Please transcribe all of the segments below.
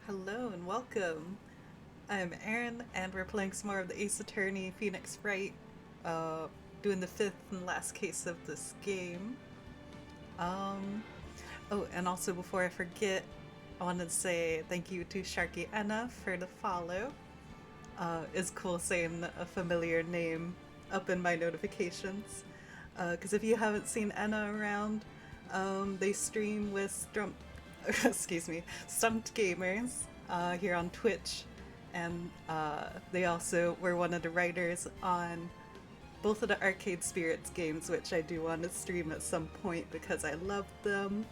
Hello and welcome. I'm Erin, and we're playing some more of the Ace Attorney Phoenix Wright, uh, doing the fifth and last case of this game. Um, oh, and also before I forget, I wanted to say thank you to Sharky Anna for the follow. It's cool saying a familiar name up in my notifications. Because if you haven't seen Anna around, they stream with excuse me, Stumped Gamers here on Twitch, and they also were one of the writers on both of the Arcade Spirits games, which I do want to stream at some point because I love them.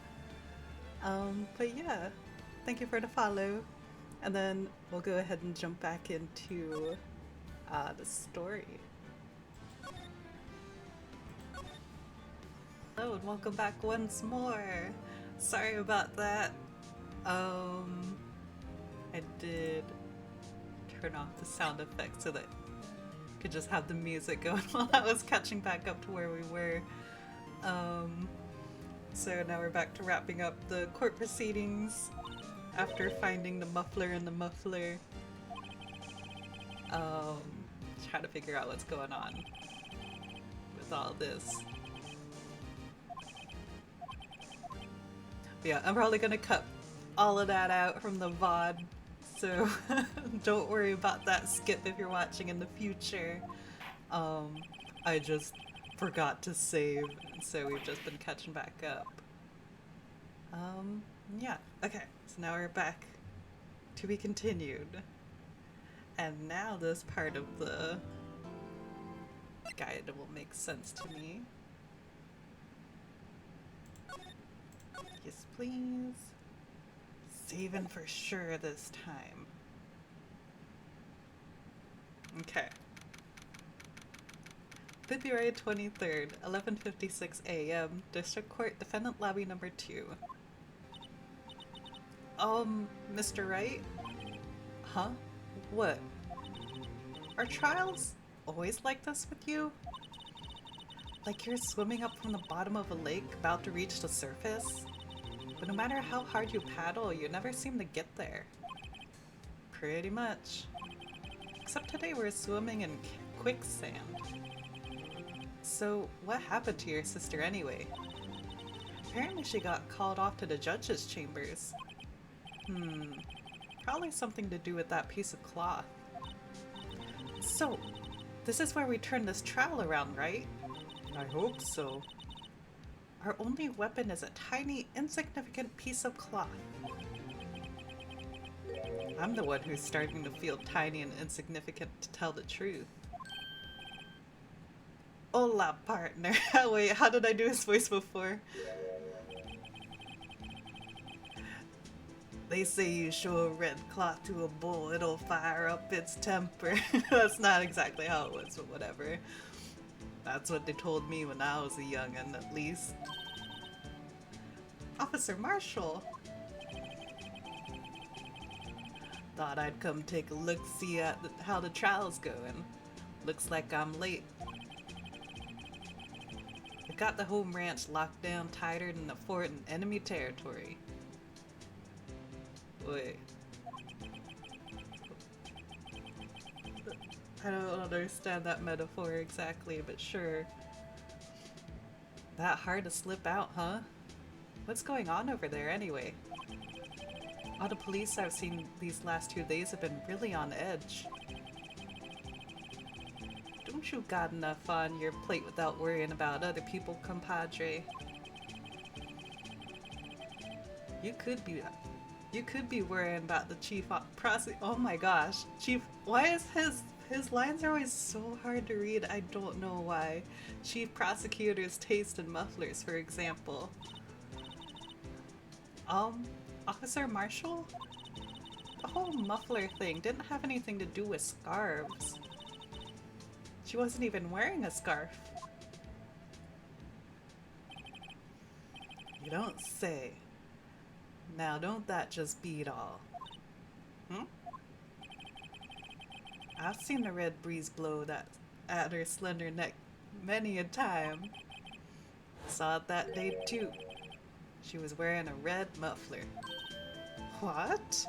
But yeah, thank you for the follow, and then we'll go ahead and jump back into the story. Hello and welcome back once more. Sorry about that. I did turn off the sound effects so that I could just have the music going while I was catching back up to where we were. So now we're back to wrapping up the court proceedings after finding the muffler in the muffler. Trying to figure out what's going on with all this. But yeah, I'm probably gonna cut all of that out from the VOD, so don't worry about that skip if you're watching in the future. I just forgot to save, so we've just been catching back up. Yeah, okay, so now we're back to be continued. And now this part of the guide will make sense to me. Yes, please. Saving for sure this time. Okay. February 23rd, 11:56 a.m. District Court, Defendant Lobby number 2. Mr. Wright? Huh? What? Are trials always like this with you? Like you're swimming up from the bottom of a lake about to reach the surface? But no matter how hard you paddle, you never seem to get there. Pretty much. Except today we're swimming in quicksand. So, what happened to your sister anyway? Apparently she got called off to the judge's chambers. Probably something to do with that piece of cloth. So, this is where we turn this trial around, right? I hope so. Our only weapon is a tiny, insignificant piece of cloth. I'm the one who's starting to feel tiny and insignificant, to tell the truth. Hola, partner. Wait, how did I do his voice before? They say you show a red cloth to a bull, it'll fire up its temper. That's not exactly how it was, but whatever. That's what they told me when I was a young'un, at least. Officer Marshall! Thought I'd come take a look-see at how the trial's going. Looks like I'm late. I got the home ranch locked down tighter than a fort in enemy territory. Wait. I don't understand that metaphor exactly, but sure. That hard to slip out, huh? What's going on over there anyway? All the police I've seen these last 2 days have been really on edge. Don't you got enough on your plate without worrying about other people, compadre? You could be worrying about the chief oh my gosh. Chief, why is his lines are always so hard to read? I don't know why. Chief prosecutor's taste in mufflers, for example. Officer Marshall? The whole muffler thing didn't have anything to do with scarves. She wasn't even wearing a scarf. You don't say. Now don't that just beat all? I've seen the red breeze blow that at her slender neck many a time. Saw it that day too. She was wearing a red muffler. What?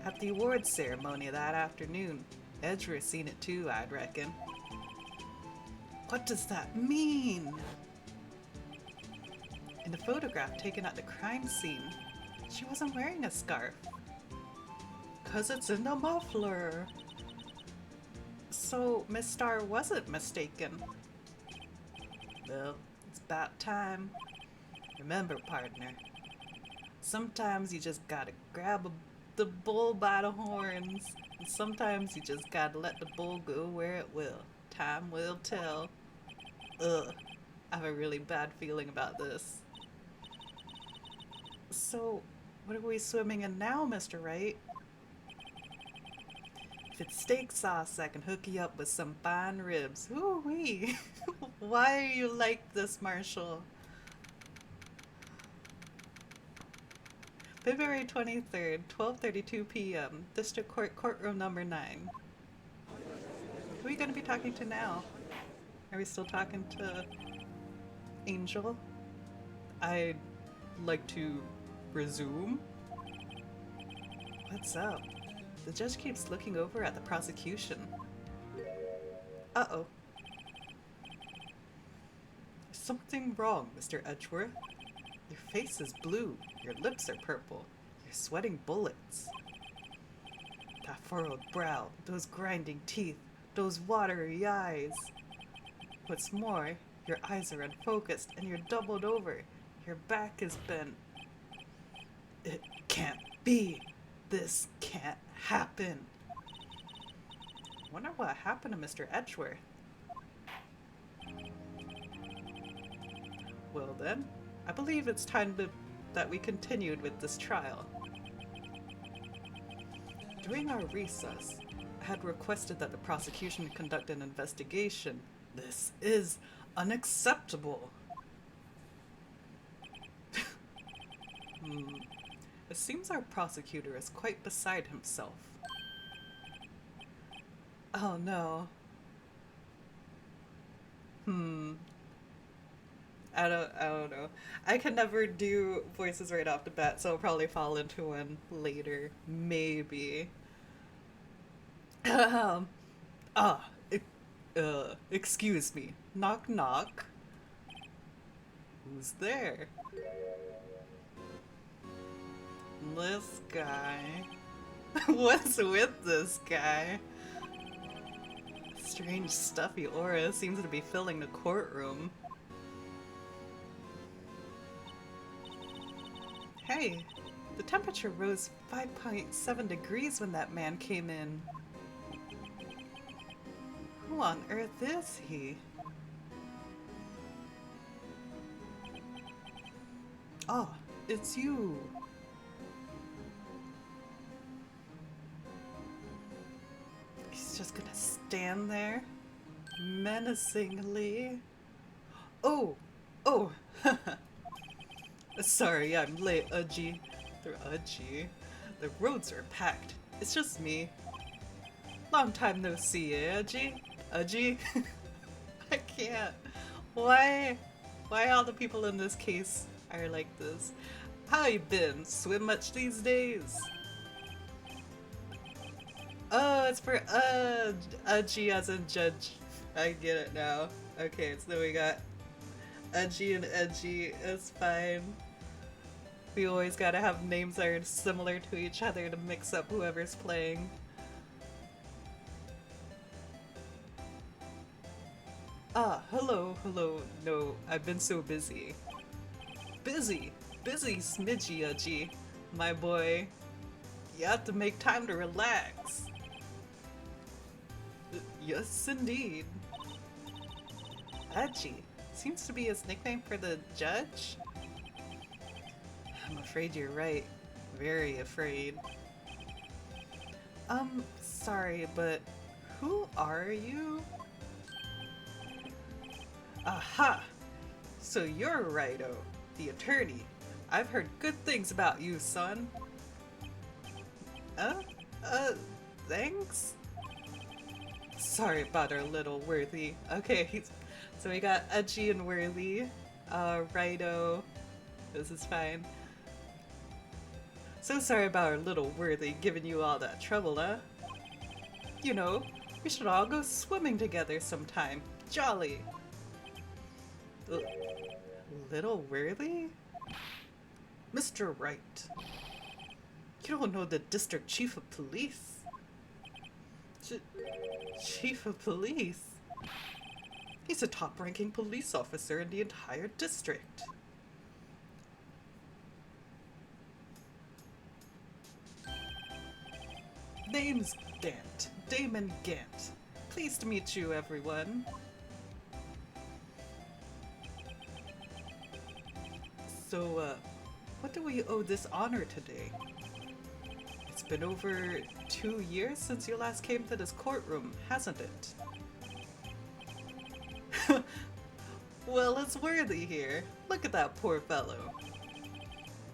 At the awards ceremony that afternoon. Edgeworth seen it too, I'd reckon. What does that mean? In the photograph taken at the crime scene, she wasn't wearing a scarf. 'Cause it's in the muffler. So Miss Starr wasn't mistaken. Well, it's about time. Remember, partner, sometimes you just gotta grab the bull by the horns, and sometimes you just gotta let the bull go where it will. Time will tell. Ugh, I have a really bad feeling about this. So, what are we swimming in now, Mr. Wright? If it's steak sauce, I can hook you up with some fine ribs. Ooh-wee. Why are you like this, Marshall? February 23rd, 12:32 p.m. District Court, courtroom number 9. Who are we going to be talking to now? Are we still talking to Angel? I'd like to resume. What's up? The judge keeps looking over at the prosecution. Uh-oh. There's something wrong, Mr. Edgeworth. Your face is blue, your lips are purple, you're sweating bullets. That furrowed brow, those grinding teeth, those watery eyes. What's more, your eyes are unfocused and you're doubled over. Your back is bent. It can't be. This can't happen. Wonder what happened to Mr. Edgeworth. Well then, I believe it's time that we continued with this trial. During our recess, I had requested that the prosecution conduct an investigation. This is unacceptable. It seems our prosecutor is quite beside himself. Oh no. I don't know. I can never do voices right off the bat, so I'll probably fall into one later. Maybe. Excuse me. Knock knock. Who's there? This guy. What's with this guy? Strange stuffy aura seems to be filling the courtroom. Hey, the temperature rose 5.7 degrees when that man came in. Who on earth is he? Oh, it's you. He's just gonna stand there, menacingly. Oh, sorry, I'm late, Udgy. They're Udgy. The roads are packed. It's just me. Long time no see, eh, Udgy? Udgy? I can't. Why all the people in this case are like this? How you been? Swim much these days? Oh, it's for Udgy as in judge. I get it now. Okay, so we got Udgy and Edgy. It's fine. We always gotta have names that are similar to each other to mix up whoever's playing. Ah, hello. No, I've been so busy. Busy smidgy, Udgy. My boy. You have to make time to relax. Yes, indeed. Udgy seems to be his nickname for the judge. I'm afraid you're right. Very afraid. Sorry, but who are you? Aha! So you're Righto, the attorney. I've heard good things about you, son. Thanks? Sorry about our little Worthy. Okay, so we got Udgy and Worthy. Righto. This is fine. So sorry about our little worthy giving you all that trouble, huh? You know, we should all go swimming together sometime. Jolly! L- little worthy? Mr. Wright. You don't know the district chief of police. Chief of police? He's a top-ranking police officer in the entire district. Name's Gant. Damon Gant. Pleased to meet you, everyone. So, what do we owe this honor today? It's been over 2 years since you last came to this courtroom, hasn't it? Well, it's worthy here. Look at that poor fellow.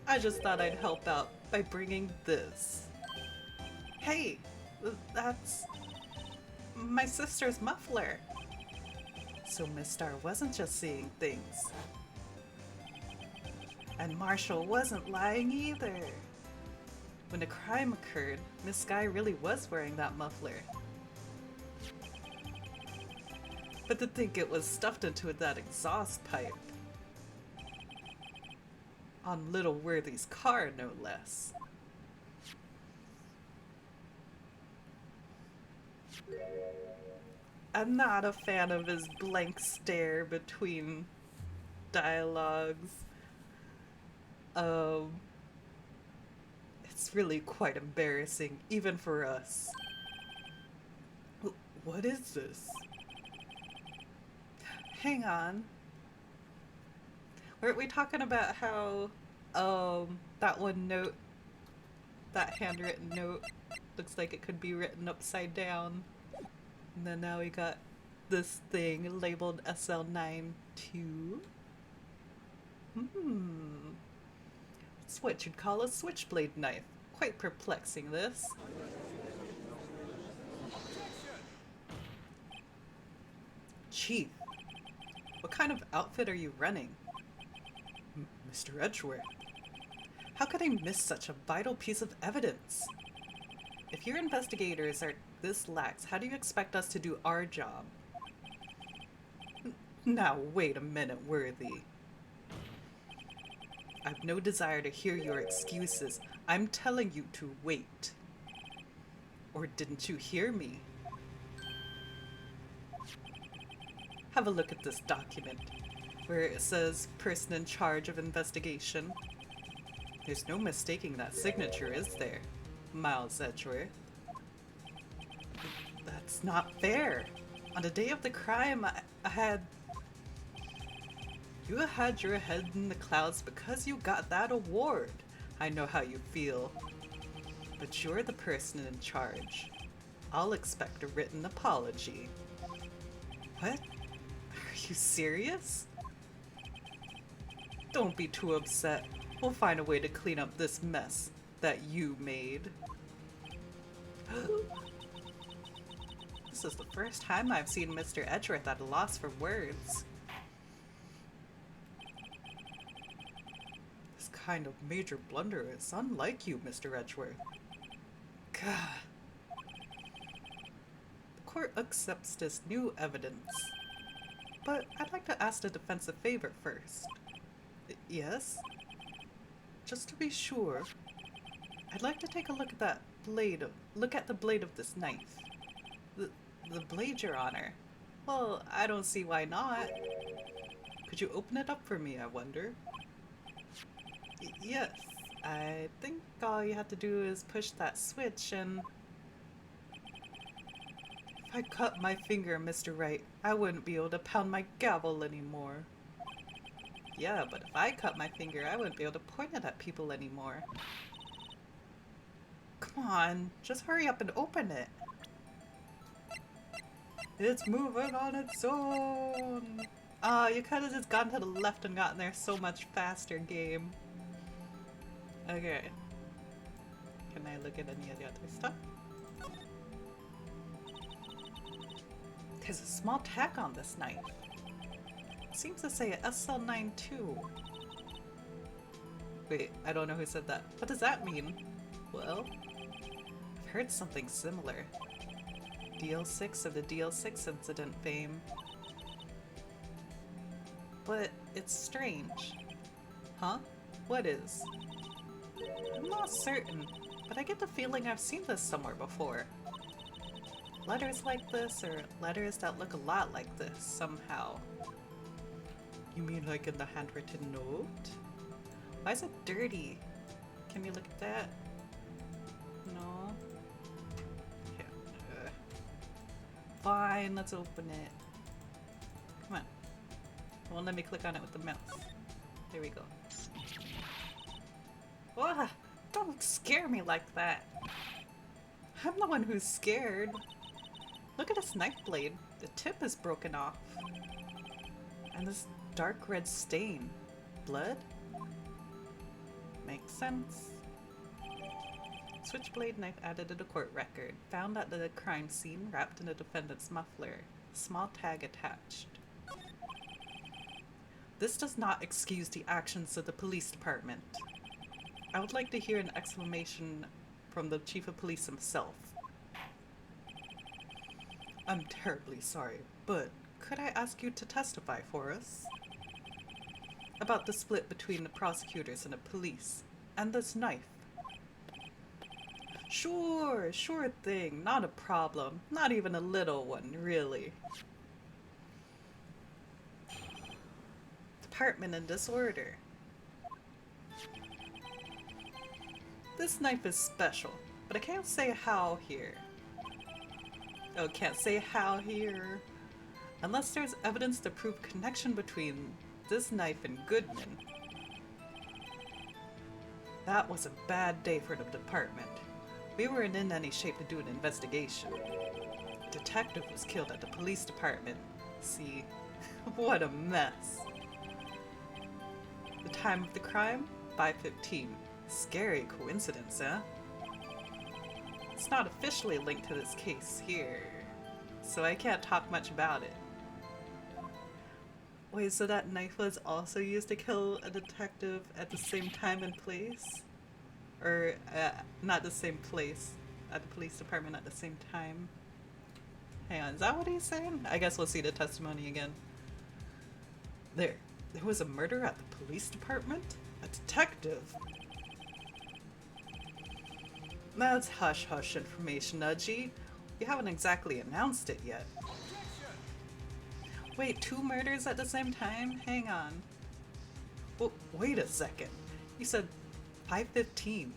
I just thought I'd help out by bringing this. Hey, that's my sister's muffler. So Miss Star wasn't just seeing things. And Marshall wasn't lying either. When the crime occurred, Miss Sky really was wearing that muffler. But to think it was stuffed into that exhaust pipe. On Little Worthy's car, no less. I'm not a fan of his blank stare between dialogues. It's really quite embarrassing, even for us. What is this? Hang on. Weren't we talking about how, that one note, that handwritten note, looks like it could be written upside down? And then now we got this thing labeled SL92. It's what you'd call a switchblade knife. Quite perplexing, this. Chief, what kind of outfit are you running? Mr. Edgeworth, how could I miss such a vital piece of evidence? If your investigators are this lax, how do you expect us to do our job? Now, wait a minute, Worthy. I've no desire to hear your excuses. I'm telling you to wait. Or didn't you hear me? Have a look at this document, where it says person in charge of investigation. There's no mistaking that signature, is there, Miles Edgeworth? That's not fair. On the day of the crime, I had... You had your head in the clouds because you got that award. I know how you feel. But you're the person in charge. I'll expect a written apology. What? Are you serious? Don't be too upset. We'll find a way to clean up this mess that you made. This is the first time I've seen Mr. Edgeworth at a loss for words. This kind of major blunder is unlike you, Mr. Edgeworth. God. The court accepts this new evidence. But I'd like to ask the defense a favor first. Yes? Just to be sure, I'd like to take a look at that blade look at the blade of this knife. The blade, Your Honor. Well, I don't see why not. Could you open it up for me, I wonder? Yes. I think all you have to do is push that switch and... If I cut my finger, Mr. Wright, I wouldn't be able to pound my gavel anymore. Yeah, but if I cut my finger, I wouldn't be able to point it at people anymore. Come on, just hurry up and open it. It's moving on its own. You could have just gone to the left and gotten there so much faster, game. Okay. Can I look at any of the other stuff? There's a small tag on this knife. It seems to say SL92. Wait, I don't know who said that. What does that mean? Well, I've heard something similar. DL6 of the DL6 incident fame. But it's strange. Huh? What is? I'm not certain, but I get the feeling I've seen this somewhere before. Letters like this, or letters that look a lot like this, somehow. You mean like in the handwritten note? Why is it dirty? Can you look at that? No? Yeah. Fine, let's open it. Come on. Well, let me click on it with the mouse. There we go. Ugh, don't scare me like that. I'm the one who's scared. Look at this knife blade. The tip is broken off. And this dark red stain. Blood? Makes sense. Switchblade knife added to the court record. Found at the crime scene, wrapped in a defendant's muffler. Small tag attached. This does not excuse the actions of the police department. I would like to hear an explanation from the chief of police himself. I'm terribly sorry, but could I ask you to testify for us? About the split between the prosecutors and the police, and this knife. Sure thing, not a problem. Not even a little one, really. Department in disorder. This knife is special, but I can't say how here. Oh, can't say how here. Unless there's evidence to prove connection between this knife and Goodman. That was a bad day for the department. We weren't in any shape to do an investigation. A detective was killed at the police department. See, what a mess. The time of the crime? 5:15. Scary coincidence, huh? It's not officially linked to this case here, so I can't talk much about it. Wait, so that knife was also used to kill a detective at the same time and place? Or, not the same place, at the police department at the same time? Hang on, is that what he's saying? I guess we'll see the testimony again. There was a murder at the police department? A detective? That's hush-hush information, Nudgy. We haven't exactly announced it yet. Wait, 2 murders at the same time? Hang on. Well, wait a second. You said 5:15.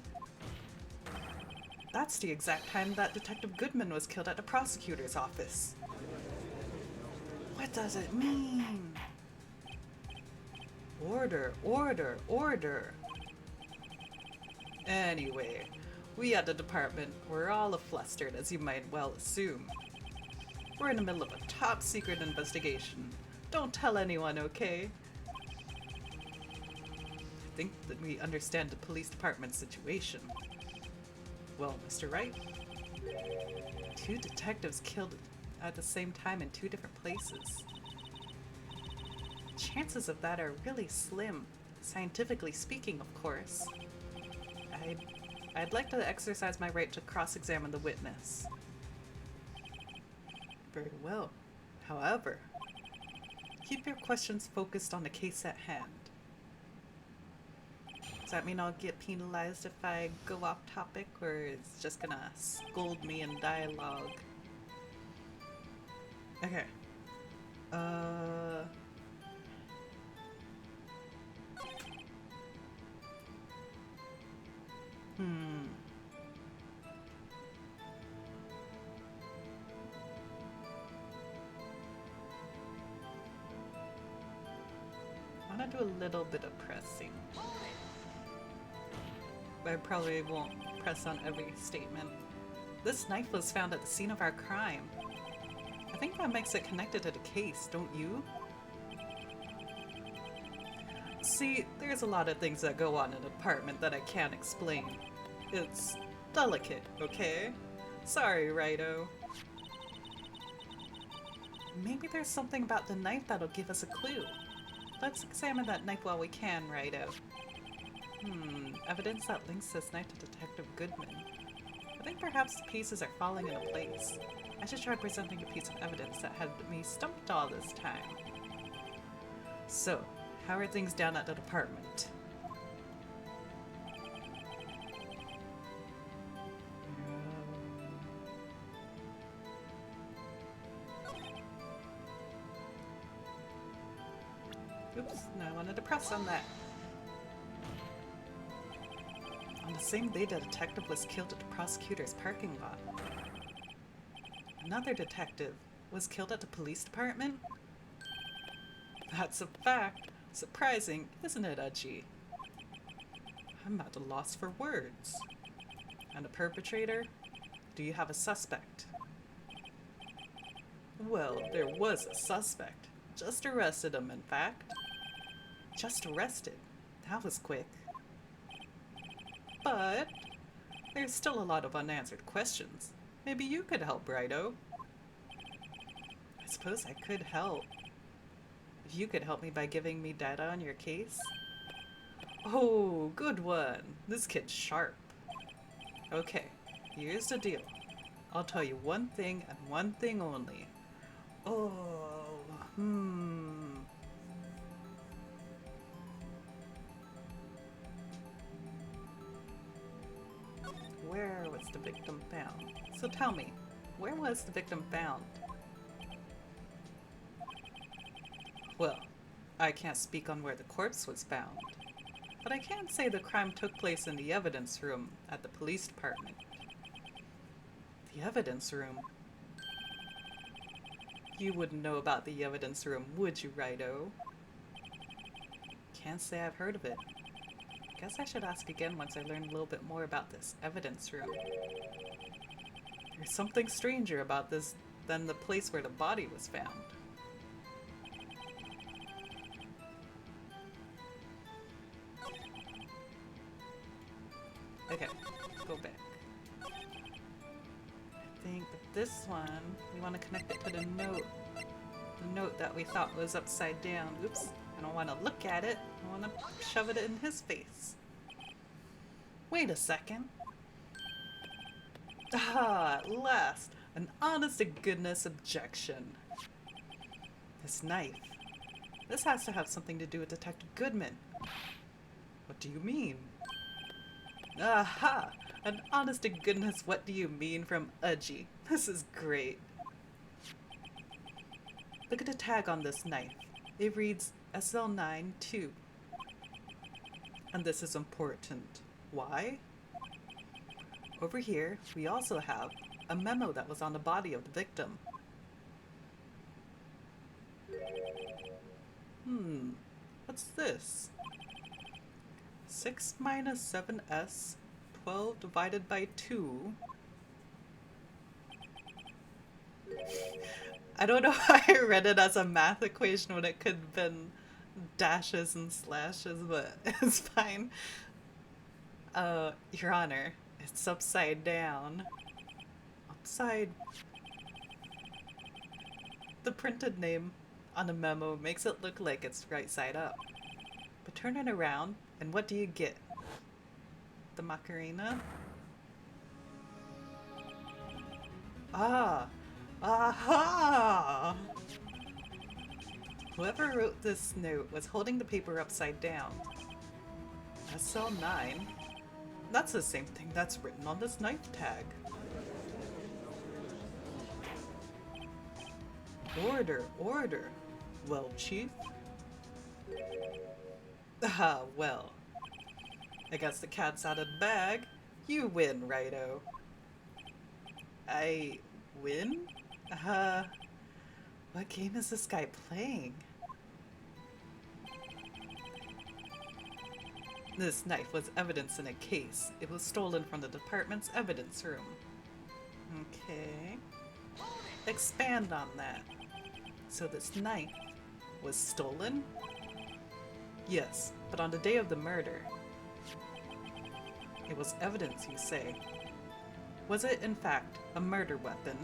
That's the exact time that Detective Goodman was killed at the prosecutor's office. What does it mean? Order, order, order. Anyway, we at the department were all flustered, as you might well assume. We're in the middle of a top-secret investigation. Don't tell anyone, okay? I think that we understand the police department's situation. Well, Mr. Wright? 2 detectives killed at the same time in 2 different places. Chances of that are really slim, scientifically speaking, of course. I'd like to exercise my right to cross-examine the witness. Very well. However, keep your questions focused on the case at hand. Does that mean I'll get penalized if I go off topic, or it's just gonna scold me in dialogue? Okay. I want to do a little bit of pressing. But I probably won't press on every statement. This knife was found at the scene of our crime. I think that makes it connected to the case, don't you? See, there's a lot of things that go on in the department that I can't explain. It's delicate, okay? Sorry, Righto. Maybe there's something about the knife that'll give us a clue. Let's examine that knife while we can, Righto. Evidence that links this knife to Detective Goodman. I think perhaps the pieces are falling into place. I should try presenting a piece of evidence that had me stumped all this time. So, how are things down at the department? Oops, no, I wanted to press on that. On the same day, the detective was killed at the prosecutor's parking lot. Another detective was killed at the police department? That's a fact. Surprising, isn't it, Udgy? I'm at a loss for words. And the perpetrator? Do you have a suspect? Well, there was a suspect. Just arrested him, in fact. Just arrested? That was quick. But there's still a lot of unanswered questions. Maybe you could help, Wright-o. I suppose I could help. If you could help me by giving me data on your case. Oh, good one. This kid's sharp. Okay, here's the deal. I'll tell you one thing and one thing only. Oh, Where was the victim found? So tell me, where was the victim found? Well, I can't speak on where the corpse was found, but I can say the crime took place in the evidence room at the police department. The evidence room? You wouldn't know about the evidence room, would you, Wright-o? Can't say I've heard of it. Guess I should ask again once I learn a little bit more about this evidence room. There's something stranger about this than the place where the body was found. Okay, go back. I think with this one, we want to connect it to the note. The note that we thought was upside down. Oops, I don't want to look at it. I want to shove it in his face. Wait a second. Ah, at last! An honest-to-goodness objection. This knife. This has to have something to do with Detective Goodman. What do you mean? Aha! An honest-to-goodness what do you mean from Udgy. This is great. Look at the tag on this knife. It reads SL9-2. And this is important. Why? Over here, we also have a memo that was on the body of the victim. What's this? 6 minus 7s, 12 divided by 2. I don't know why I read it as a math equation when it could have been dashes and slashes, but it's fine. Your Honor, it's upside down. Upside... The printed name on the memo makes it look like it's right side up. But turn it around, and what do you get? The Macarena? Ah! Aha! Whoever wrote this note was holding the paper upside down. SL9? That's the same thing that's written on this knife tag. Order, order. Well, Chief? Ah, well. I guess the cat's out of the bag. You win, Wright-o. I win? What game is this guy playing? This knife was evidence in a case. It was stolen from the department's evidence room. Okay. Expand on that. So this knife was stolen? Yes, but on the day of the murder. It was evidence, you say. Was it, in fact, a murder weapon?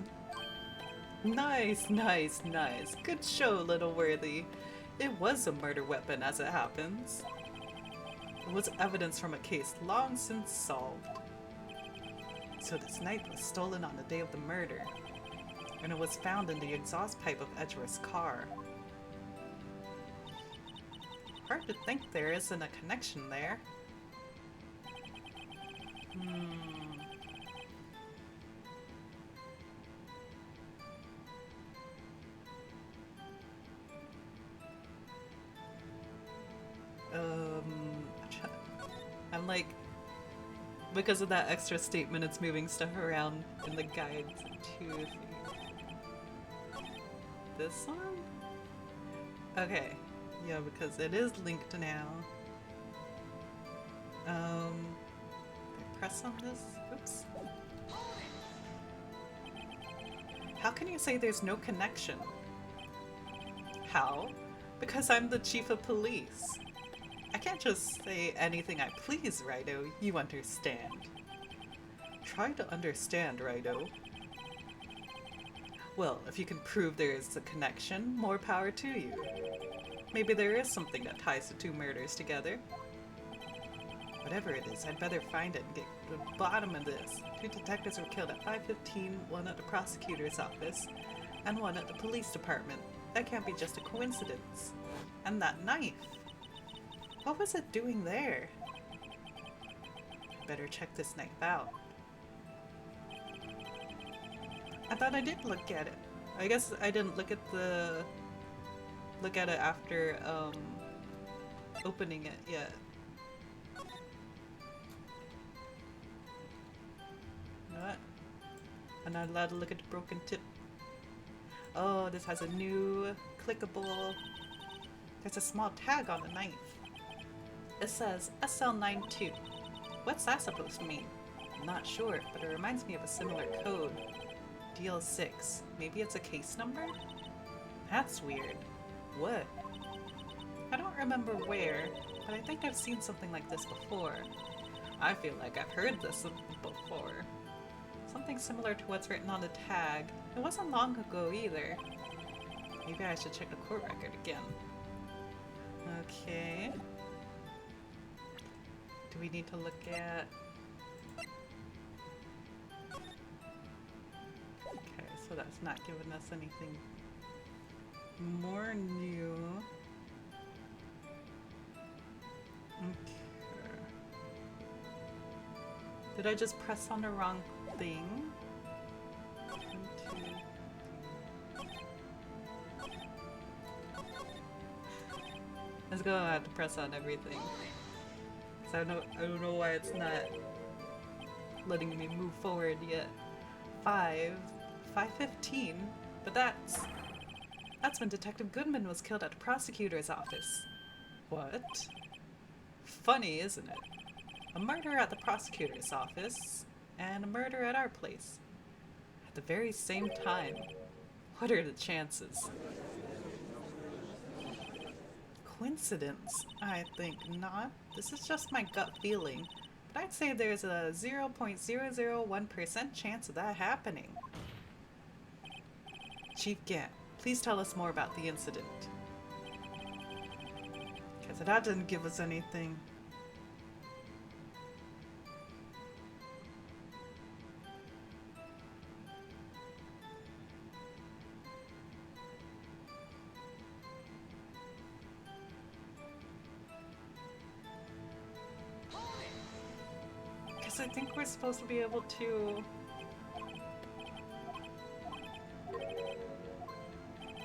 Nice, nice, nice. Good show, little worthy. It was a murder weapon, as it happens. It was evidence from a case long since solved. So this knife was stolen on the day of the murder, and it was found in the exhaust pipe of Edgeworth's car. Hard to think there isn't a connection there. I'm like, because of that extra statement, it's moving stuff around in the guides too. This one? Okay, yeah, because it is linked now. Press on this? Oops. How can you say there's no connection? How? Because I'm the chief of police. I can't just say anything I please, Righto, you understand. Try to understand, Righto. Well, if you can prove there is a connection, more power to you. Maybe there is something that ties the two murders together. Whatever it is, I'd better find it and get to the bottom of this. 2 detectives were killed at 5:15, one at the prosecutor's office, and one at the police department. That can't be just a coincidence. And that knife. What was it doing there? Better check this knife out. I thought I did look at it. I guess I didn't look at it after opening it yet. You know what? I'm not allowed to look at the broken tip. Oh, this has a new clickable. There's a small tag on the knife. It says SL92. What's that supposed to mean? I'm not sure, but it reminds me of a similar code. DL6. Maybe it's a case number? That's weird. What? I don't remember where, but I think I've seen something like this before. I feel like I've heard this before. Something similar to what's written on the tag. It wasn't long ago either. Maybe I should check the court record again. Okay. Do we need to look at... Okay, so that's not giving us anything more new. Okay. Did I just press on the wrong thing? 1, 2, 3. Let's go. I have to press on everything. So I don't know why it's not letting me move forward yet. 5:15, but that's when Detective Goodman was killed at the prosecutor's office. What? Funny, isn't it? A murder at the prosecutor's office and a murder at our place at the very same time. What are the chances? Coincidence? I think not. This is just my gut feeling, but I'd say there's a 0.001% chance of that happening. Chief Gant, please tell us more about the incident. Because that didn't give us anything. I think we're supposed to be able to...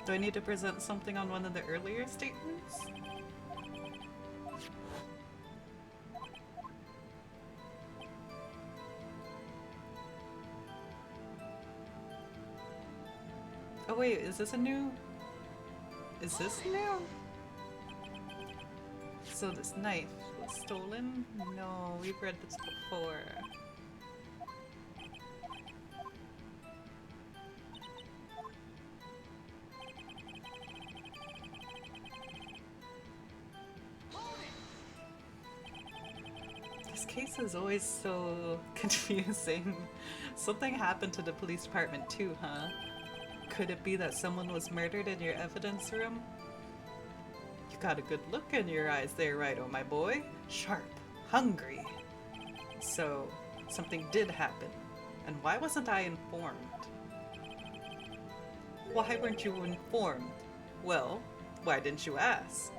Do I need to present something on one of the earlier statements? Oh wait, is this a new... Is this new? So this knife was stolen? No, we've read this before. This case is always so confusing. Something happened to the police department too, huh? Could it be that someone was murdered in your evidence room? You got a good look in your eyes there, Wright, oh my boy. Sharp, hungry. So, something did happen. And why wasn't I informed? Why weren't you informed? Well, why didn't you ask?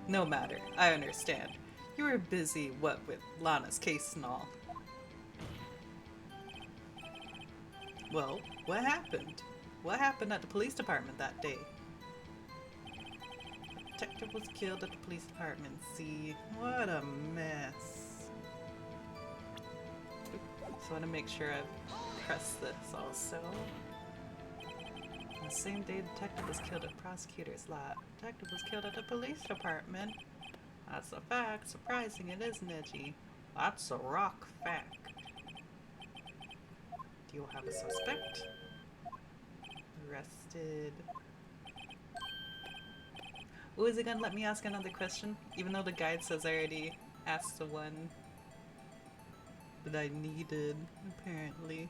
No matter, I understand. You were busy, what, with Lana's case and all. Well, what happened? What happened at the police department that day? The detective was killed at the police department. See, what a mess. Just want to make sure I press this also. On the same day, the detective was killed at the prosecutor's lab. The detective was killed at the police department. That's a fact. Surprising it isn't, Edgy. That's a rock fact. Do you have a suspect? Arrested. Oh, is it gonna let me ask another question? Even though the guide says I already asked the one that I needed, apparently.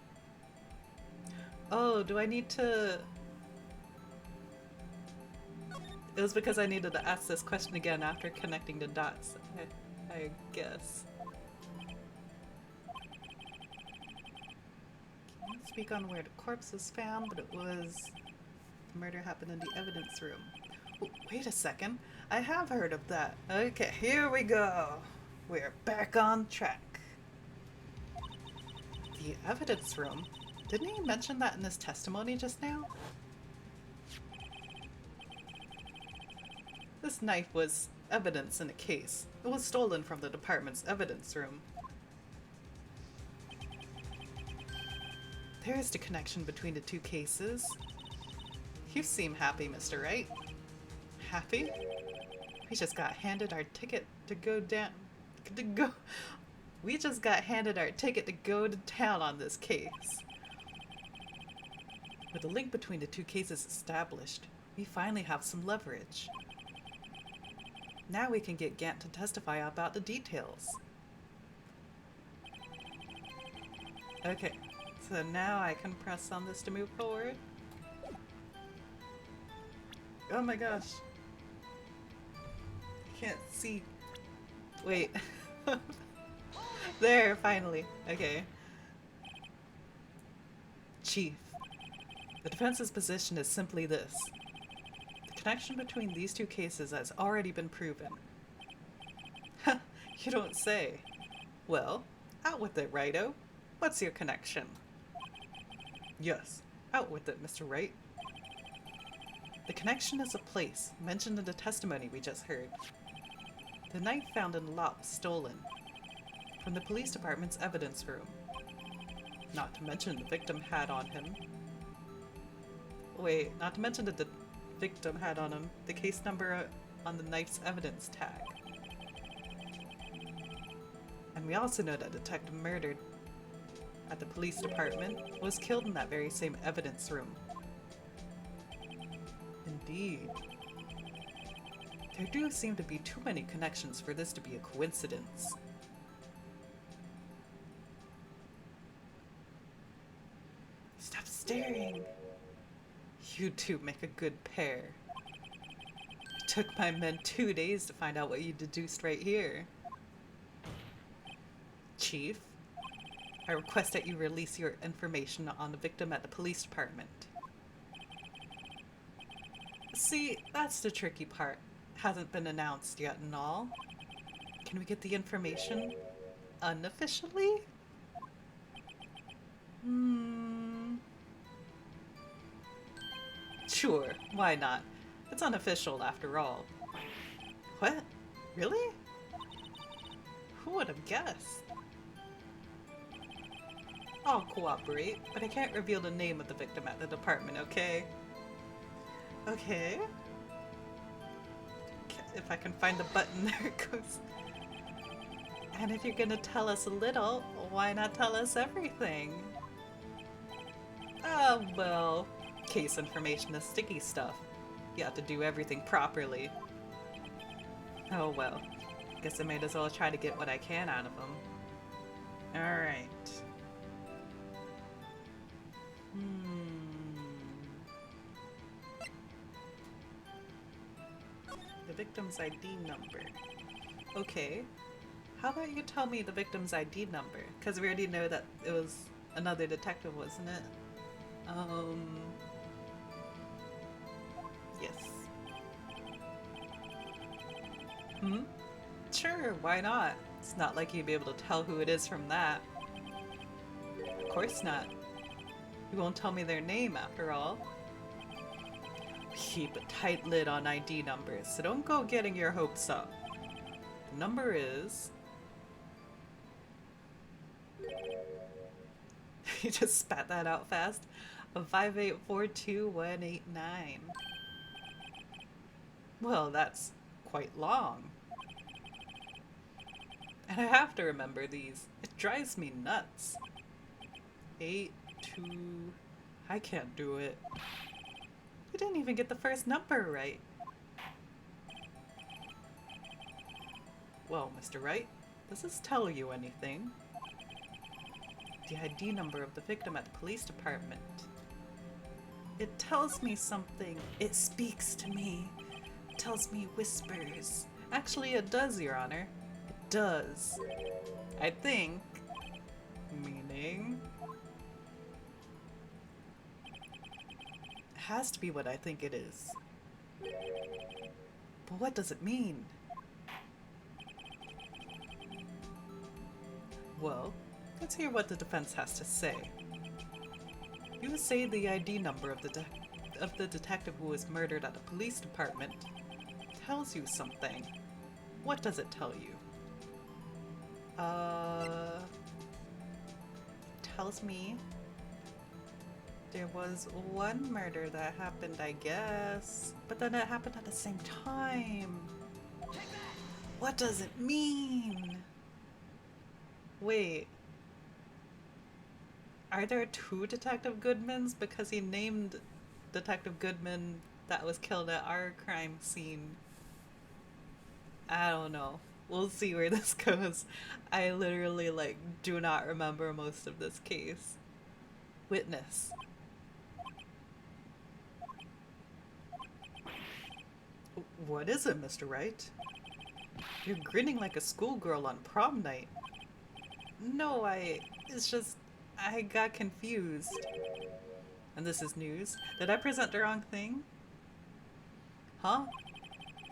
Oh, do I need to... It was because I needed to ask this question again after connecting the dots, I guess. Can't speak on where the corpse was found, but it was... The murder happened in the evidence room. Oh, wait a second. I have heard of that. Okay, here we go. We're back on track. The evidence room? Didn't he mention that in his testimony just now? This knife was evidence in a case. It was stolen from the department's evidence room. There is the connection between the two cases. You seem happy, Mr. Wright. Happy? We just got handed our ticket to go down... We just got handed our ticket to go to town on this case. With the link between the two cases established, we finally have some leverage. Now we can get Gant to testify about the details. Okay, so now I can press on this to move forward. Oh my gosh. I can't see. Wait. There, finally. Okay. Chief, the defense's position is simply this. The connection between these two cases has already been proven. You don't say. Well, out with it, Righto. What's your connection? Yes, out with it, Mr. Wright. The connection is a place mentioned in the testimony we just heard. The knife found in the lot was stolen from the police department's evidence room. Not to mention the victim had on him. Wait, not to mention that the victim had on him the case number on the knife's evidence tag. And we also know that the detective murdered at the police department was killed in that very same evidence room. Indeed. There do seem to be too many connections for this to be a coincidence. Stop staring. You two make a good pair. It took my men 2 days to find out what you deduced right here. Chief, I request that you release your information on the victim at the police department. See, that's the tricky part. Hasn't been announced yet and all. Can we get the information unofficially? Sure, why not? It's unofficial after all. What? Really? Who would have guessed? I'll cooperate, but I can't reveal the name of the victim at the department, okay? Okay. If I can find the button, there it goes. And if you're gonna tell us a little, why not tell us everything? Oh, well, case information is sticky stuff. You have to do everything properly. Oh well, guess I might as well try to get what I can out of them. Alright. victim's ID number. Okay. How about you tell me the victim's ID number? Because we already know that it was another detective, wasn't it? Yes. Hmm? Sure, why not? It's not like you'd be able to tell who it is from that. Of course not. You won't tell me their name, after all. Keep a tight lid on ID numbers, so don't go getting your hopes up. The number is... You just spat that out fast. 5842189. Well, that's quite long. And I have to remember these. It drives me nuts. 8, 2... I can't do it. You didn't even get the first number right. Well, Mr. Wright, does this tell you anything? The ID number of the victim at the police department. It tells me something. It speaks to me. It tells me whispers. Actually, it does, Your Honor. It does. I think. Meaning? It has to be what I think it is. But what does it mean? Well, let's hear what the defense has to say. You say the ID number of the detective who was murdered at the police department tells you something. What does it tell you? It tells me there was one murder that happened, I guess, but then it happened at the same time. What does it mean? Wait. Are there 2 Detective Goodmans? Because he named Detective Goodman that was killed at our crime scene. I don't know. We'll see where this goes. I literally, do not remember most of this case. Witness. What is it, Mr. Wright? You're grinning like a schoolgirl on prom night. No, it's just... I got confused. And this is news. Did I present the wrong thing? Huh?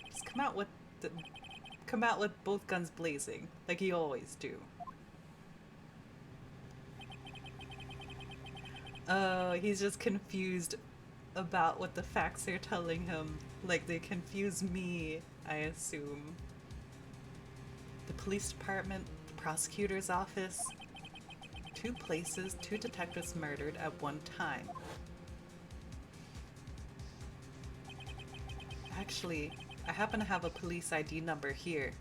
Just come out with both guns blazing, like you always do. Oh, he's just confused about what the facts are telling him. Like they confuse me, I assume. The police department, the prosecutor's office. 2 places, 2 detectives murdered at one time. Actually, I happen to have a police ID number here.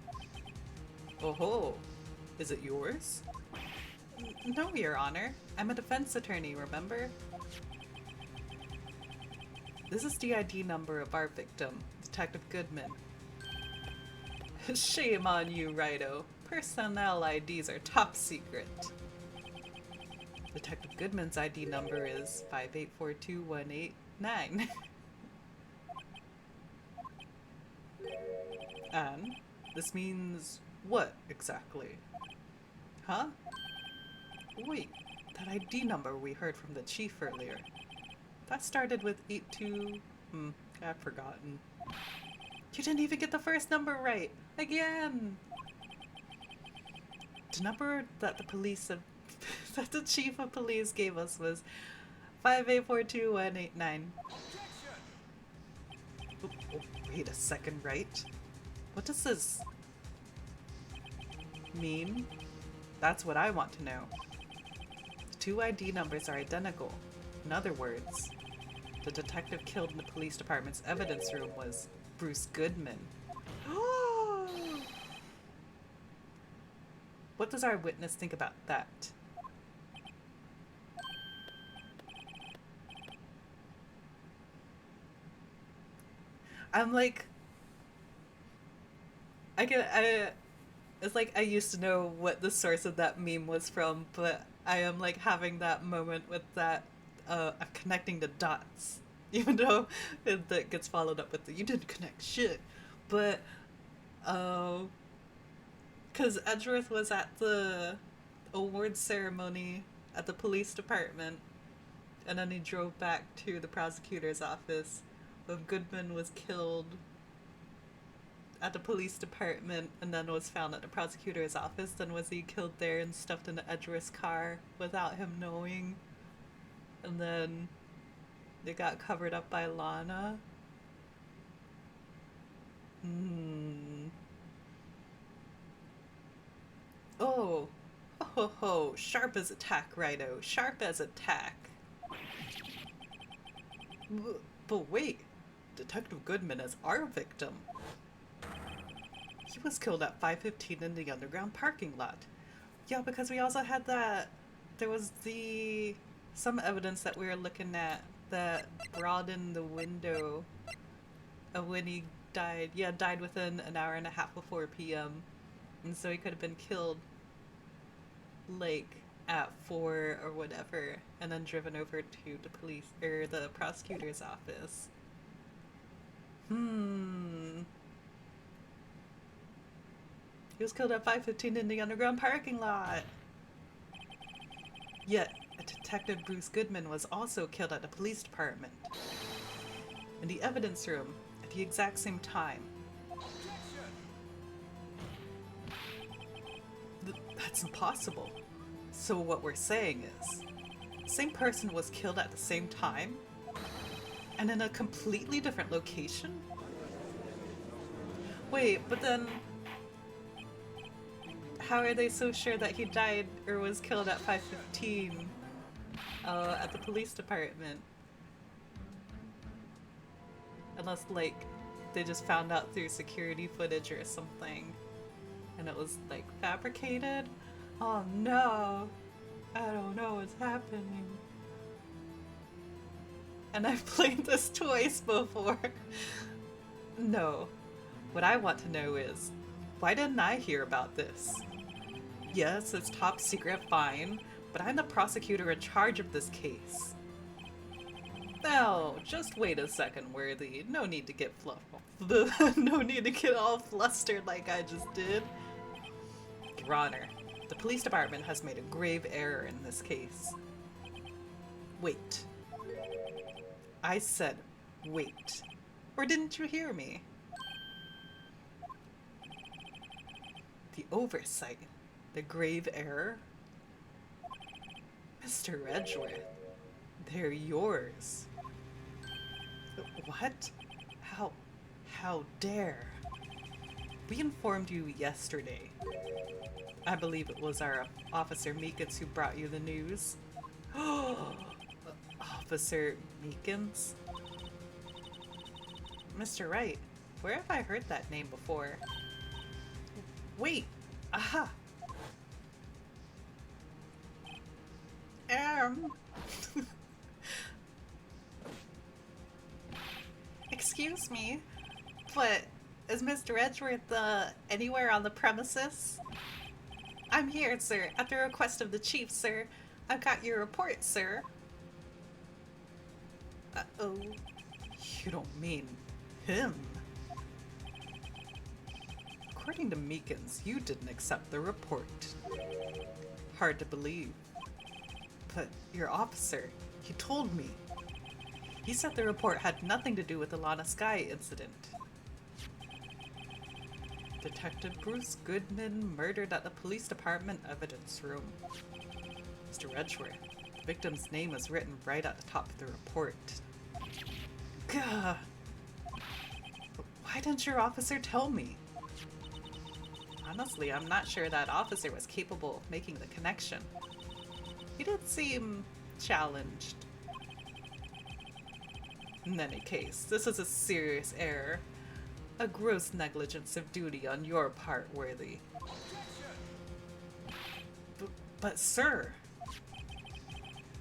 Oh ho! Is it yours? No, Your Honor. I'm a defense attorney, remember? This is the ID number of our victim, Detective Goodman. Shame on you, Righto. Personnel IDs are top secret. Detective Goodman's ID number is 5842189. And this means what exactly? Huh? Wait, that ID number we heard from the chief earlier. That started with 82... I've forgotten. You didn't even get the first number right! Again! The number that that the chief of police gave us was 5842189. Oh, wait a second, Wright. What does this mean? That's what I want to know. The 2 ID numbers are identical. In other words, the detective killed in the police department's evidence room was Bruce Goodman. What does our witness think about that? I'm like, it's like I used to know what the source of that meme was from, but I am like having that moment with that, I'm connecting the dots, even though that gets followed up with the, you didn't connect shit. But, because Edgeworth was at the award ceremony at the police department, and then he drove back to the prosecutor's office. But Goodman was killed at the police department and then was found at the prosecutor's office. Then was he killed there and stuffed in the Edgeworth's car without him knowing? And then they got covered up by Lana. Oh, ho ho, sharp as attack, Righto, sharp as attack. But wait, Detective Goodman is our victim. He was killed at 5:15 in the underground parking lot. Yeah, because we also had that. There was some evidence that we were looking at that broadened the window of when he died. Yeah, died within an hour and a half before p.m. And so he could have been killed like at 4 or whatever, and then driven over to the police or the prosecutor's office. He was killed at 5:15 in the underground parking lot. Yet, a Detective Bruce Goodman was also killed at the police department. In the evidence room, at the exact same time. That's impossible. So what we're saying is, the same person was killed at the same time? And in a completely different location? Wait, but then how are they so sure that he died or was killed at 5:15 at the police department? Unless, like, they just found out through security footage or something and it was, like, fabricated? Oh no! I don't know what's happening. And I've played this twice before. No. What I want to know is, why didn't I hear about this? Yes, it's top secret, fine, but I'm the prosecutor in charge of this case. Now, just wait a second, Worthy. No need to get no need to get all flustered like I just did. Your Honor, the police department has made a grave error in this case. Wait. I said wait. Or didn't you hear me? The oversight. The grave error? Mr. Edgeworth, they're yours. What? How dare? We informed you yesterday. I believe it was our Officer Meekins who brought you the news. Officer Meekins? Mr. Wright, where have I heard that name before? Wait! Aha! Excuse me, but is Mr. Edgeworth anywhere on the premises? I'm here, sir, at the request of the chief, sir. I've got your report, sir. Uh-oh. You don't mean him? According to Meekins, you didn't accept the report. Hard to believe. But your officer, he told me. He said the report had nothing to do with the Lana Sky incident. Detective Bruce Goodman murdered at the police department evidence room. Mr. Edgeworth, the victim's name is written right at the top of the report. Gah! Why didn't your officer tell me? Honestly, I'm not sure that officer was capable of making the connection. He did seem challenged. In any case, this is a serious error. A gross negligence of duty on your part, Worthy. But sir,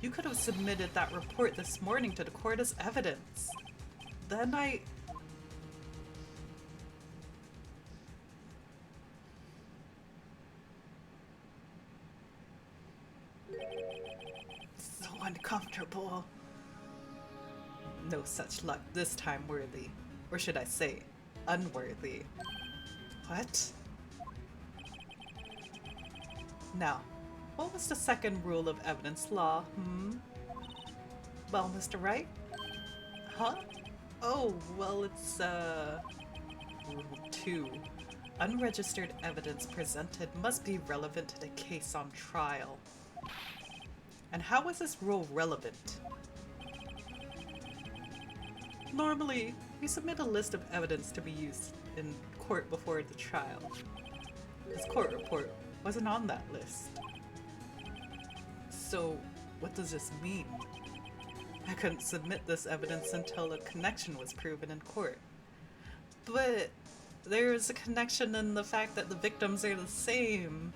you could have submitted that report this morning to the court as evidence. Then so uncomfortable. No such luck this time, Worthy. Or should I say, unworthy. What? Now, what was the second rule of evidence law, Well, Mr. Wright? Huh? Oh, well, it's, Rule 2. Unregistered evidence presented must be relevant to the case on trial. And how is this rule relevant? Normally, we submit a list of evidence to be used in court before the trial. His court report wasn't on that list. So, what does this mean? I couldn't submit this evidence until a connection was proven in court. But there's a connection in the fact that the victims are the same.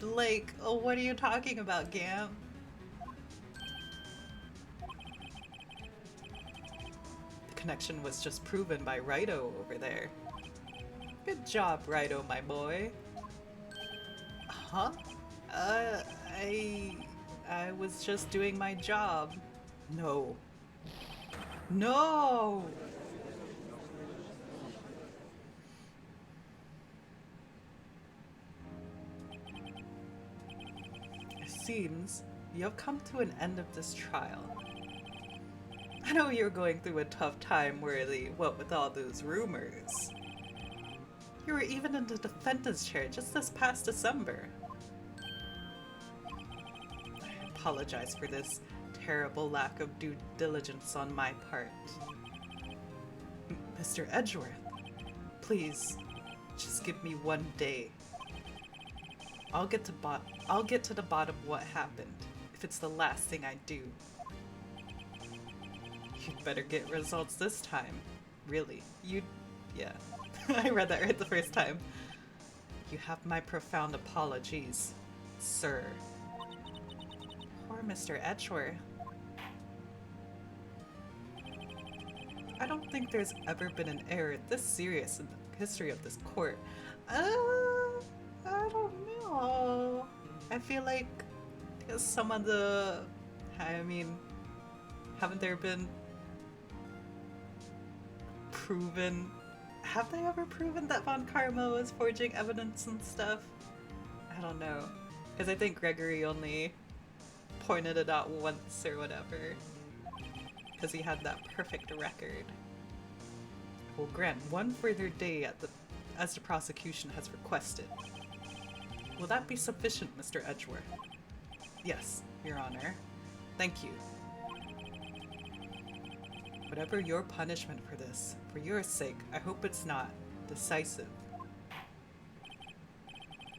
Like, oh, what are you talking about, Gam? The connection was just proven by Wright over there. Good job, Wright, my boy. Huh? I was just doing my job. No. No! It seems you have come to an end of this trial. I know you're going through a tough time, Worthy, what with all those rumors. You were even in the defendant's chair just this past December. I apologize for this terrible lack of due diligence on my part. Mr. Edgeworth, please, just give me one day. I'll get to the bottom of what happened, if it's the last thing I do. You'd better get results this time. Really, yeah. I read that right the first time. You have my profound apologies, sir. Poor Mr. Edgeworth. I don't think there's ever been an error this serious in the history of this court. I don't know. I feel like some of the... I mean, haven't there been proven... Have they ever proven that Von Karma was forging evidence and stuff? I don't know. Because I think Gregory only pointed it out once or whatever. Because he had that perfect record. We'll grant one further day as the prosecution has requested. Will that be sufficient, Mr. Edgeworth? Yes, Your Honor. Thank you. Whatever your punishment for this, for your sake, I hope it's not decisive.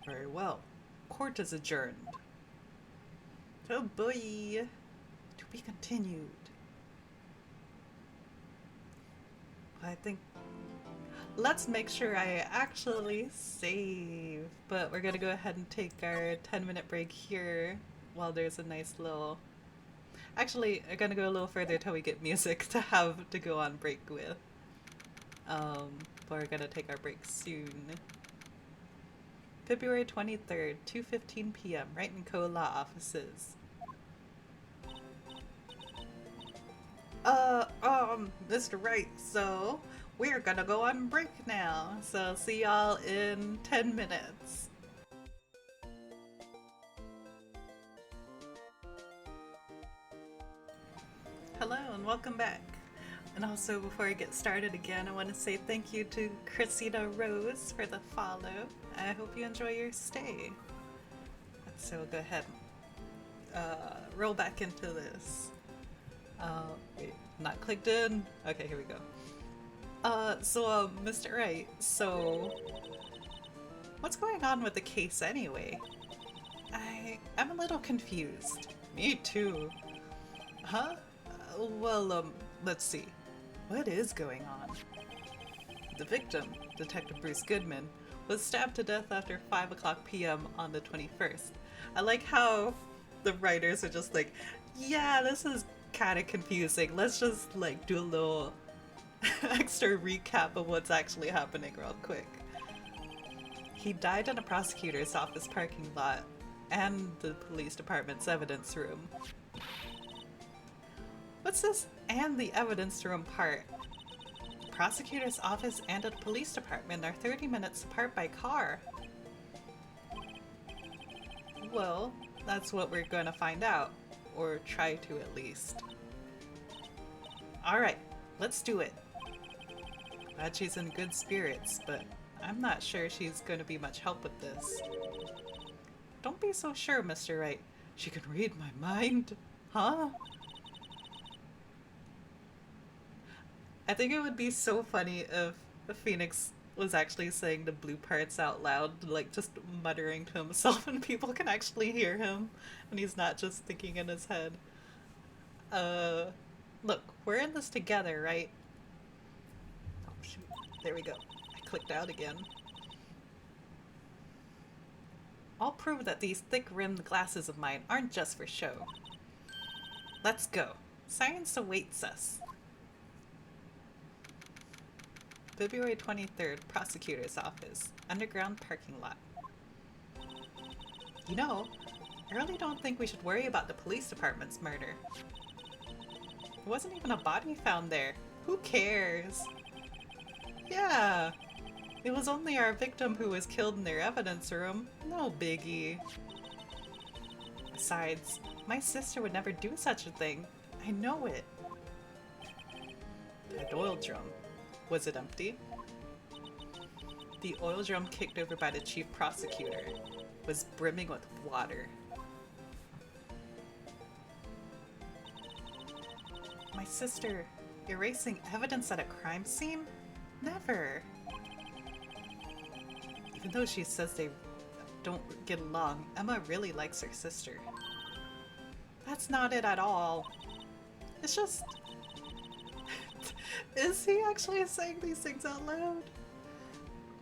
Very well. Court is adjourned. Oh boy! To be continued. I think... Let's make sure I actually save. But we're gonna go ahead and take our 10-minute break here while there's a nice little... Actually, I'm gonna go a little further till we get music to have to go on break with. But we're gonna take our break soon. February 23rd, 2:15 p.m. Wright & Co. Law Offices. Mr. Wright, so we're gonna go on break now. So see y'all in 10 minutes. Hello and welcome back. And also before I get started again, I want to say thank you to Christina Rose for the follow. I hope you enjoy your stay. So we'll go ahead and roll back into this. Wait, not clicked in? Okay, here we go. Mr. Wright, so what's going on with the case anyway? I'm a little confused. Me too. Huh? Let's see. What is going on? The victim, Detective Bruce Goodman, was stabbed to death after 5 o'clock p.m. on the 21st. I like how the writers are just like, yeah, this is kind of confusing. Let's just like do a little extra recap of what's actually happening real quick. He died in a prosecutor's office parking lot and the police department's evidence room. What's this and the evidence room part? prosecutor's office and the police department are 30 minutes apart by car. Well, that's what we're gonna find out. Or try to, at least. Alright, let's do it. Glad she's in good spirits, but I'm not sure she's gonna be much help with this. Don't be so sure, Mr. Wright. She can read my mind. Huh? I think it would be so funny if Phoenix was actually saying the blue parts out loud, like just muttering to himself, and people can actually hear him, and he's not just thinking in his head. Look, we're in this together, right? Oh, shoot. There we go. I clicked out again. I'll prove that these thick-rimmed glasses of mine aren't just for show. Let's go. Science awaits us. February 23rd, Prosecutor's Office, Underground Parking Lot. You know, I really don't think we should worry about the police department's murder. There wasn't even a body found there. Who cares? Yeah, it was only our victim who was killed in their evidence room. No biggie. Besides, my sister would never do such a thing. I know it. That oil drum. Was it empty? The oil drum kicked over by the chief prosecutor was brimming with water. My sister erasing evidence at a crime scene? Never! Even though she says they don't get along, Emma really likes her sister. That's not it at all. It's just... Is he actually saying these things out loud?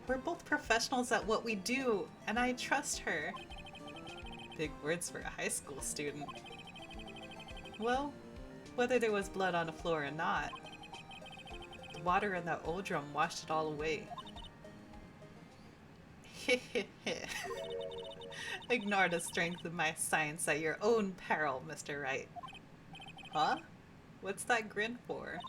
We're both professionals at what we do, and I trust her. Big words for a high school student. Well, whether there was blood on the floor or not, the water in that old drum washed it all away. Ignore the strength of my science at your own peril, Mr. Wright. Huh? What's that grin for?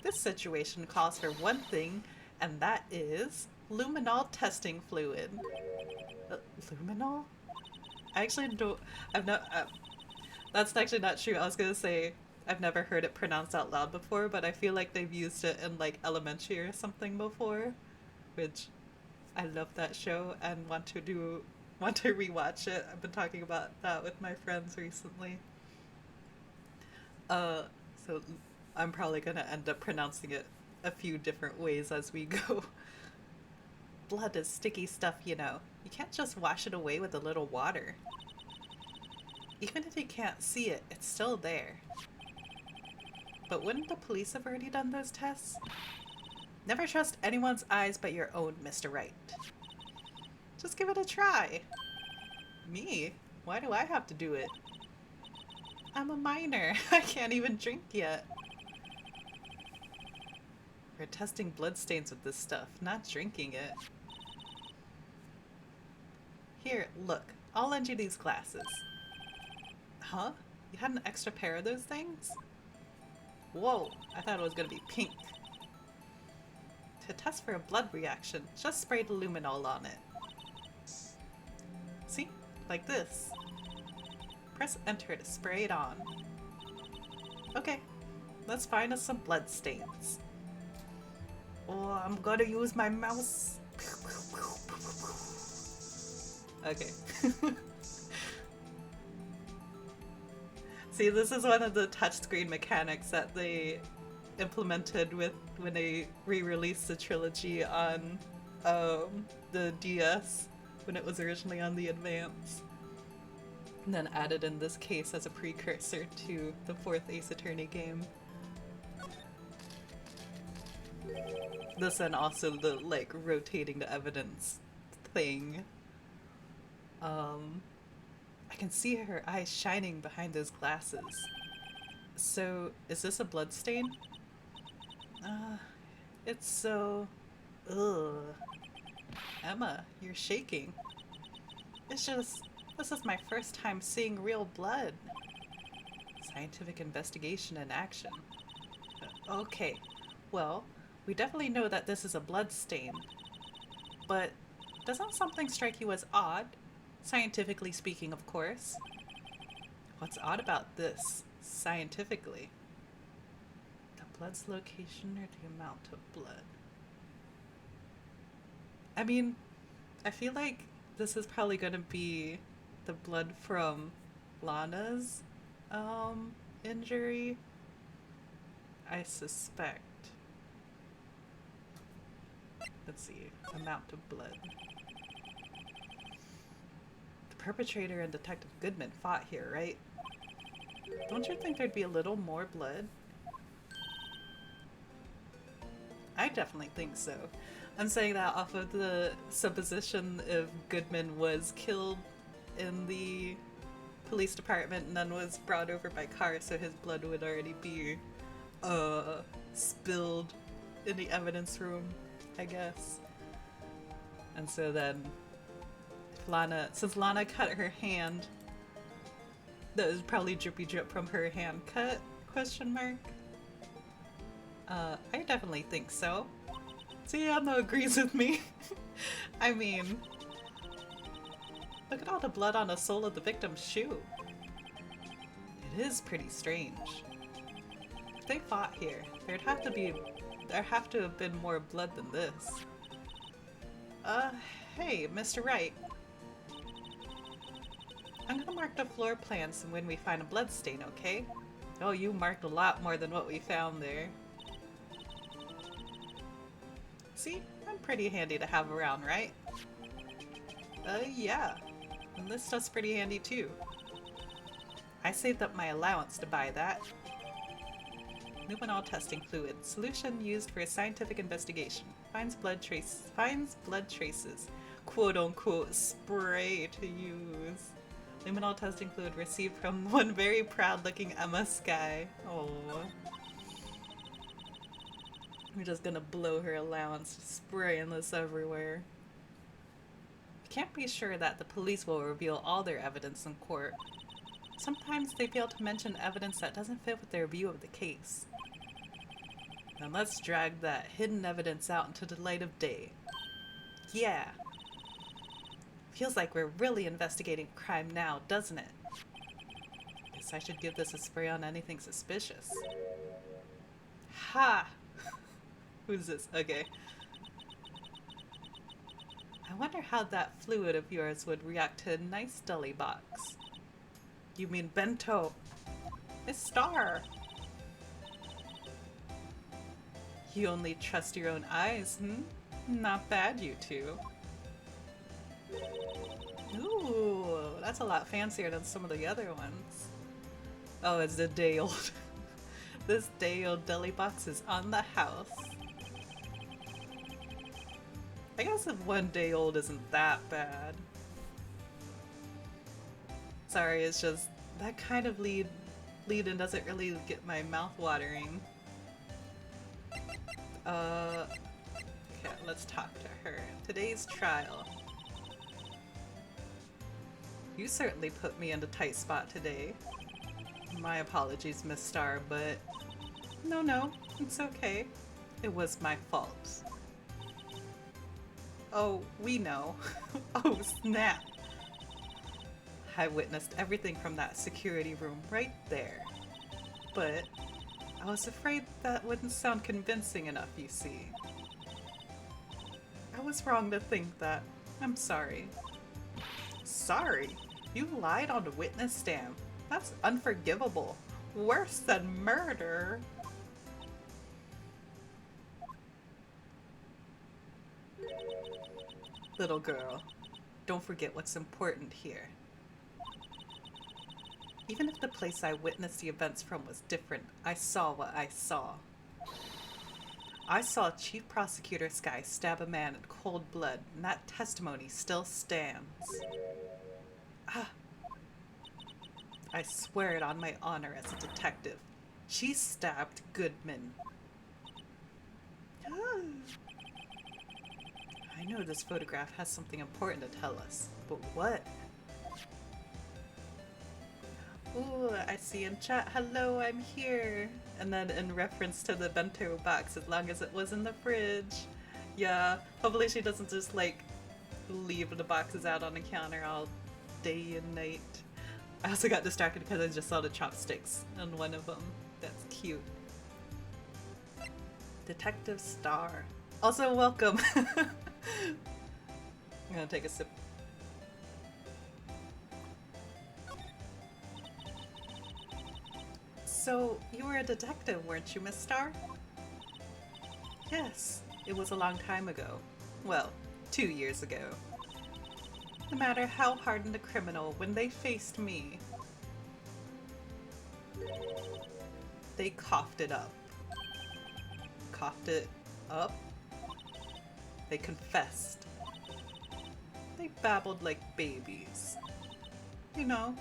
This situation calls for one thing, and that is luminol testing fluid. Luminol? I actually don't... I've not... that's actually not true. I was gonna say I've never heard it pronounced out loud before, but I feel like they've used it in like Elementary or something before, which I love that show and want to rewatch it. I've been talking about that with my friends recently. So I'm probably gonna end up pronouncing it a few different ways as we go. Blood is sticky stuff, you know. You can't just wash it away with a little water. Even if you can't see it, it's still there. But wouldn't the police have already done those tests? Never trust anyone's eyes but your own, Mr. Wright. Just give it a try. Me? Why do I have to do it? I'm a minor. I can't even drink yet. We're testing bloodstains with this stuff, not drinking it. Here, look. I'll lend you these glasses. Huh? You had an extra pair of those things? Whoa, I thought it was gonna be pink. To test for a blood reaction, just spray the luminol on it. See? Like this. Press enter to spray it on. Okay, let's find us some blood stains. Oh, I'm gonna use my mouse. Okay. See, this is one of the touchscreen mechanics that they implemented when they re-released the trilogy on the DS when it was originally on the Advance. And then added in this case as a precursor to the fourth Ace Attorney game. This and also the, like, rotating the evidence thing. I can see her eyes shining behind those glasses. So, is this a blood stain? It's so... Ugh. Emma, you're shaking. It's just... This is my first time seeing real blood. Scientific investigation in action. Okay. Well, we definitely know that this is a blood stain. But doesn't something strike you as odd? Scientifically speaking, of course. What's odd about this, scientifically? The blood's location or the amount of blood? I mean, I feel like this is probably going to be the blood from Lana's um, injury. I suspect. Let's see. Amount of blood. The perpetrator and Detective Goodman fought here, right? Don't you think there'd be a little more blood? I definitely think so. I'm saying that off of the supposition if Goodman was killed in the police department and then was brought over by car, so his blood would already be spilled in the evidence room, I guess. And so then since Lana cut her hand, that was probably drippy drip from her hand cut, question mark. I definitely think so. See, Emma agrees with me. I mean, look at all the blood on the sole of the victim's shoe. It is pretty strange. If they fought here, there have to have been more blood than this. Hey, Mr. Wright. I'm gonna mark the floor plans when we find a blood stain, okay? Oh, you marked a lot more than what we found there. See? I'm pretty handy to have around, right? Yeah. And this stuff's pretty handy too. I saved up my allowance to buy that. Luminol testing fluid. Solution used for a scientific investigation. Finds blood traces. Quote unquote spray to use. Luminol testing fluid received from one very proud looking Emma Sky. Oh. We're just gonna blow her allowance, spraying this everywhere. We can't be sure that the police will reveal all their evidence in court. Sometimes they fail to mention evidence that doesn't fit with their view of the case. Now let's drag that hidden evidence out into the light of day. Yeah. Feels like we're really investigating crime now, doesn't it? Guess I should give this a spray on anything suspicious. Ha! Who's this? Okay. I wonder how that fluid of yours would react to a nice deli box. You mean bento? Miss Star! You only trust your own eyes, hmm? Not bad, you two. Ooh, that's a lot fancier than some of the other ones. Oh, it's a day old. This day old deli box is on the house. I guess if 1 day old isn't that bad. Sorry, it's just that kind of lead-in doesn't really get my mouth watering. Okay, let's talk to her. Today's trial. You certainly put me in a tight spot today. My apologies, Miss Star, but no, it's okay. It was my fault. Oh, we know. Oh, snap. I witnessed everything from that security room right there. But I was afraid that wouldn't sound convincing enough, you see. I was wrong to think that. I'm sorry. Sorry? You lied on the witness stand. That's unforgivable. Worse than murder. Little girl, don't forget what's important here. Even if the place I witnessed the events from was different, I saw what I saw. I saw Chief Prosecutor Sky stab a man in cold blood, and that testimony still stands. Ah. I swear it on my honor as a detective. She stabbed Goodman. I know this photograph has something important to tell us, but what? Ooh, I see in chat, hello, I'm here. And then in reference to the bento box, as long as it was in the fridge. Yeah, hopefully she doesn't just like leave the boxes out on the counter all day and night. I also got distracted because I just saw the chopsticks on one of them. That's cute. Detective Star. Also, welcome. I'm gonna take a sip. So, you were a detective, weren't you, Miss Star? Yes, it was a long time ago. Well, 2 years ago. No matter how hardened a criminal, when they faced me, they coughed it up. Coughed it up? They confessed. They babbled like babies. You know,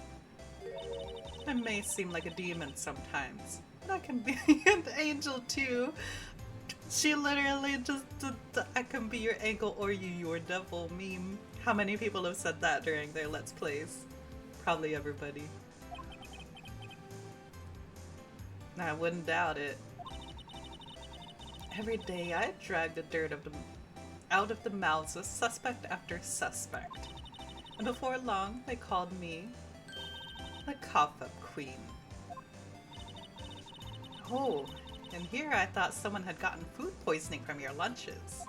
I may seem like a demon sometimes, but I can be an angel too. She literally just, I can be your angel or you your devil meme. How many people have said that during their Let's Plays? Probably everybody. I wouldn't doubt it. Every day I dragged the dirt out of the mouths of suspect after suspect. And before long, they called me the cough-up queen. Oh, and here I thought someone had gotten food poisoning from your lunches.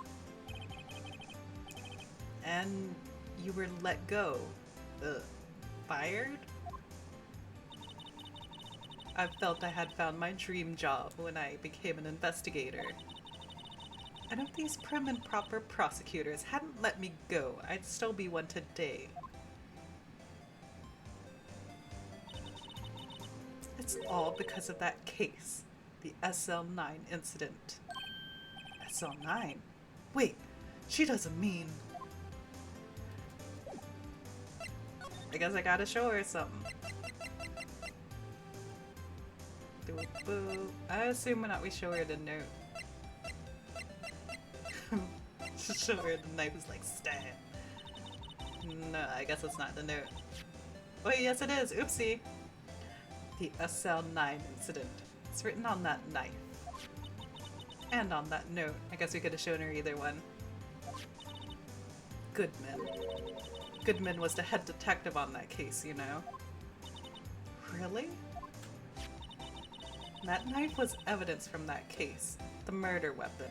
And you were let go. Fired? I felt I had found my dream job when I became an investigator. And if these prim and proper prosecutors hadn't let me go, I'd still be one today. It's all because of that case, the SL9 incident. SL9? Wait, she doesn't mean... I guess I gotta show her something. Boo. I assume when we show her the note. Show her the knife is like stab. No, I guess it's not the note. Wait, yes it is. Oopsie. The SL9 incident. It's written on that knife. And on that note. I guess we could have shown her either one. Goodman. Goodman was the head detective on that case, you know. Really? That knife was evidence from that case. The murder weapon.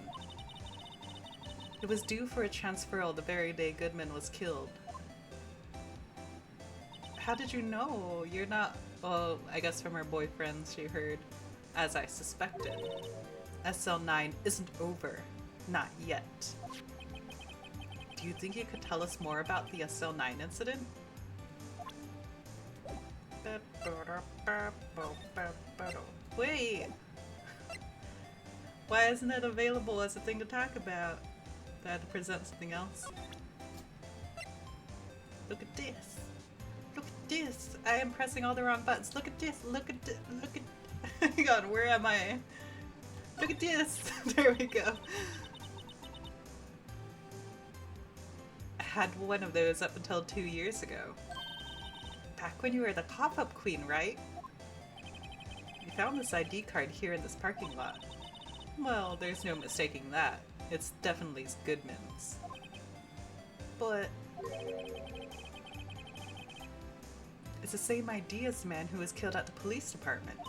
It was due for a transferal the very day Goodman was killed. How did you know? You're not... Well, I guess from her boyfriend she heard, as I suspected. SL9 isn't over. Not yet. Do you think you could tell us more about the SL9 incident? Wait! Why isn't it available as a thing to talk about? I had to present something else. Look at this! Look at this! I am pressing all the wrong buttons. Look at this! Look at this! Look at... Hang on, where am I? Look at this! There we go. I had one of those up until 2 years ago. Back when you were the pop-up queen, right? You found this ID card here in this parking lot. Well, there's no mistaking that. It's definitely Goodman's. But... it's the same ID as the man who was killed at the police department.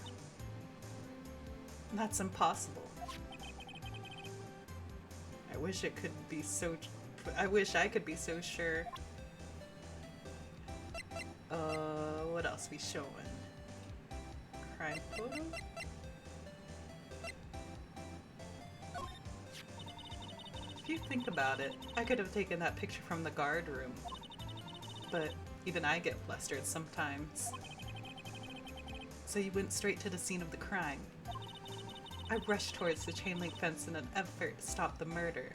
That's impossible. I wish it could be so... I wish I could be so sure. What else we showing? Crime photo? If you think about it, I could have taken that picture from the guard room. But even I get flustered sometimes. So you went straight to the scene of the crime. I rushed towards the chain link fence in an effort to stop the murder.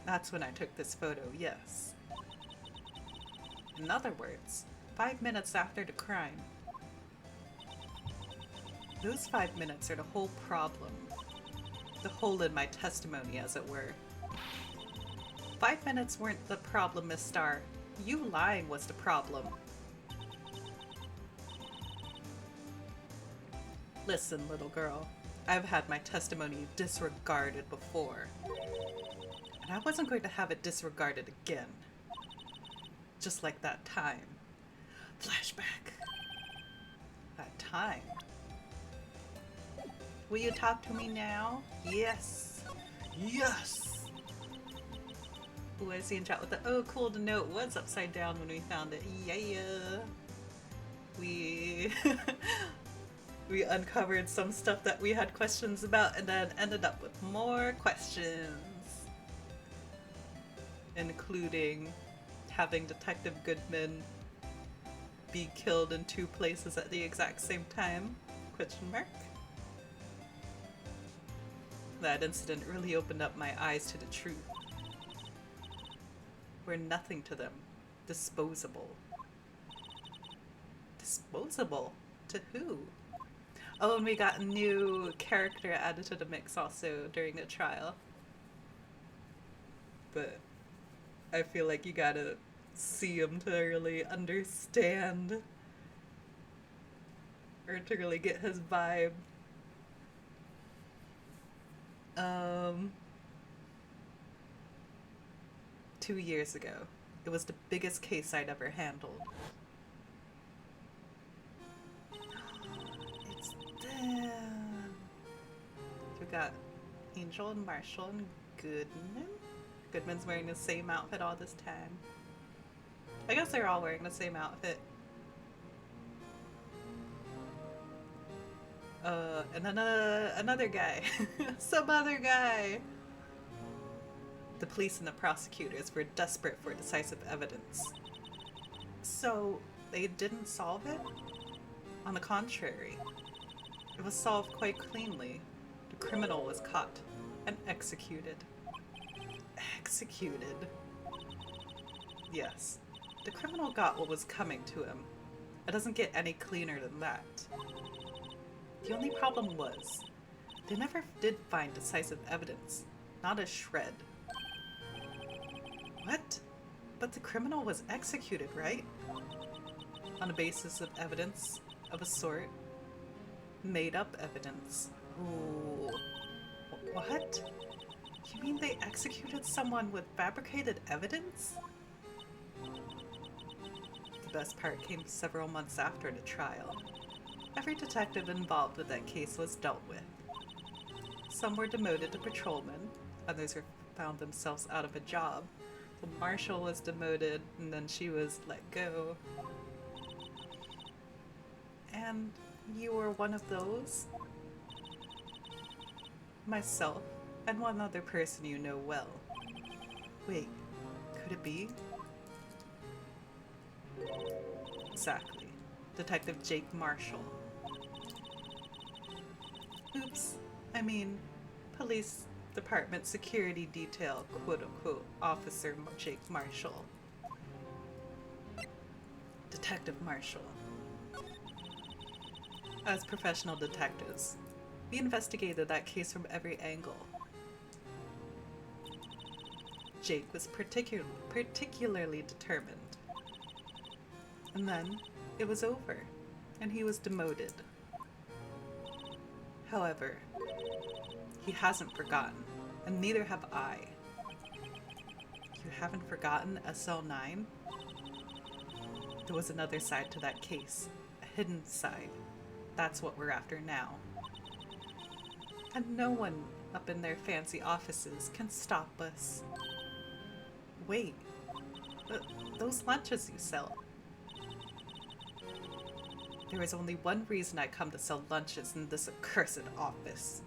That's when I took this photo, yes. In other words, 5 minutes after the crime. Those 5 minutes are the whole problem. The hole in my testimony, as it were. 5 minutes weren't the problem, Miss Star. You lying was the problem. Listen, little girl, I've had my testimony disregarded before, and I wasn't going to have it disregarded again. Just like that time. Flashback. That time. Will you talk to me now? Yes. Yes! Ooh, I see in chat with the, oh, cool to know it was upside down when we found it. Yeah. We we uncovered some stuff that we had questions about and then ended up with more questions. Including having Detective Goodman be killed in 2 places at the exact same time? Question mark. That incident really opened up my eyes to the truth. We're nothing to them. Disposable. Disposable? To who? Oh, and we got a new character added to the mix also during the trial. But I feel like you gotta see him to really understand. Or to really get his vibe. 2 years ago. It was the biggest case I'd ever handled. It's them. We got Angel and Marshall and Goodman. Goodman's wearing the same outfit all this time. I guess they're all wearing the same outfit. And then another guy. Some other guy. The police and the prosecutors were desperate for decisive evidence. So, they didn't solve it? On the contrary, it was solved quite cleanly. The criminal was caught and executed. Executed? Yes. The criminal got what was coming to him. It doesn't get any cleaner than that. The only problem was, they never did find decisive evidence. Not a shred. What? But the criminal was executed, right? On a basis of evidence of a sort. Made up evidence. Ooh. What? You mean they executed someone with fabricated evidence? The best part came several months after the trial. Every detective involved with that case was dealt with. Some were demoted to patrolmen, others found themselves out of a job. So Marshall was demoted, and then she was let go. And you were one of those? Myself, and one other person you know well. Wait, could it be? Exactly. Detective Jake Marshall. Oops. I mean, police department security detail, quote-unquote, Officer Jake Marshall. Detective Marshall. As professional detectives, we investigated that case from every angle. Jake was particularly determined. And then, it was over, and he was demoted. However, he hasn't forgotten, and neither have I. You haven't forgotten SL9? There was another side to that case, a hidden side. That's what we're after now. And no one up in their fancy offices can stop us. Wait, those lunches you sell. There is only one reason I come to sell lunches in this accursed office.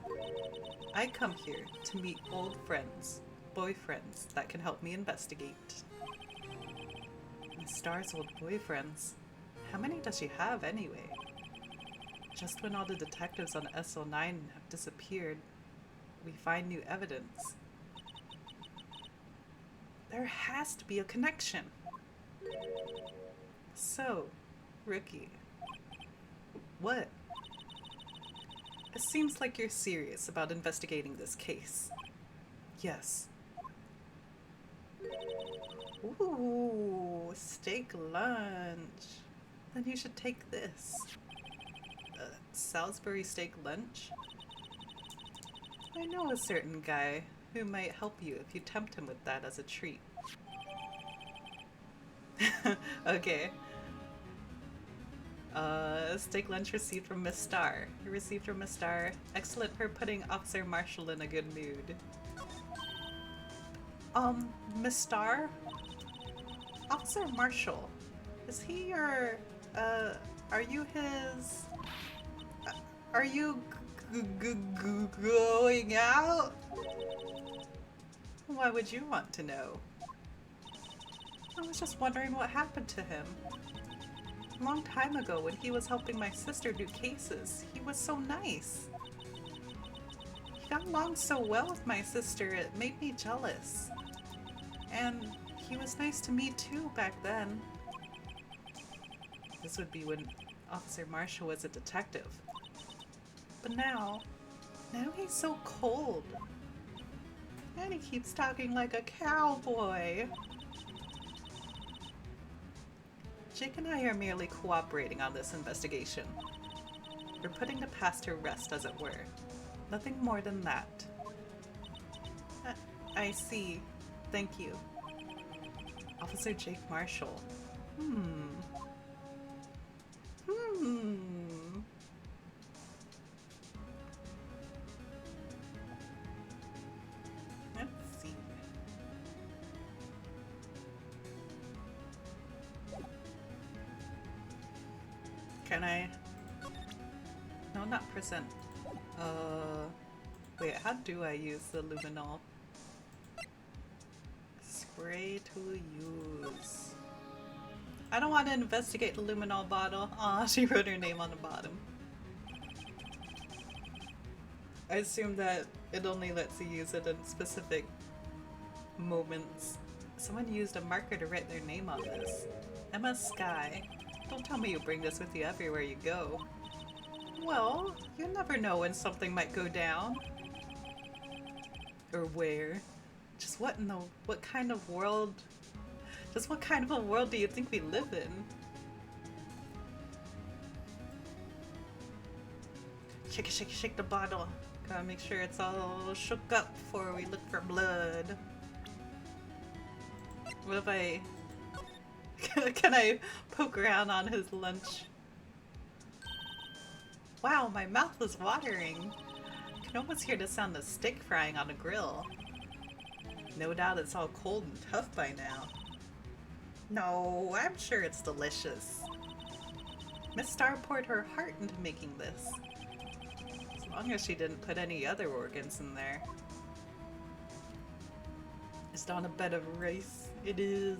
I come here to meet old friends, boyfriends that can help me investigate. Miss Star's old boyfriends. How many does she have anyway? Just when all the detectives on SL9 have disappeared, we find new evidence. There has to be a connection. So, Rookie. What? It seems like you're serious about investigating this case. Yes. Ooh, steak lunch. Then you should take this. Salisbury steak lunch? I know a certain guy who might help you if you tempt him with that as a treat. Okay. Steak lunch received from Miss Star. Received from Miss Star. Excellent for putting Officer Marshall in a good mood. Miss Star? Officer Marshall. Is he your, are you his... Are you going out? Why would you want to know? I was just wondering what happened to him. A long time ago when he was helping my sister do cases, he was so nice. He got along so well with my sister, it made me jealous. And he was nice to me too back then. This would be when Officer Marshall was a detective. But now he's so cold. And he keeps talking like a cowboy. Jake and I are merely cooperating on this investigation. We're putting the past to rest, as it were. Nothing more than that. I see. Thank you. Officer Jake Marshall. Let's see. Can I? No, not present. Wait, how do I use the luminol? Spray to use. I don't want to investigate the luminol bottle. Aw, she wrote her name on the bottom. I assume that it only lets you use it in specific moments. Someone used a marker to write their name on this. Emma Sky. Don't tell me you bring this with you everywhere you go. Well, you never know when something might go down. Or where. Just what kind of world do you think we live in? Shake the bottle. Gotta make sure it's all shook up before we look for blood. What if I... Can I poke around on his lunch? Wow, my mouth is watering. I can almost hear the sound of steak frying on a grill. No doubt it's all cold and tough by now. No, I'm sure it's delicious. Miss Star poured her heart into making this. As long as she didn't put any other organs in there. Is it on a bed of rice? It is.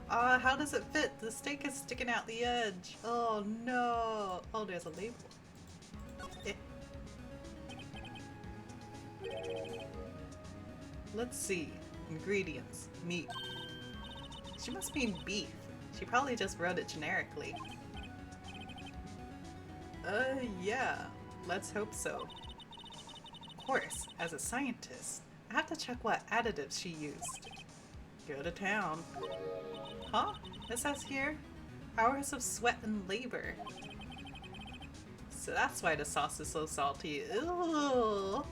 Ah, how does it fit? The steak is sticking out the edge. Oh no. Oh, there's a label. Eh. Let's see. Ingredients. Meat. She must mean beef. She probably just wrote it generically. Yeah. Let's hope so. Of course, as a scientist, I have to check what additives she used. Go to town. Huh? It says here, hours of sweat and labor. So that's why the sauce is so salty. Ew.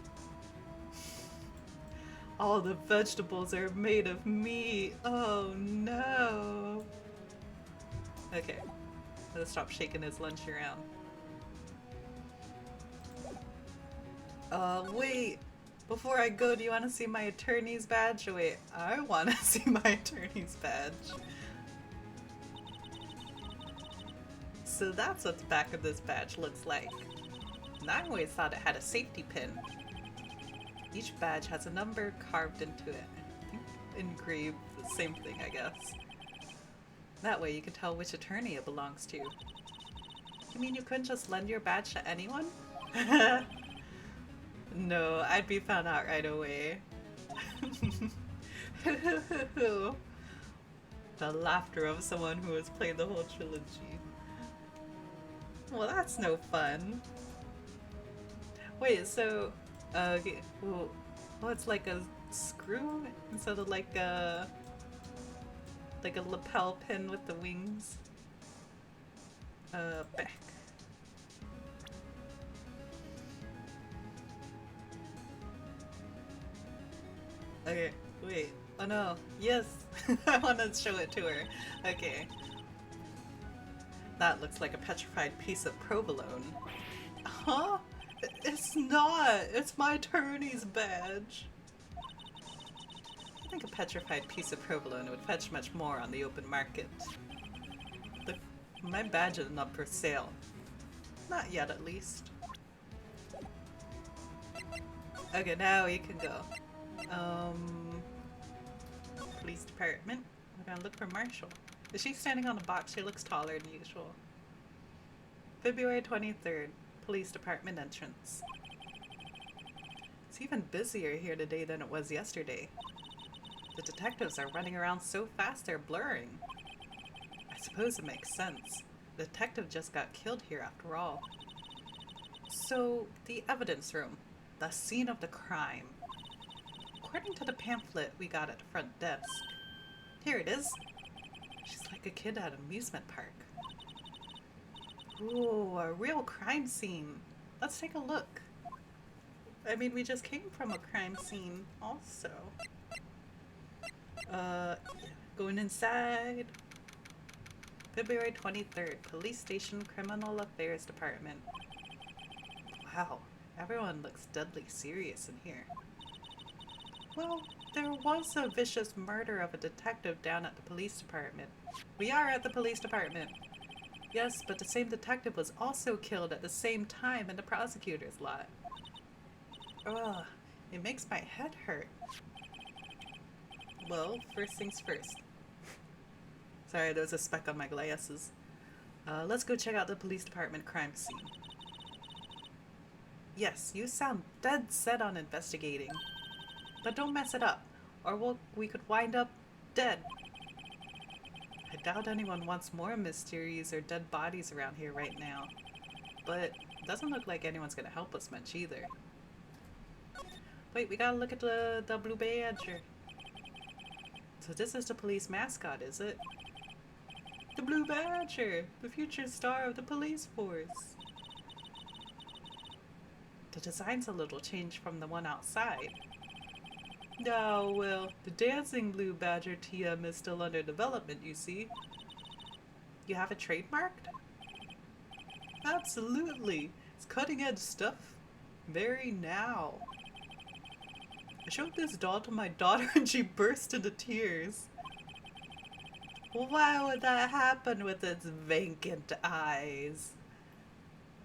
All the vegetables are made of meat. Oh no. Okay, let's stop shaking his lunch around. Wait. Before I go, do you want to see my attorney's badge? Wait, I want to see my attorney's badge. So that's what the back of this badge looks like. And I always thought it had a safety pin. Each badge has a number carved into it. I think engraved, the same thing, I guess. That way you can tell which attorney it belongs to. You mean you couldn't just lend your badge to anyone? No, I'd be found out right away. The laughter of someone who has played the whole trilogy. Well, that's no fun. Wait, so... okay, well, it's like a screw instead of like a lapel pin with the wings. Back. Okay, wait. Oh no. Yes! I want to show it to her. Okay. That looks like a petrified piece of provolone. Huh? It's not! It's my attorney's badge! I think a petrified piece of provolone would fetch much more on the open market. The, my badge is not for sale. Not yet, at least. Okay, now you can go. Police department. We're gonna look for Marshall. Is she standing on the box? She looks taller than usual. February 23rd. Police department entrance. It's even busier here today than it was yesterday. The detectives are running around so fast they're blurring. I suppose it makes sense. The detective just got killed here after all. So, the evidence room. The scene of the crime. According to the pamphlet we got at the front desk. Here it is. She's like a kid at an amusement park. Ooh, a real crime scene. Let's take a look. I mean, we just came from a crime scene also. Going inside. February 23rd, Police Station Criminal Affairs Department. Wow, everyone looks deadly serious in here. Well, there was a vicious murder of a detective down at the police department. We are at the police department. Yes, but the same detective was also killed at the same time in the prosecutor's lot. Ugh, it makes my head hurt. Well, first things first. Sorry, there was a speck on my glasses. Let's go check out the police department crime scene. Yes, you sound dead set on investigating. But don't mess it up, or we could wind up dead. I doubt anyone wants more mysteries or dead bodies around here right now. But it doesn't look like anyone's gonna help us much either. Wait, we gotta look at the blue badger. So this is the police mascot, is it? The Blue Badger! The future star of the police force! The design's a little changed from the one outside. Oh, well, the dancing Blue Badger TM is still under development, you see. You have it trademarked? Absolutely! It's cutting edge stuff. Very now. I showed this doll to my daughter and she burst into tears. Why would that happen with its vacant eyes?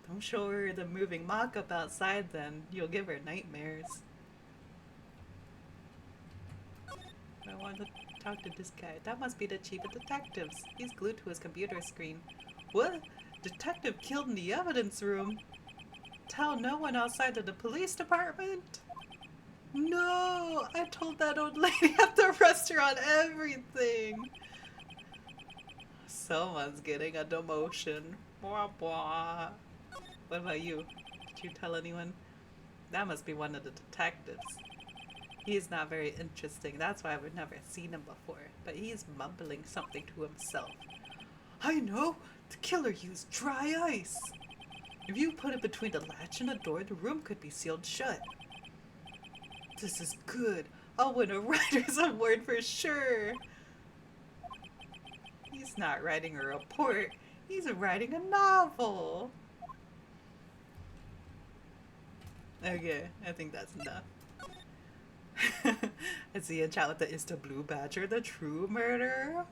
Don't show her the moving mock-up outside then. You'll give her nightmares. I want to talk to this guy. That must be the chief of detectives. He's glued to his computer screen. What? Detective killed in the evidence room? Tell no one outside of the police department? No! I told that old lady at the restaurant everything! Someone's getting a demotion. Blah, blah. What about you? Did you tell anyone? That must be one of the detectives. He's not very interesting. That's why we've never seen him before. But he's mumbling something to himself. I know! The killer used dry ice! If you put it between the latch and the door, the room could be sealed shut. This is good. I'll win a writer's award for sure. He's not writing a report. He's writing a novel. Okay, I think that's enough. Is the enchant that is the Blue Badger the true murderer?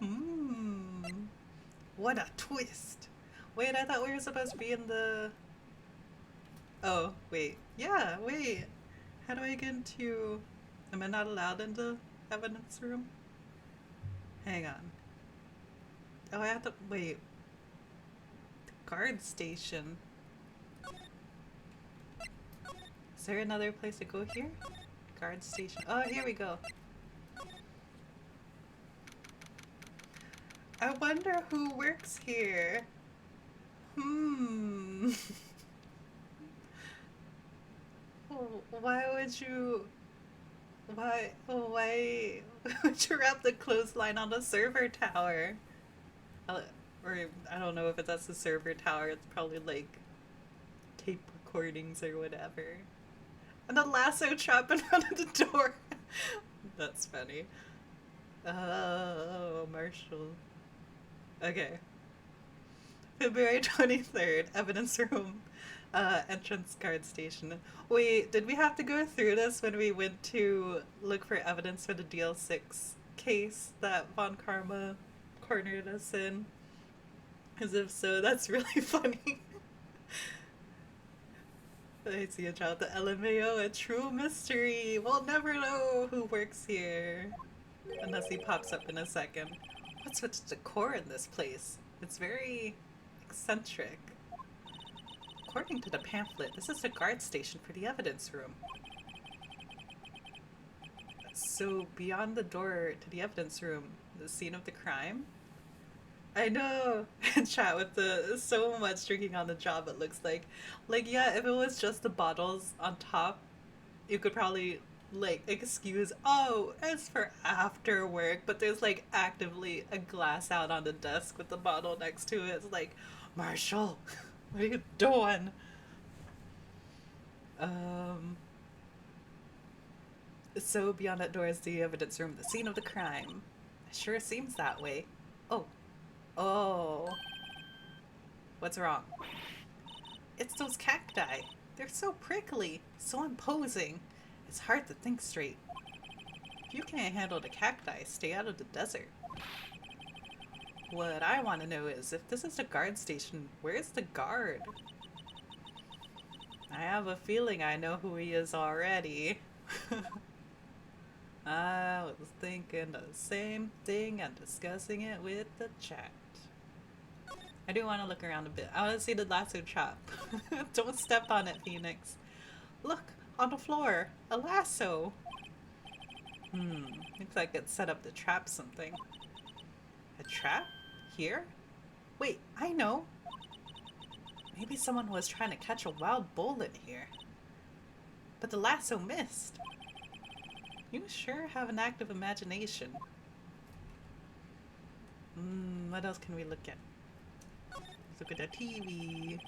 What a twist. Wait, I thought we were supposed to be in the... Oh, wait. Yeah, wait. How do I get into... Am I not allowed in the evidence room? Hang on. Oh, I have to... Wait. The guard station. Is there another place to go here? Guard station. Oh, here we go. I wonder who works here. Why would you... Why would you wrap the clothesline on a server tower? Or I don't know if that's a server tower. It's probably like tape recordings or whatever. And a lasso trap in front of the door. That's funny. Oh, Marshall. Okay. February 23rd, evidence room, entrance guard station. Wait, did we have to go through this when we went to look for evidence for the DL6 case that Von Karma cornered us in? As if so, that's really funny. I see a child at the LMAO, a true mystery. We'll never know who works here. Unless he pops up in a second. What's with the decor in this place? It's very eccentric. According to the pamphlet, this is the guard station for the evidence room. So, beyond the door to the evidence room, the scene of the crime? I know! Chat with the so much drinking on the job, it looks like. Like, yeah, if it was just the bottles on top, you could probably, like, excuse, oh, it's for after work, but there's, like, actively a glass out on the desk with the bottle next to it. It's like, Marshall, what are you doing? Um, so beyond that door is the evidence room, the scene of the crime. It sure seems that way. Oh, oh. What's wrong? It's those cacti. They're so prickly, so imposing. It's hard to think straight. If you can't handle the cacti, stay out of the desert. What I want to know is, if this is the guard station, where's the guard? I have a feeling I know who he is already. I was thinking the same thing and discussing it with the chat. I do want to look around a bit. I want to see the lasso trap. Don't step on it, Phoenix. Look, on the floor. A lasso. Looks like it set up to trap something. A trap? Here? Wait, I know. Maybe someone was trying to catch a wild bull in here. But the lasso missed. You sure have an active imagination. What else can we look at? Let's look at the TV.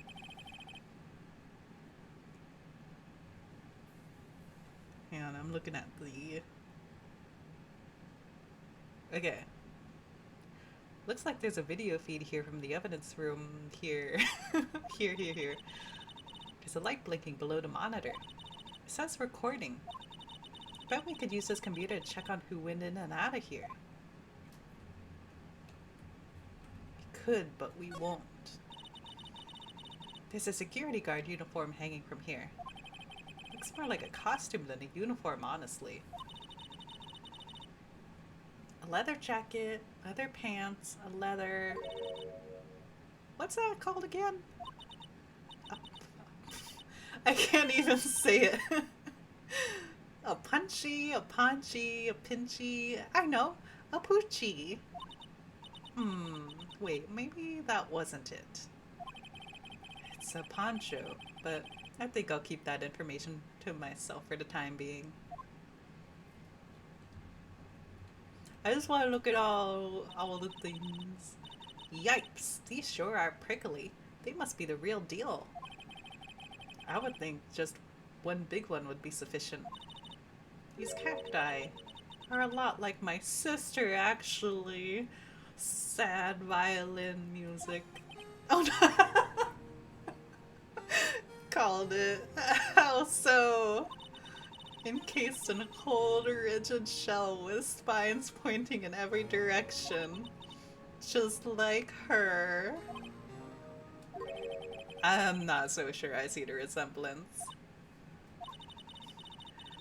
Hang on, I'm looking at the... Okay. Looks like there's a video feed here from the evidence room here. Here. There's a light blinking below the monitor. It says recording. Bet we could use this computer to check on who went in and out of here. We could, but we won't. There's a security guard uniform hanging from here. Looks more like a costume than a uniform, honestly. A leather jacket, leather pants, a leather... What's that called again? I can't even say it. A punchy, a paunchy, a pinchy... I know, a poochie. Wait, maybe that wasn't it. It's a poncho, but I think I'll keep that information to myself for the time being. I just want to look at all the things. Yipes, these sure are prickly. They must be the real deal. I would think just one big one would be sufficient. These cacti are a lot like my sister, actually. Sad violin music. Oh no! Called it. How so? Encased in a cold, rigid shell with spines pointing in every direction. Just like her. I'm not so sure I see the resemblance.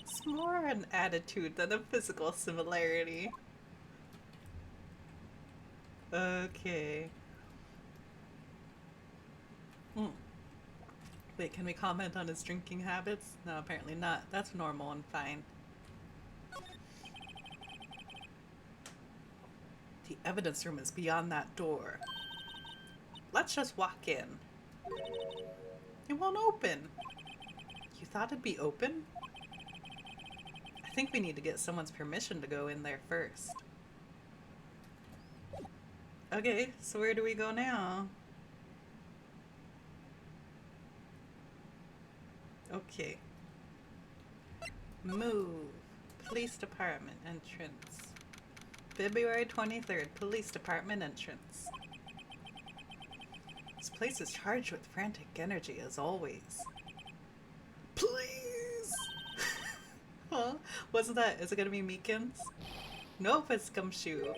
It's more an attitude than a physical similarity. Okay. Wait, can we comment on his drinking habits? No, apparently not. That's normal and fine. The evidence room is beyond that door. Let's just walk in. It won't open. You thought it'd be open? I think we need to get someone's permission to go in there first. Okay, so where do we go now? Okay. Move. Police Department entrance. February 23rd, Police Department entrance. This place is charged with frantic energy as always. Please! Huh? What's that? Is it gonna be Meekins? Nope, it's Gumshoe.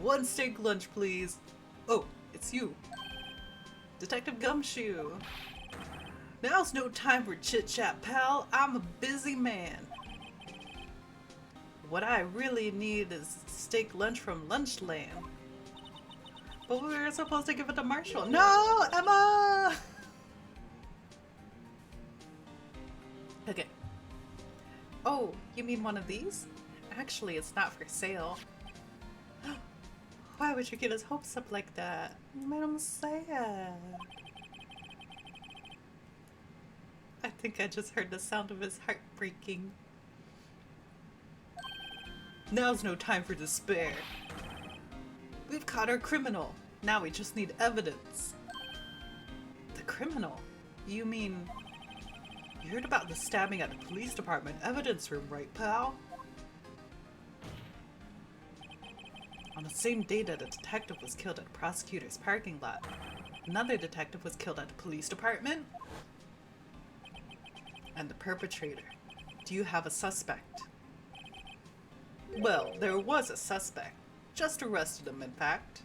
One steak lunch, please. Oh, it's you. Detective Gumshoe. Now's no time for chit-chat, pal. I'm a busy man. What I really need is steak lunch from Lunchland. But we were supposed to give it to Marshall. No, Emma! Okay. Oh, you mean one of these? Actually, it's not for sale. Why would you get his hopes up like that? You made him sad. I think I just heard the sound of his heart breaking. Now's no time for despair. We've caught our criminal. Now we just need evidence. The criminal? You mean... You heard about the stabbing at the police department evidence room, right, pal? On the same day that a detective was killed at the prosecutor's parking lot, another detective was killed at the police department? And the perpetrator. Do you have a suspect? Well, there was a suspect. Just arrested him, in fact.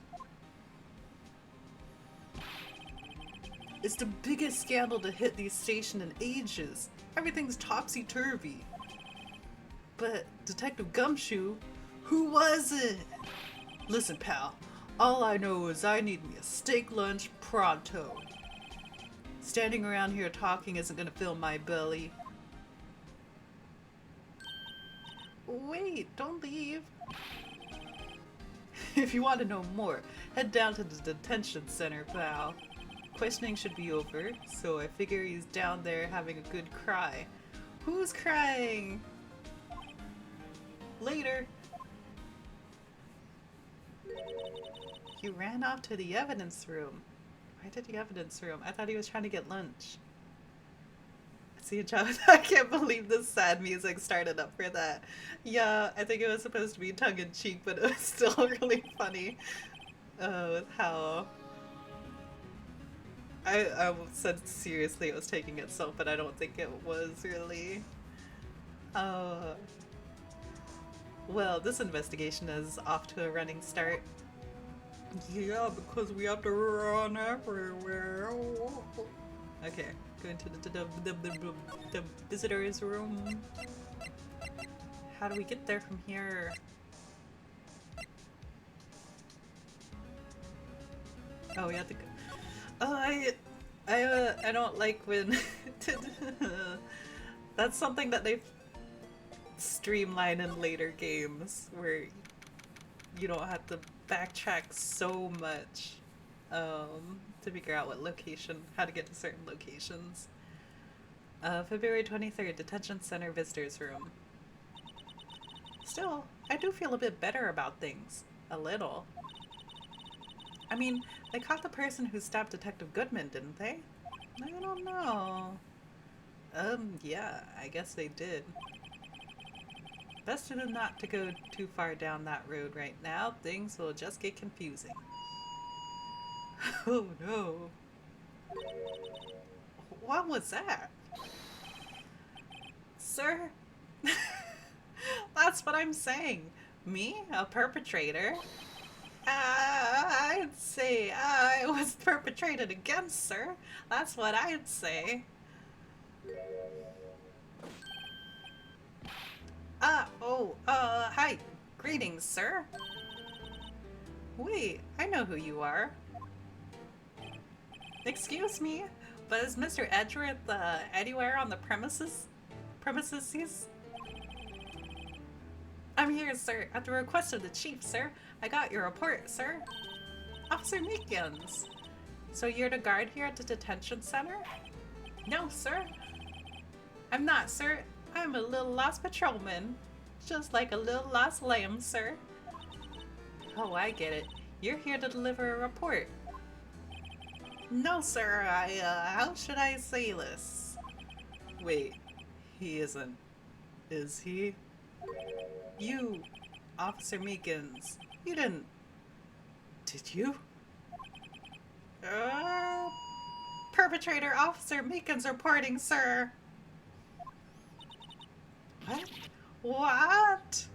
It's the biggest scandal to hit the station in ages. Everything's topsy-turvy. But Detective Gumshoe, who was it? Listen, pal, all I know is I need me a steak lunch pronto. Standing around here talking isn't gonna fill my belly. Wait, don't leave. If you want to know more, head down to the detention center, pal. Questioning should be over, so I figure he's down there having a good cry. Who's crying? Later. He ran off to the evidence room. Why did the evidence room? I thought he was trying to get lunch. See, I can't believe the sad music started up for that. Yeah, I think it was supposed to be tongue-in-cheek, but it was still really funny. With how... I said seriously it was taking itself, but I don't think it was really. Well, this investigation is off to a running start. Yeah, because we have to run everywhere. Okay, going to the visitor's room. How do we get there from here? Oh, we have to go. Oh, I don't like when that's something that they've streamlined in later games where you don't have to backtrack so much to figure out what location, how to get to certain locations. February 23rd, Detention Center Visitors Room. Still, I do feel a bit better about things. A little. I mean, they caught the person who stabbed Detective Goodman, didn't they? I don't know. Yeah, I guess they did. Best of them not to go too far down that road right now. Things will just get confusing. Oh no. What was that? Sir? That's what I'm saying. Me? A perpetrator? I'd say I was perpetrated against, sir. That's what I'd say. Hi. Greetings, sir. Wait, I know who you are. Excuse me, but is Mr. Edgeworth, anywhere on the premises? I'm here, sir, at the request of the chief, sir. I got your report, sir. Officer Meekins. So you're the guard here at the detention center? No, sir. I'm not, sir. I'm a little lost patrolman. Just like a little lost lamb, sir. Oh, I get it. You're here to deliver a report. No, sir. How should I say this? Wait, he isn't. Is he? You, Officer Meekins, you didn't... Did you? Uh, Perpetrator Officer Meekins reporting, sir. What? What?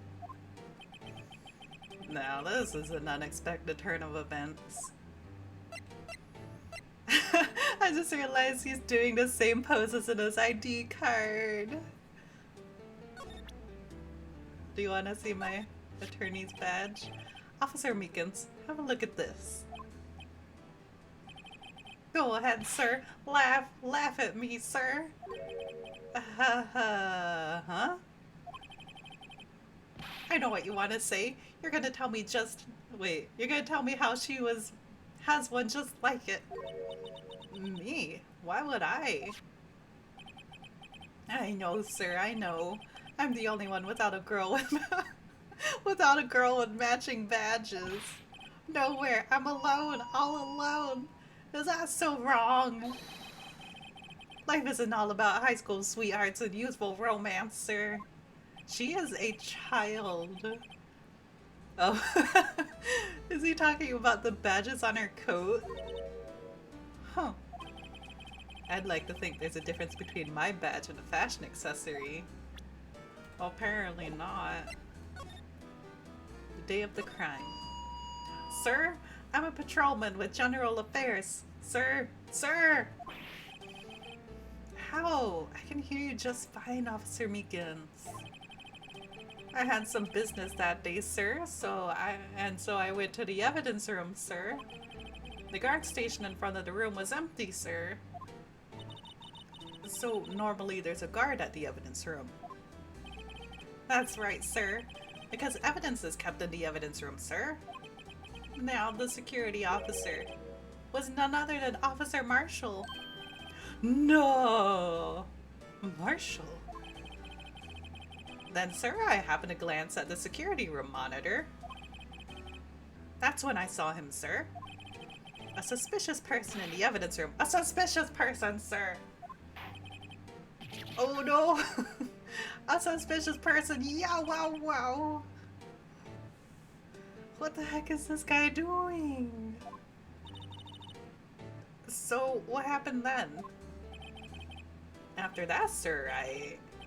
Now this is an unexpected turn of events. I just realized he's doing the same poses in his ID card. Do you want to see my attorney's badge? Officer Meekins, have a look at this. Go ahead, sir. Laugh at me, sir. Huh? I know what you want to say. You're gonna tell me you're gonna tell me how she has one just like it. Me? Why would I? I know, sir, I know. I'm the only one without a girl with matching badges. Nowhere. I'm alone, all alone. Is that so wrong? Life isn't all about high school sweethearts and youthful romance, sir. She is a child. Oh. Is he talking about the badges on her coat? Huh. I'd like to think there's a difference between my badge and a fashion accessory. Well, apparently not. The day of the crime. Sir, I'm a patrolman with general affairs. Sir! How? I can hear you just fine, Officer Meekins. I had some business that day, sir, so I went to the evidence room, sir. The guard station in front of the room was empty, sir. So normally there's a guard at the evidence room. That's right, sir. Because evidence is kept in the evidence room, sir. Now, the security officer was none other than Officer Marshall. No! Marshall? Then, sir, I happened to glance at the security room monitor. That's when I saw him, sir. A suspicious person in the evidence room. A suspicious person, sir! Oh no! A suspicious person! Yeah, wow! What the heck is this guy doing? So, what happened then? After that, sir,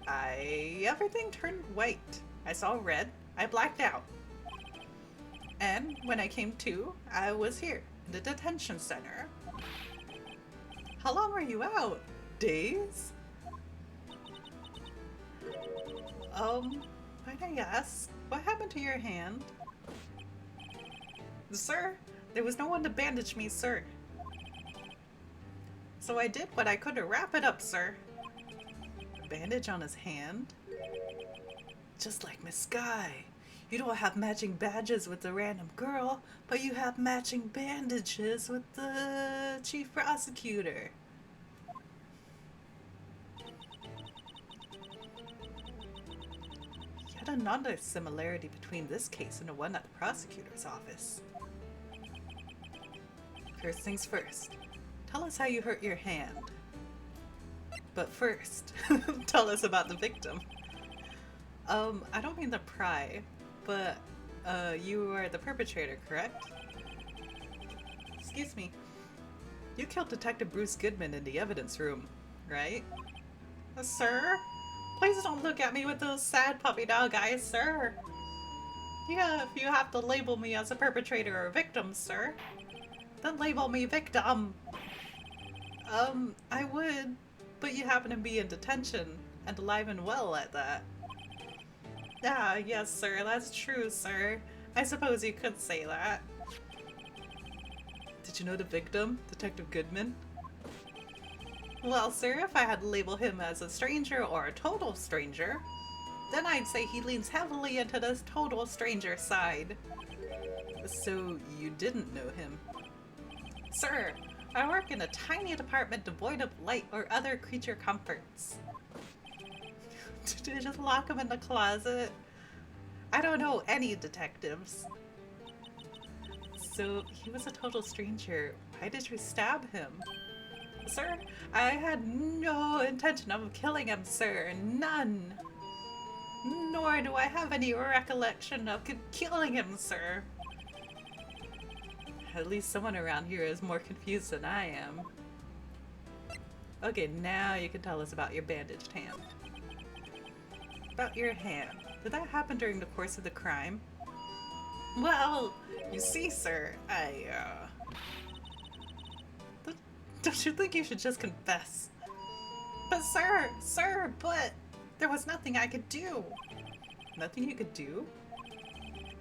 everything turned white. I saw red. I blacked out. And when I came to, I was here, in the detention center. How long were you out? Days? Might I ask, what happened to your hand? Sir, there was no one to bandage me, sir. So I did what I could to wrap it up, sir. A bandage on his hand? Just like Miss Sky. You don't have matching badges with the random girl, but you have matching bandages with the chief prosecutor. Yet another similarity between this case and the one at the prosecutor's office. First things first, tell us how you hurt your hand. But first, tell us about the victim. I don't mean to pry, but you are the perpetrator, correct? Excuse me. You killed Detective Bruce Goodman in the evidence room, right? Sir? Please don't look at me with those sad puppy dog eyes, sir. Yeah, if you have to label me as a perpetrator or a victim, sir, then label me victim. I would, but you happen to be in detention, and alive and well at that. Ah, yes, sir, that's true, sir. I suppose you could say that. Did you know the victim, Detective Goodman? Well, sir, if I had to label him as a stranger or a total stranger, then I'd say he leans heavily into this total stranger side. So, you didn't know him? Sir, I work in a tiny department devoid of light or other creature comforts. Did you just lock him in the closet? I don't know any detectives. So, he was a total stranger. Why did you stab him? Sir, I had no intention of killing him, sir. None. Nor do I have any recollection of killing him, sir. At least someone around here is more confused than I am. Okay, now you can tell us about your bandaged hand. About your hand. Did that happen during the course of the crime? Well, you see, sir, Don't you think you should just confess? But but there was nothing I could do. Nothing you could do?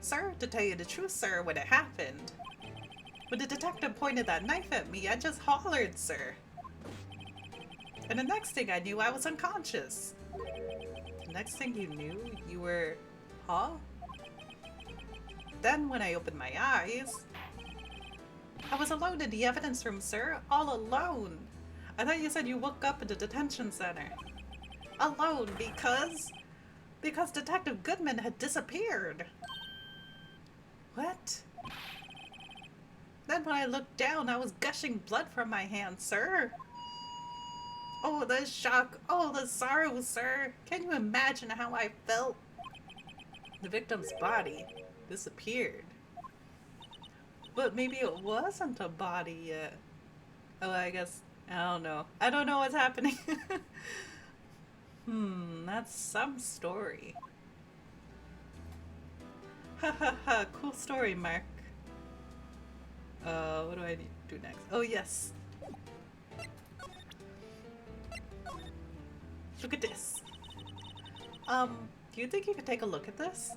Sir, to tell you the truth, sir, when it happened, when the detective pointed that knife at me, I just hollered, sir. And the next thing I knew, I was unconscious. The next thing you knew, you were... Huh? Then when I opened my eyes, I was alone in the evidence room, sir. All alone. I thought you said you woke up in the detention center. Alone because Detective Goodman had disappeared. What? Then when I looked down, I was gushing blood from my hand, sir. Oh, the shock. Oh, the sorrow, sir. Can you imagine how I felt? The victim's body disappeared. But maybe it wasn't a body yet. Oh, I guess, I don't know. I don't know what's happening. That's some story. Ha ha ha, cool story, Mark. What do I need to do next? Oh, yes. Look at this. Do you think you could take a look at this?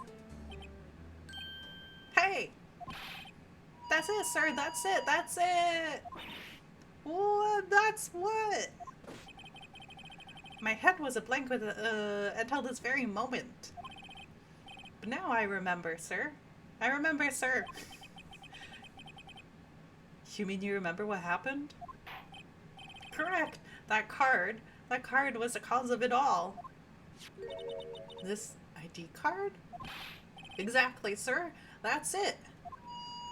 Hey! That's it, sir, that's it, that's it! What? That's what? My head was a blank with, until this very moment. But now I remember, sir. I remember, sir. You mean you remember what happened? Correct! That card was the cause of it all. This ID card? Exactly, sir. That's it.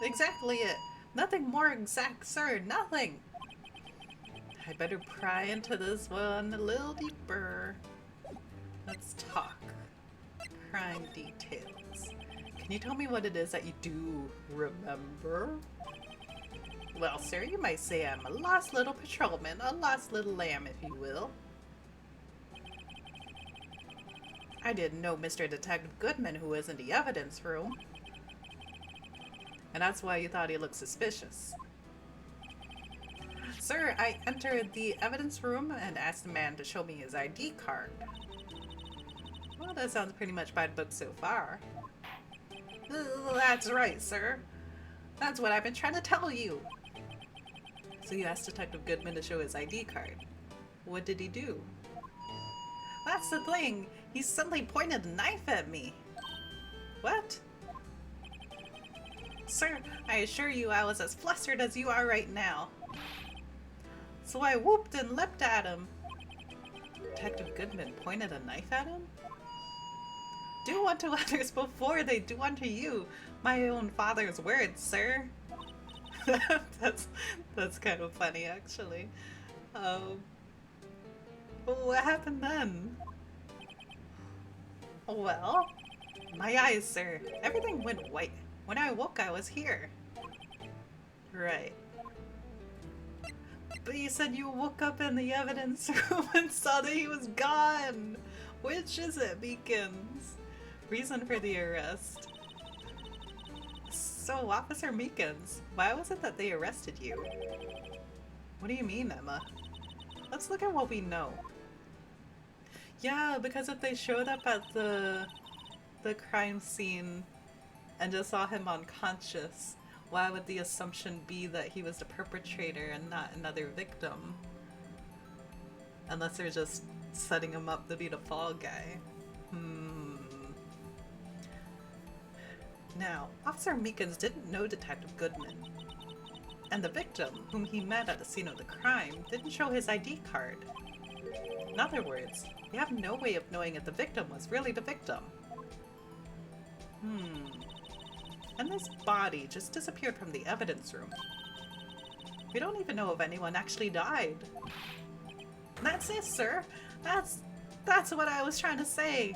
Exactly it. Nothing more exact, sir. Nothing. I better pry into this one a little deeper. Let's talk. Crime details. Can you tell me what it is that you do remember? Well, sir, you might say I'm a lost little patrolman, a lost little lamb, if you will. I didn't know Mr. Detective Goodman, who was in the evidence room. And that's why you thought he looked suspicious. Sir, I entered the evidence room and asked the man to show me his ID card. Well, that sounds pretty much by the book so far. That's right, sir. That's what I've been trying to tell you. So you asked Detective Goodman to show his ID card. What did he do? That's the thing. He suddenly pointed a knife at me. What? Sir, I assure you I was as flustered as you are right now. So I whooped and leapt at him. Detective Goodman pointed a knife at him? Do unto others before they do unto you. My own father's words, sir. That's kind of funny, actually. What happened then? Well, my eyes, sir. Everything went white. When I woke, I was here. Right. But you said you woke up in the evidence room and saw that he was gone. Which is it, Meekins? Reason for the arrest. So, Officer Meekins, why was it that they arrested you? What do you mean, Emma? Let's look at what we know. Yeah, because if they showed up at the crime scene and just saw him unconscious, why would the assumption be that he was the perpetrator and not another victim? Unless they're just setting him up to be the fall guy. Now, Officer Meekins didn't know Detective Goodman. And the victim, whom he met at the scene of the crime, didn't show his ID card. In other words, we have no way of knowing if the victim was really the victim. And this body just disappeared from the evidence room. We don't even know if anyone actually died. That's it, sir. That's what I was trying to say.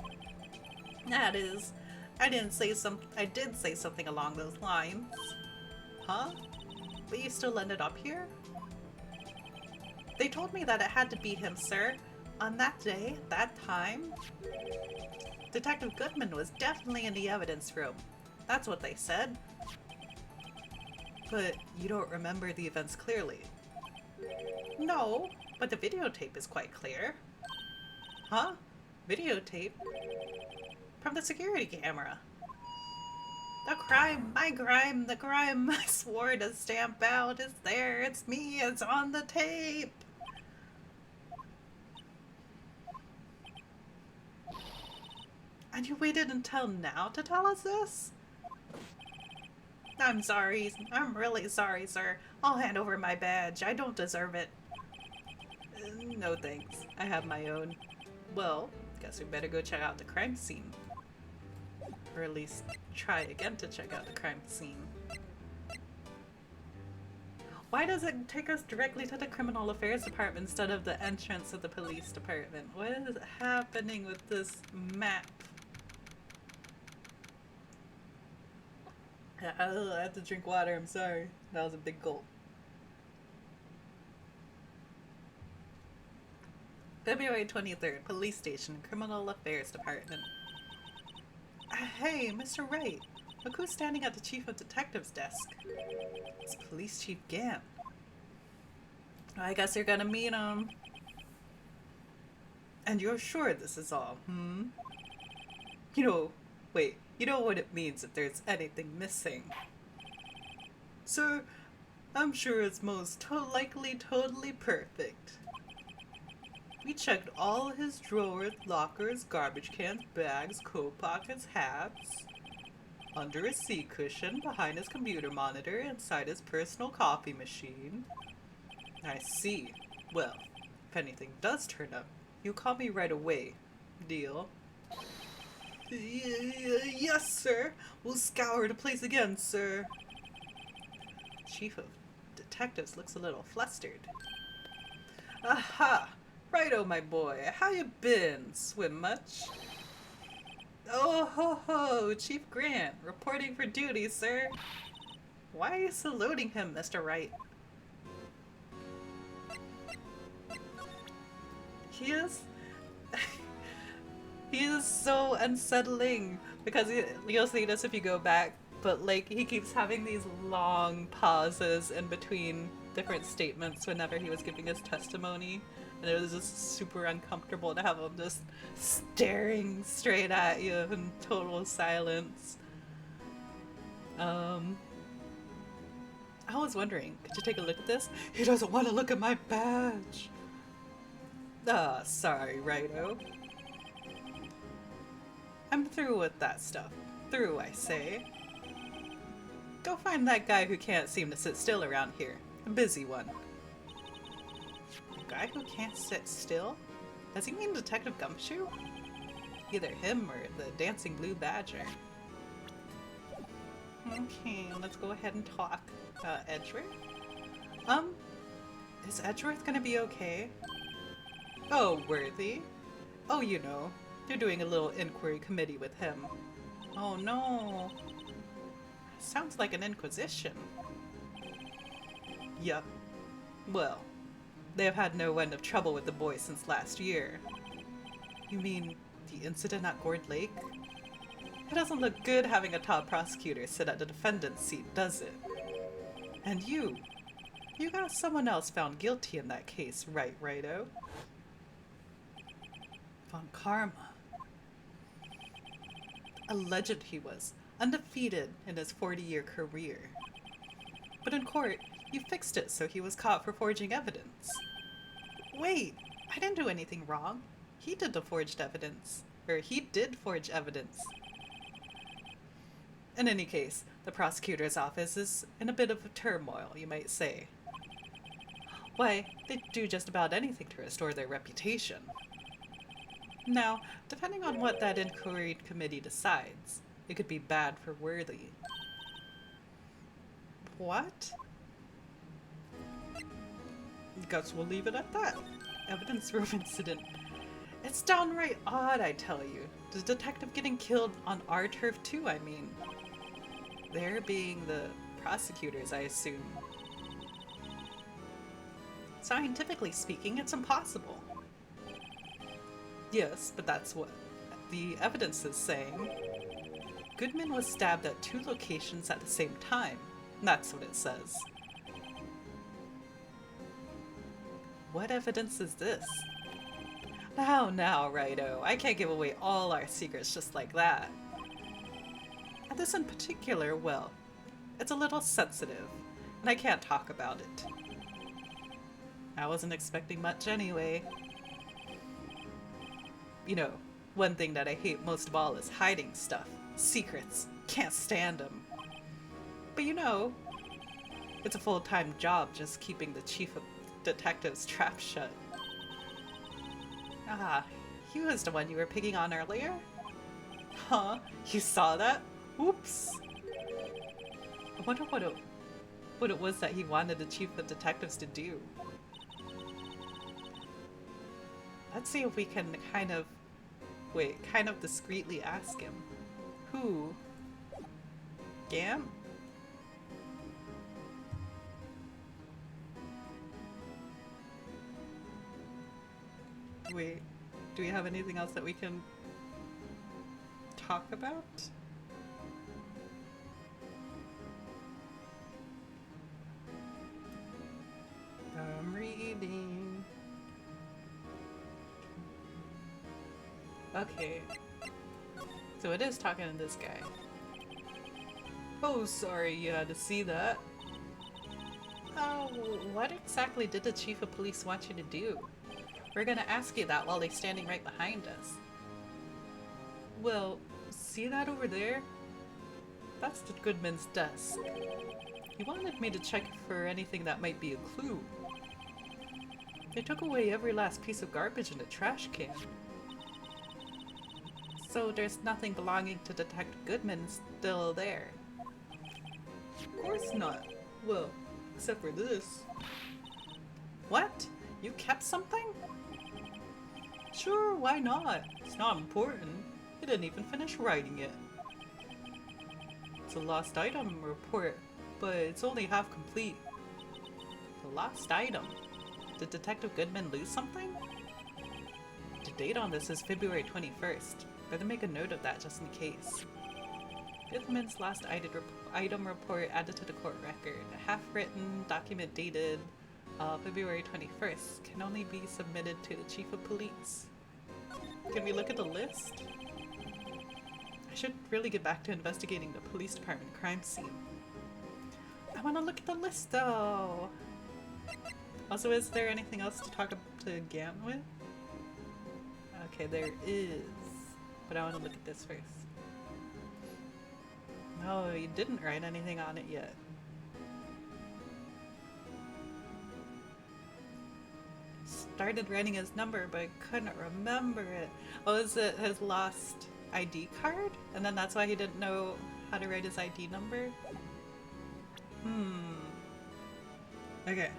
That is, I did say something along those lines. Huh? But you still ended up here? They told me that it had to be him, sir. On that day, that time, Detective Goodman was definitely in the evidence room. That's what they said. But you don't remember the events clearly. No, but the videotape is quite clear. Huh? Videotape? From the security camera. The crime, my crime, the crime I swore to stamp out is there. It's me, it's on the tape. And you waited until now to tell us this? I'm sorry. I'm really sorry, sir. I'll hand over my badge. I don't deserve it. No thanks. I have my own. Well, guess we better go check out the crime scene. Or at least try again to check out the crime scene. Why does it take us directly to the criminal affairs department instead of the entrance of the police department? What is happening with this map? I have to drink water, I'm sorry. That was a big gulp. February 23rd, Police Station, Criminal Affairs Department. Hey, Mr. Wright. Look who's standing at the Chief of Detectives desk. It's Police Chief Gant. I guess you're gonna meet him. And you're sure this is all, wait, you know what it means if there's anything missing. Sir, I'm sure it's most likely totally perfect. We checked all his drawers, lockers, garbage cans, bags, coat pockets, hats, under his seat cushion, behind his computer monitor, inside his personal coffee machine. I see. Well, if anything does turn up, you call me right away. Deal? Yes, sir. We'll scour the place again, sir. Chief of Detectives looks a little flustered. Aha! Righto, my boy. How you been? Swim much? Oh ho ho! Chief Grant, reporting for duty, sir. Why are you saluting him, Mr. Wright? He is... he is so unsettling, because you'll see this if you go back, but like, he keeps having these long pauses in between different statements whenever he was giving his testimony, and it was just super uncomfortable to have him just staring straight at you in total silence. I was wondering, could you take a look at this? He doesn't want to look at my badge! Ah, sorry, Righto. I'm through with that stuff. Through, I say. Go find that guy who can't seem to sit still around here. A busy one. A guy who can't sit still? Does he mean Detective Gumshoe? Either him or the Dancing Blue Badger. Okay, let's go ahead and talk. Edgeworth? Is Edgeworth gonna be okay? Oh, Worthy. Oh, you know, you're doing a little inquiry committee with him. Oh no. Sounds like an inquisition. Yup. Well, they have had no end of trouble with the boy since last year. You mean the incident at Gourd Lake? It doesn't look good having a top prosecutor sit at the defendant's seat, does it? And you got someone else found guilty in that case, right, Righto? Von Karma. A legend he was, undefeated in his 40-year career. But in court, you fixed it so he was caught for forging evidence. Wait, I didn't do anything wrong. He did the forged evidence. Or he did forge evidence. In any case, the prosecutor's office is in a bit of a turmoil, you might say. Why, they do just about anything to restore their reputation. Now, depending on what that inquiry committee decides, it could be bad for Worthy. What? Guess we'll leave it at that. Evidence room incident. It's downright odd, I tell you. The detective getting killed on our turf too, I mean. They're being the prosecutors, I assume. Scientifically speaking, it's impossible. Yes, but that's what the evidence is saying. Goodman was stabbed at 2 locations at the same time. That's what it says. What evidence is this? Now, Righto, I can't give away all our secrets just like that. And this in particular, well, it's a little sensitive, and I can't talk about it. I wasn't expecting much anyway. You know, one thing that I hate most of all is hiding stuff. Secrets. Can't stand them. But you know, it's a full-time job just keeping the chief of detectives trap shut. Ah, he was the one you were picking on earlier? Huh? You saw that? Oops. I wonder what it was that he wanted the chief of detectives to do. Let's see if we can kind of discreetly ask him. Who? Gam? Wait, do we have anything else that we can talk about? I'm reading. Okay. So it is talking to this guy. Oh, sorry you had to see that. Oh, what exactly did the chief of police want you to do? We're gonna ask you that while they're standing right behind us. Well, see that over there? That's the Goodman's desk. He wanted me to check for anything that might be a clue. They took away every last piece of garbage in the trash can. So there's nothing belonging to Detective Goodman still there. Of course not. Well, except for this. What? You kept something? Sure, why not? It's not important. He didn't even finish writing it. It's a lost item report, but it's only half complete. The lost item? Did Detective Goodman lose something? The date on this is February 21st. Better make a note of that just in case. Goodman's last item report added to the court record. A half-written document dated February 21st can only be submitted to the chief of police. Can we look at the list? I should really get back to investigating the police department crime scene. I want to look at the list though! Also, is there anything else to talk to Gant with? Okay, there is. But I want to look at this first. No, you didn't write anything on it yet. Started writing his number, but I couldn't remember it. Oh, is it his lost ID card? And then that's why he didn't know how to write his ID number? Okay.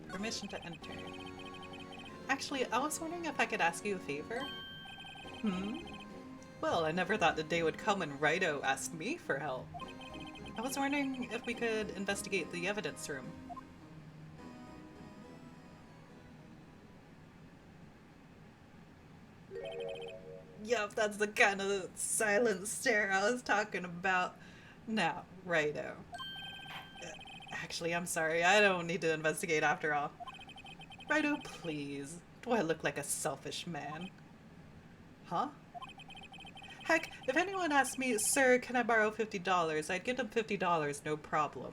Permission to enter. Actually, I was wondering if I could ask you a favor? Well, I never thought the day would come when Righto asked me for help. I was wondering if we could investigate the evidence room. Yup, that's the kind of silent stare I was talking about. Now, Righto. Actually, I'm sorry, I don't need to investigate after all. Righto, please. Do I look like a selfish man? Huh? Heck, if anyone asked me, "Sir, can I borrow $50?" I'd give them $50, no problem.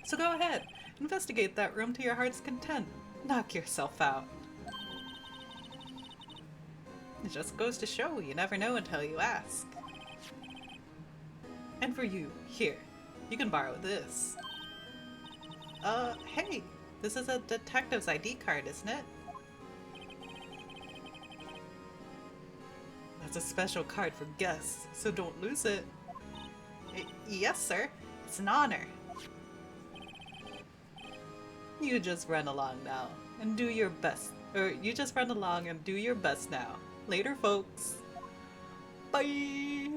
So go ahead, investigate that room to your heart's content. Knock yourself out. It just goes to show you never know until you ask. And for you, here, you can borrow this. Hey, this is a detective's ID card, isn't it? That's a special card for guests, so don't lose it. Yes, sir. It's an honor. You just run along now and do your best. Or you just run along and do your best now. Later, folks. Bye!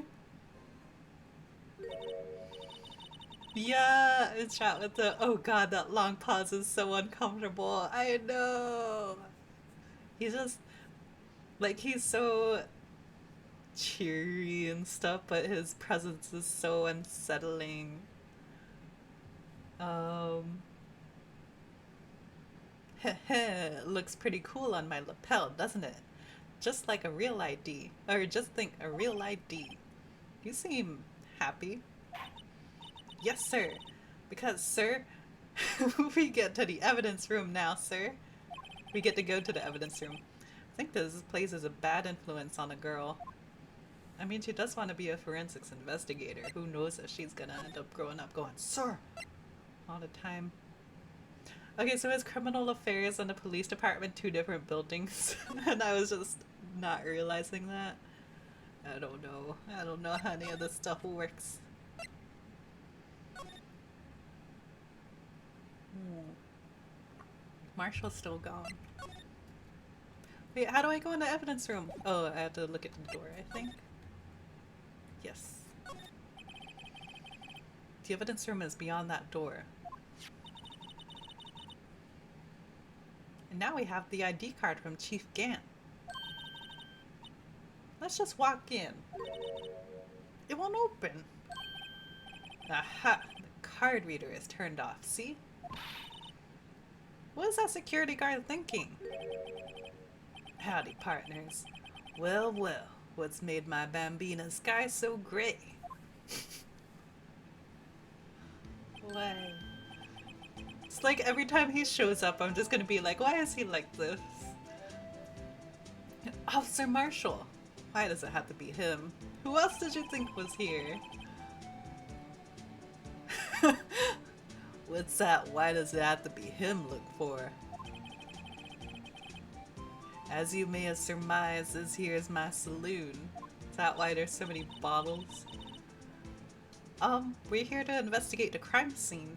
Yeah, it's chat with the. Oh god, that long pause is so uncomfortable. I know! He's just. Like, he's so cheery and stuff, but his presence is so unsettling. Um. Heh, looks pretty cool on my lapel, doesn't it? Just like a real ID. Or just think a real ID. You seem happy. Yes, sir. Because, sir, we get to the evidence room now, sir. We get to go to the evidence room. I think this place is a bad influence on a girl. I mean, she does want to be a forensics investigator. Who knows if she's gonna end up growing up going, sir, all the time. Okay, so is criminal affairs and the police department two different buildings? And I was just not realizing that. I don't know. I don't know how any of this stuff works. Marshall's still gone. Wait, how do I go in the evidence room? Oh, I have to look at the door, I think. Yes. The evidence room is beyond that door. And now we have the ID card from Chief Gant. Let's just walk in. It won't open. Aha! The card reader is turned off, see? What is that security guard thinking? Howdy, partners. Well, well, what's made my bambina sky so gray? Why? It's like every time he shows up, I'm just gonna be like, why is he like this? Officer Marshall. Why does it have to be him? Who else did you think was here? What's that? Why does it have to be him look for? As you may have surmised, this here is my saloon. Is that why there's so many bottles? We're here to investigate the crime scene.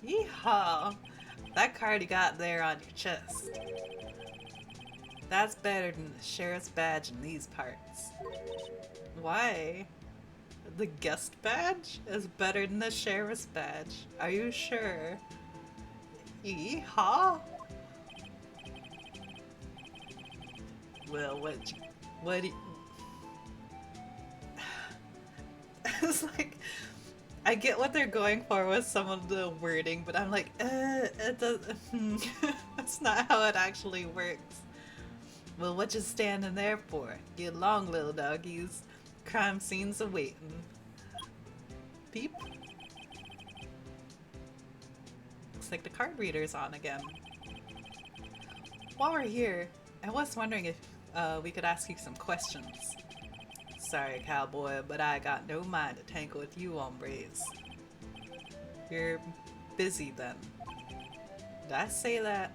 Yeehaw! That card you got there on your chest. That's better than the sheriff's badge in these parts. Why? The guest badge is better than the sheriff's badge. Are you sure? Yeehaw! Well, what do you... It's like, I get what they're going for with some of the wording, but I'm like, it doesn't... That's not how it actually works. Well, what you standing there for? Get along, little doggies. Crime scene's awaiting. Beep. Looks like the card reader's on again. While we're here, I was wondering if we could ask you some questions. Sorry, cowboy, but I got no mind to tangle with you hombres. You're busy then. Did I say that?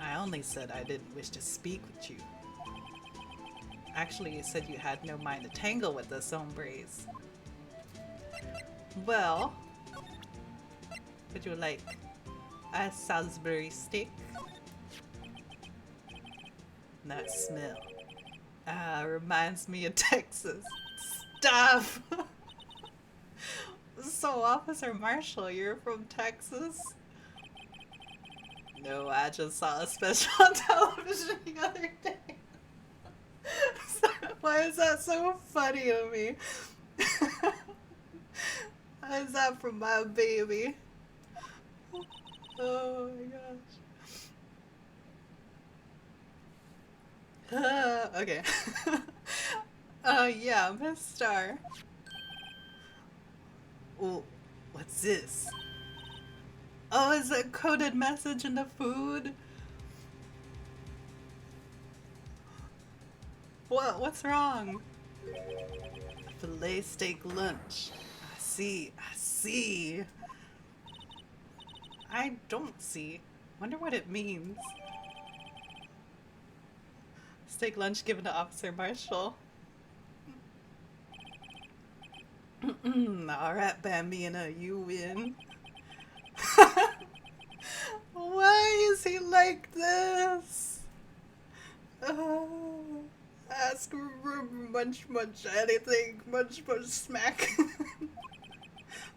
I only said I didn't wish to speak with you. Actually, you said you had no mind to tangle with us hombres. Well, would you like a Salisbury steak? That smell. Reminds me of Texas. Stop! So, Officer Marshall, you're from Texas? No, I just saw a special on television the other day. Why is that so funny to me? Why is that from my baby? Oh my gosh. Okay. Yeah, Miss Star. Oh, what's this? Oh, is it a coded message in the food? What? What's wrong? Filet steak lunch. I see. I see. I don't see. Wonder what it means. Steak lunch given to Officer Marshall. Alright, Bambina, you win. Why is he like this? Oh, ask munch munch anything, munch munch smack.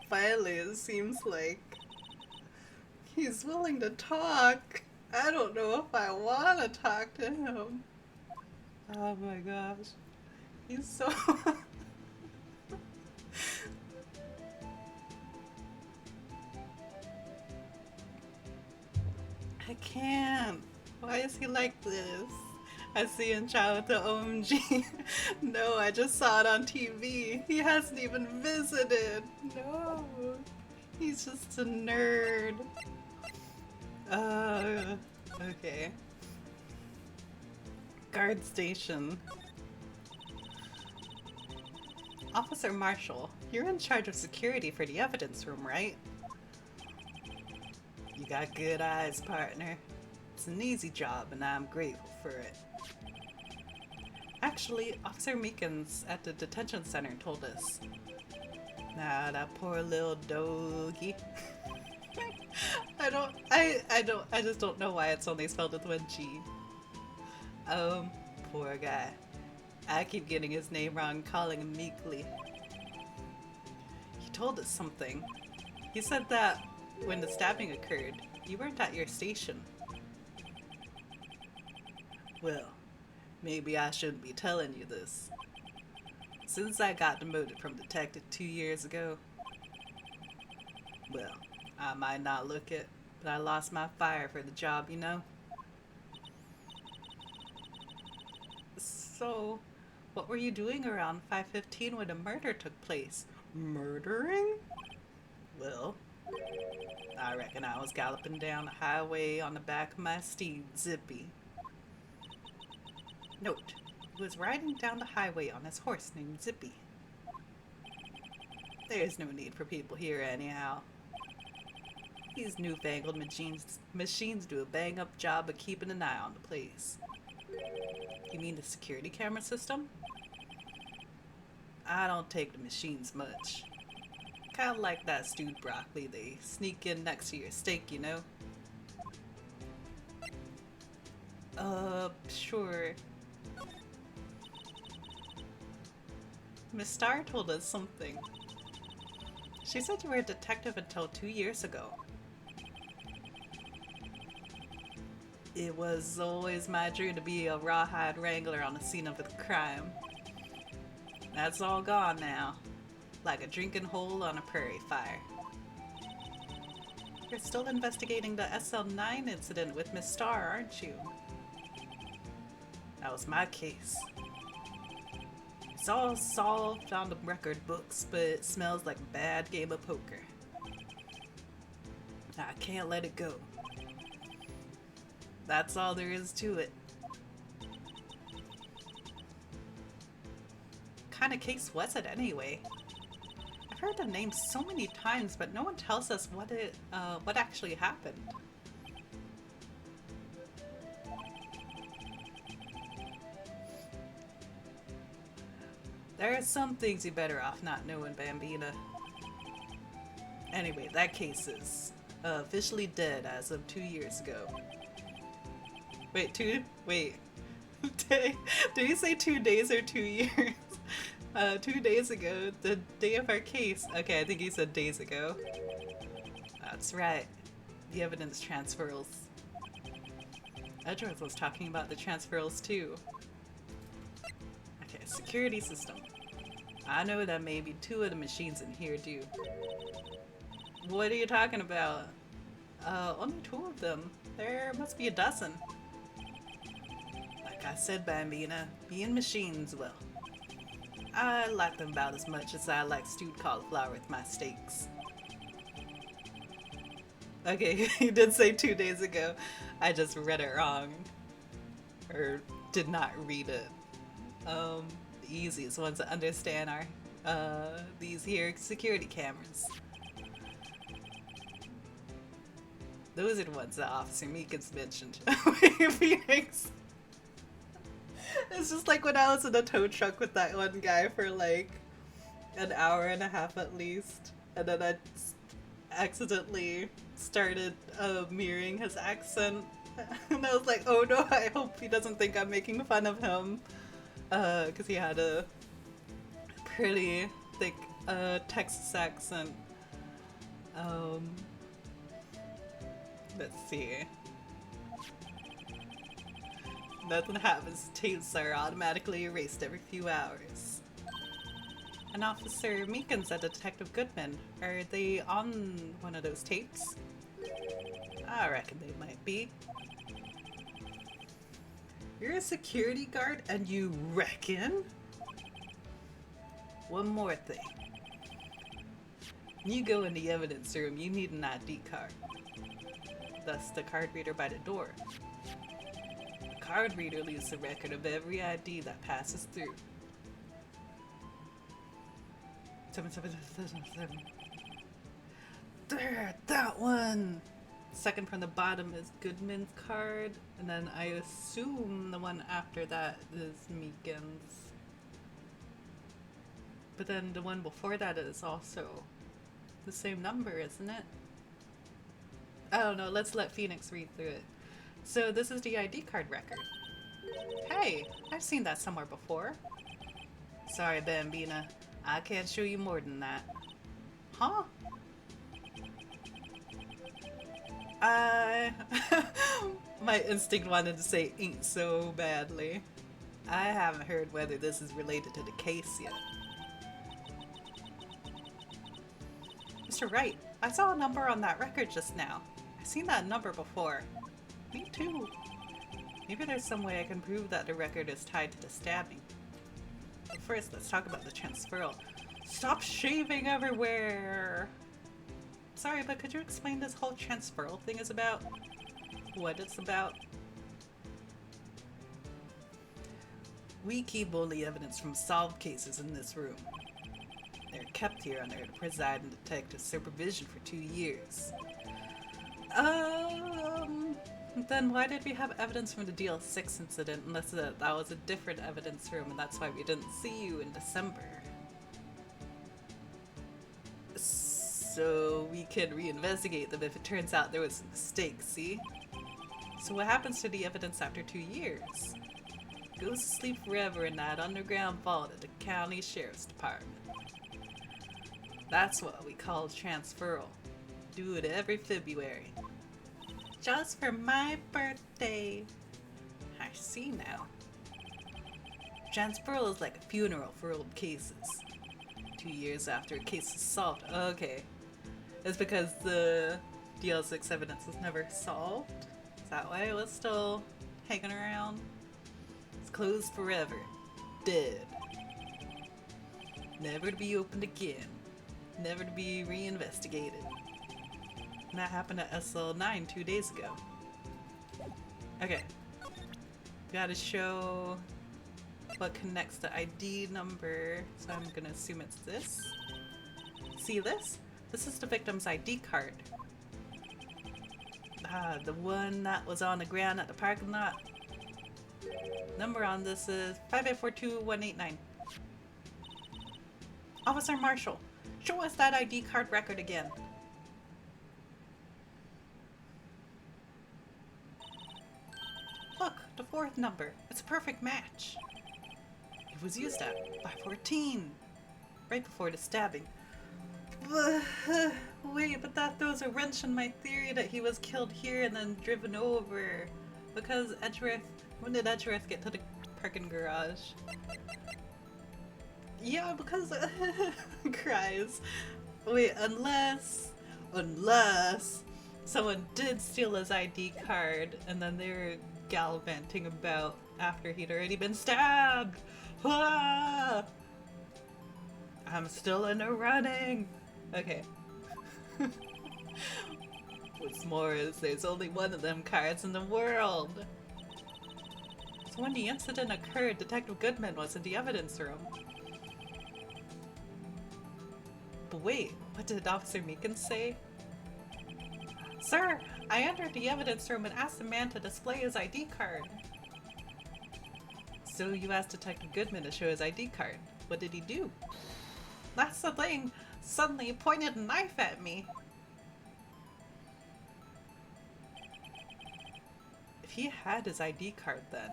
Finally, it seems like he's willing to talk. I don't know if I want to talk to him. Oh my gosh. He's so. I can't. Why is he like this? I see him chat with the OMG. No, I just saw it on TV. He hasn't even visited. No. He's just a nerd. Okay. Guard station. Officer Marshall, you're in charge of security for the evidence room, right? You got good eyes, partner. It's an easy job, and I'm grateful for it. Actually, Officer Meekins at the detention center told us. Nah, that poor little doggy. I just don't know why it's only spelled with one G. Poor guy. I keep getting his name wrong, calling him Meekly. He told us something. He said that when the stabbing occurred, you weren't at your station. Well, maybe I shouldn't be telling you this. Since I got demoted from detective 2 years ago, well, I might not look it, but I lost my fire for the job, you know? So, what were you doing around 5:15 when a murder took place? Murdering? Well, I reckon I was galloping down the highway on the back of my steed, Zippy. Note, he was riding down the highway on his horse named Zippy. There's no need for people here anyhow. These newfangled machines do a bang-up job of keeping an eye on the place. You mean the security camera system? I don't take the machines much. Kinda like that stewed broccoli, they sneak in next to your steak, you know? Sure. Miss Starr told us something. She said you were a detective until 2 years ago. It was always my dream to be a rawhide wrangler on the scene of a crime. That's all gone now, like a drinking hole on a prairie fire. You're still investigating the SL9 incident with Miss Starr, aren't you? That was my case. It's all solved on the record books, but it smells like a bad game of poker. I can't let it go. That's all there is to it. What kind of case was it anyway? I've heard the name so many times, but no one tells us what actually happened. There are some things you're better off not knowing, Bambina. Anyway, that case is officially dead as of 2 years ago. Wait, did he say 2 days or 2 years? 2 days ago, the day of our case. Okay, I think he said days ago. That's right. The evidence transfers. Edgeworth was talking about the transfers too. Okay, security system. I know that maybe 2 of the machines in here do. What are you talking about? Only 2 of them. There must be a dozen. Like I said, Bambina, being machines, well, I like them about as much as I like stewed cauliflower with my steaks. Okay, he did say 2 days ago. I just read it wrong. Or did not read it. The easiest ones to understand are these here security cameras. Those are the ones that Officer Meekins mentioned. Phoenix. It's just like when I was in a tow truck with that one guy for like an hour and a half at least, and then I accidentally started mirroring his accent. And I was like, oh no, I hope he doesn't think I'm making fun of him. Because he had a pretty thick Texas accent. Let's see. Nothing happens. Tapes are automatically erased every few hours. And Officer Meekins and Detective Goodman, are they on one of those tapes? I reckon they might be. You're a security guard and you reckon? One more thing. When you go in the evidence room, you need an ID card. Thus the card reader by the door. The card reader leaves a record of every ID that passes through. 77777. There, that one! Second from the bottom is Goodman's card, and then I assume the one after that is Meekins. But then the one before that is also the same number, isn't it? I don't know, let's let Phoenix read through it. So this is the ID card record. Hey, I've seen that somewhere before. Sorry, Bambina. I can't show you more than that. Huh? My instinct wanted to say ain't so badly. I haven't heard whether this is related to the case yet. Mr. Wright, I saw a number on that record just now. I've seen that number before. Me too. Maybe there's some way I can prove that the record is tied to the stabbing. But first, let's talk about the transferal. Stop shaving everywhere! Sorry, but could you explain this whole transferal thing is about? What it's about? We keep only evidence from solved cases in this room. They're kept here under the presiding detective's supervision for 2 years. Then why did we have evidence from the DL6 incident unless that was a different evidence room and that's why we didn't see you in December? So we can reinvestigate them if it turns out there was a mistake, see? So what happens to the evidence after 2 years? It goes to sleep forever in that underground vault at the county sheriff's department. That's what we call transferal. Do it every February. Just for my birthday. I see now. Transferal is like a funeral for old cases. 2 years after a case is solved. Okay. It's because the DL6 evidence was never solved. Is that why it was still hanging around? It's closed forever. Dead. Never to be opened again. Never to be reinvestigated. And that happened at SL9 2 days ago. Okay. Gotta show what connects the ID number. So I'm gonna assume it's this. See this? This is the victim's ID card. Ah, the one that was on the ground at the parking lot. Number on this is 5842189. Officer Marshall, show us that ID card record again. Look, the fourth number. It's a perfect match. It was used at 514, right before the stabbing. Wait, but that throws a wrench in my theory that he was killed here and then driven over. Because Edgeworth, when did Edgeworth get to the parking garage? Yeah, because cries. Wait, unless someone did steal his ID card and then they were gallivanting about after he'd already been stabbed. Ah! I'm still in the running. Okay. What's more is there's only one of them cards in the world. So when the incident occurred, Detective Goodman was in the evidence room. But wait, what did Officer Meekins say? Sir, I entered the evidence room and asked the man to display his ID card. So you asked Detective Goodman to show his ID card. What did he do? That's the thing. Suddenly he pointed a knife at me. he had his ID card then,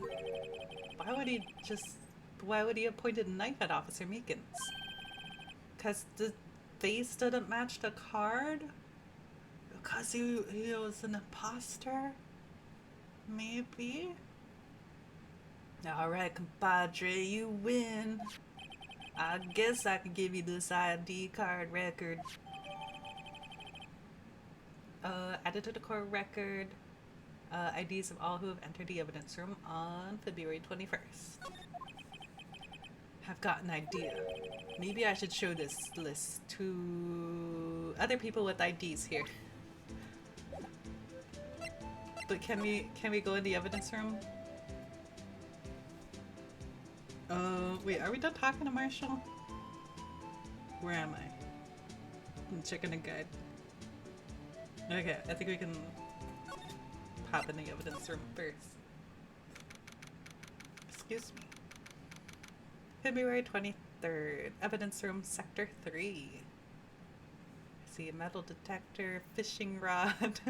why would he just... why would he have pointed a knife at Officer Meekins? Because the face didn't match the card? Because he was an imposter? Maybe? Alright, compadre, you win. I guess I could give you this ID card record. Added to the core record. IDs of all who have entered the evidence room on February 21st. I've got an idea. Maybe I should show this list to other people with IDs here. But can we go in the evidence room? Wait, are we done talking to Marshall? Where am I? I'm checking a guide. Okay, I think we can pop in the evidence room first. Excuse me. February 23rd, evidence room, sector 3. I see a metal detector, fishing rod.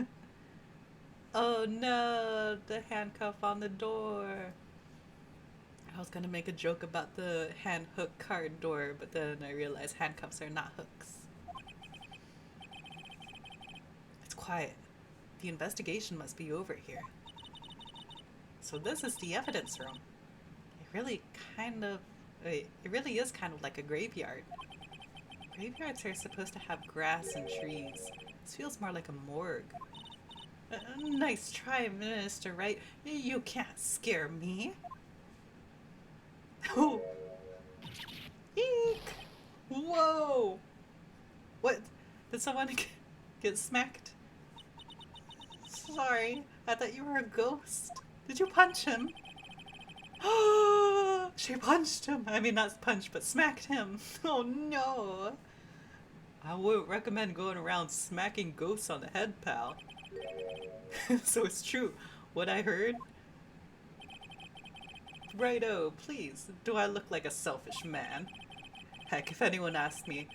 Oh no, the handcuff on the door. I was gonna make a joke about the hand hook card door, but then I realized handcuffs are not hooks. It's quiet. The investigation must be over here. So this is the evidence room. It really is kind of like a graveyard. Graveyards are supposed to have grass and trees. This feels more like a morgue. Nice try, Mr. Wright. You can't scare me. Oh. Eek! Whoa! What? Did someone get smacked? Sorry, I thought you were a ghost. Did you punch him? She punched him. I mean, not punched, but smacked him. Oh no. I wouldn't recommend going around smacking ghosts on the head, pal. So it's true. What I heard? Righto, please. Do I look like a selfish man? Heck, if anyone asked me,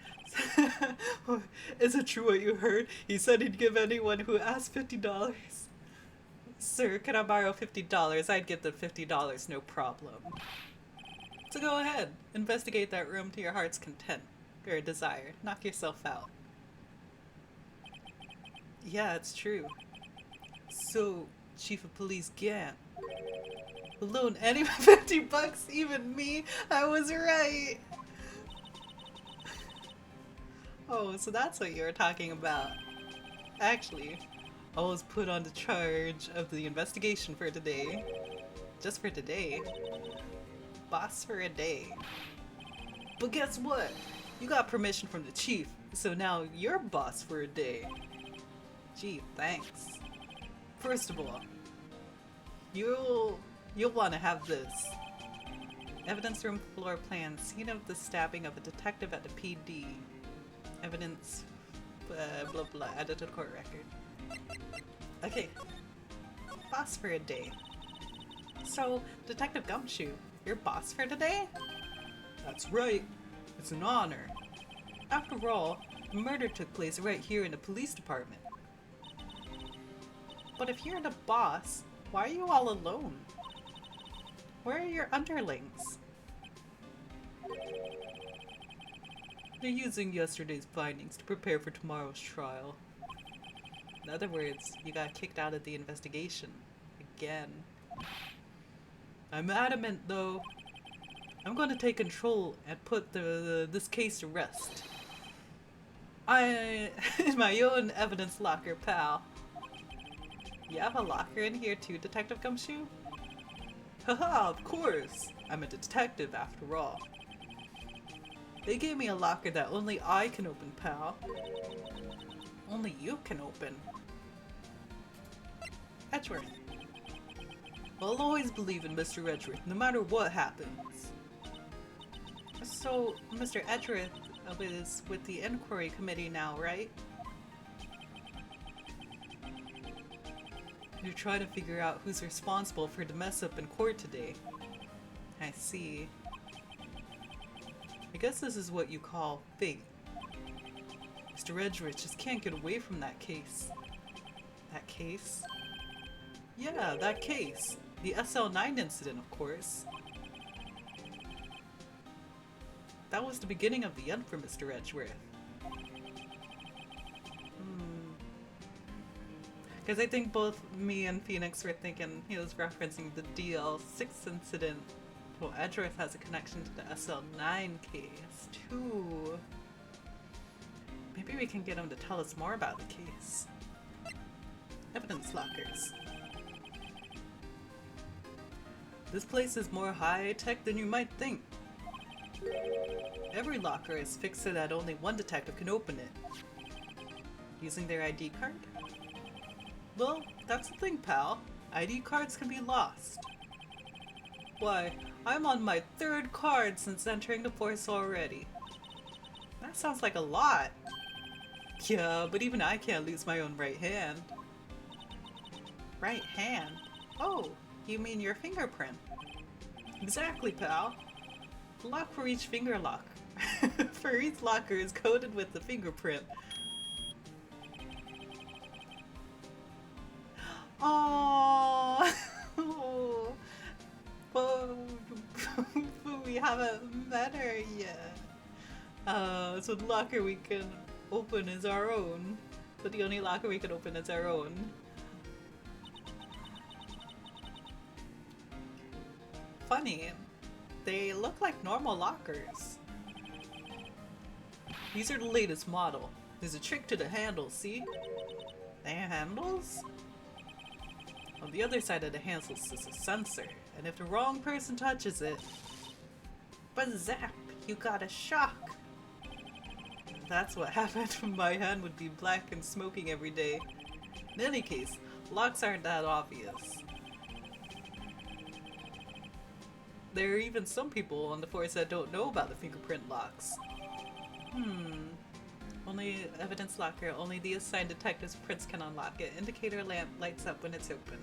is it true what you heard? He said he'd give anyone who asked $50. Sir, can I borrow $50? I'd give them $50, no problem. So go ahead, investigate that room to your heart's content, or desire. Knock yourself out. Yeah, it's true. So, Chief of Police Gant. Loan anyone $50, even me? I was right! Oh, so that's what you were talking about. Actually, I was put on the charge of the investigation for today. Just for today. Boss for a day. But guess what? You got permission from the chief, so now you're boss for a day. Gee, thanks. First of all, you'll want to have this. Evidence room floor plan, scene of the stabbing of a detective at the PD. Evidence, blah blah, added to the court record. Okay, boss for a day. So, Detective Gumshoe, you're boss for today? That's right. It's an honor. After all, a murder took place right here in the police department. But if you're the boss, why are you all alone? Where are your underlings? They're using yesterday's findings to prepare for tomorrow's trial. In other words, you got kicked out of the investigation. Again. I'm adamant, though. I'm going to take control and put this case to rest. In my own evidence locker, pal. You have a locker in here too, Detective Gumshoe? Haha, of course! I'm a detective after all. They gave me a locker that only I can open, pal. Only you can open. Edgeworth. I'll always believe in Mr. Edgeworth, no matter what happens. So, Mr. Edgeworth is with the inquiry committee now, right? You're trying to figure out who's responsible for the mess up in court today. I see. I guess this is what you call fate. Mr. Edgeworth just can't get away from that case. That case? Yeah, that case. The SL9 incident, of course. That was the beginning of the end for Mr. Edgeworth. Because I think both me and Phoenix were thinking he was referencing the DL6 incident. Well, Edgeworth has a connection to the SL9 case, too. Maybe we can get him to tell us more about the case. Evidence lockers. This place is more high-tech than you might think. Every locker is fixed so that only one detective can open it. Using their ID card? Well, that's the thing, pal. ID cards can be lost. Why, I'm on my 3rd card since entering the force already. That sounds like a lot. Yeah, but even I can't lose my own right hand. Right hand? Oh, you mean your fingerprint? Exactly, pal. The lock for each finger lock. For each locker is coded with the fingerprint. Aww. But we haven't met her yet. So the locker we can open is our own. But the only locker we can open is our own. Funny. They look like normal lockers. These are the latest model. There's a trick to the handles, see? They have handles? On the other side of the handles is a sensor, and if the wrong person touches it, but zap, you got a shock. That's what happened. My hand would be black and smoking every day. In any case, locks aren't that obvious. There are even some people on the force that don't know about the fingerprint locks. Only evidence locker, only the assigned detective's prints can unlock it. Indicator lamp lights up when it's open.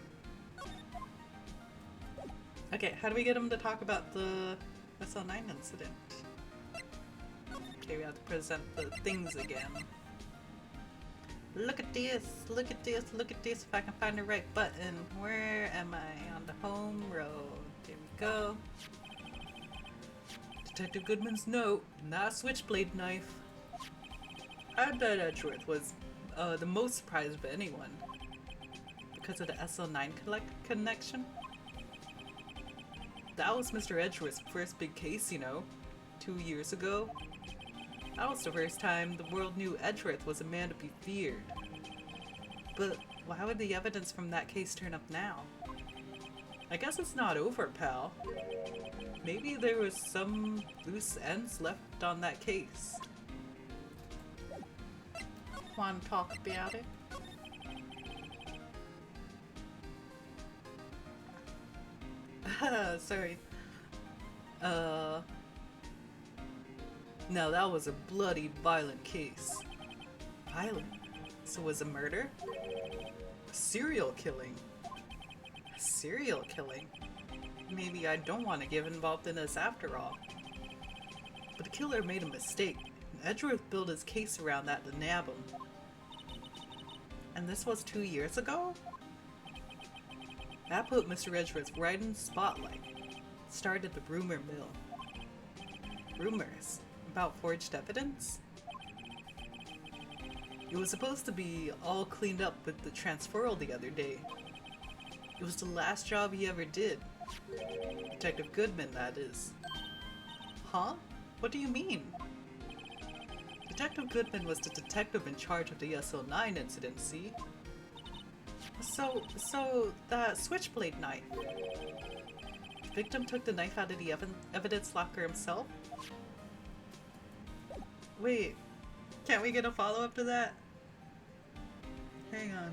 Okay, how do we get him to talk about the SL9 incident? Okay, we have to present the things again. Look at this, look at this, look at this, if I can find the right button. Where am I? On the home road. There we go. Detective Goodman's note, not a switchblade knife. I bet Edgeworth was the most surprised of anyone. Because of the SL9 connection. That was Mr. Edgeworth's first big case, you know, 2 years ago. That was the first time the world knew Edgeworth was a man to be feared. But why would the evidence from that case turn up now? I guess it's not over, pal. Maybe there was some loose ends left on that case. Want to talk about it? Sorry. No, that was a bloody, violent case. Violent? So was a murder? A serial killing? A serial killing? Maybe I don't want to get involved in this after all. But the killer made a mistake, and Edgeworth built his case around that to nab him. And this was 2 years ago? That put Mr. Edgeworth right in the spotlight. Started the rumor mill. Rumors? About forged evidence? It was supposed to be all cleaned up with the transferal the other day. It was the last job he ever did. Detective Goodman, that is. Huh? What do you mean? Detective Goodman was the detective in charge of the SL9 incident, see? So that switchblade knife. The victim took the knife out of the evidence locker himself? Wait, can't we get a follow-up to that? Hang on.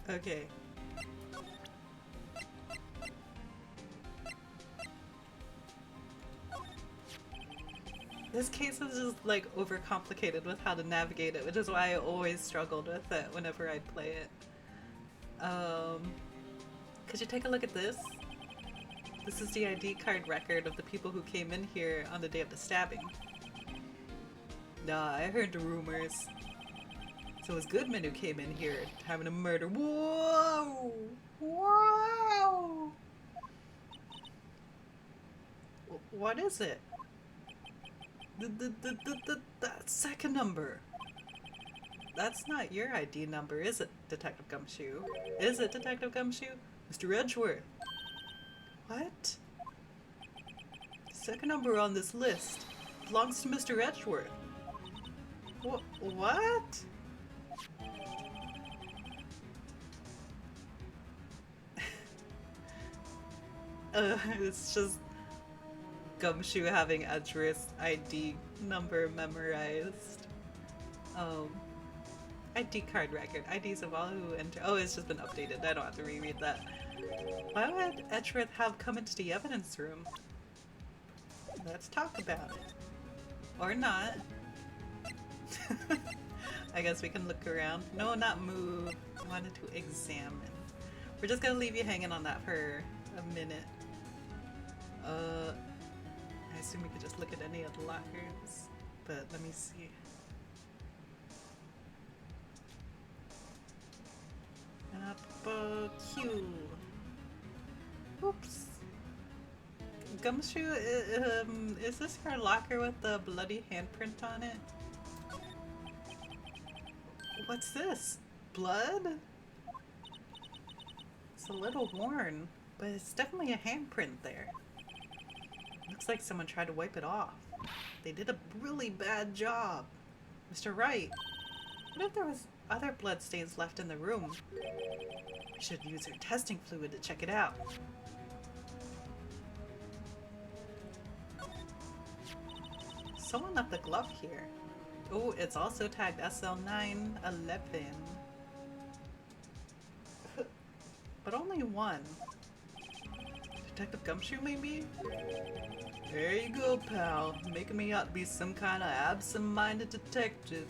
Okay. This case is just like overcomplicated with how to navigate it, which is why I always struggled with it whenever I'd play it. Could you take a look at this? This is the ID card record of the people who came in here on the day of the stabbing. Nah, I heard the rumors. So it was Goodman who came in here having a murder. Whoa! Wow! What is it? That second number. That's not your ID number, is it, Detective Gumshoe? Is it, Detective Gumshoe? Mr. Edgeworth. What? The second number on this list belongs to Mr. Edgeworth. What? It's just Gumshoe having Edgeworth's ID number memorized. ID card record. IDs of all who enter. Oh, it's just been updated. I don't have to reread that. Why would Edgeworth have come into the evidence room? Let's talk about it. Or not. I guess we can look around. No, not move. I wanted to examine. We're just gonna leave you hanging on that for a minute. I assume we could just look at any of the lockers, but let me see. Q. Oops. Gumshoe, is this your locker with the bloody handprint on it? What's this? Blood? It's a little worn, but it's definitely a handprint there. Looks like someone tried to wipe it off. They did a really bad job. Mr. Wright, what if there was other blood stains left in the room? We should use our testing fluid to check it out. Someone left the glove here. Oh, it's also tagged SL911. But only one. Detective Gumshoe, maybe? There you go, pal. Making me out to be some kind of absent-minded detective.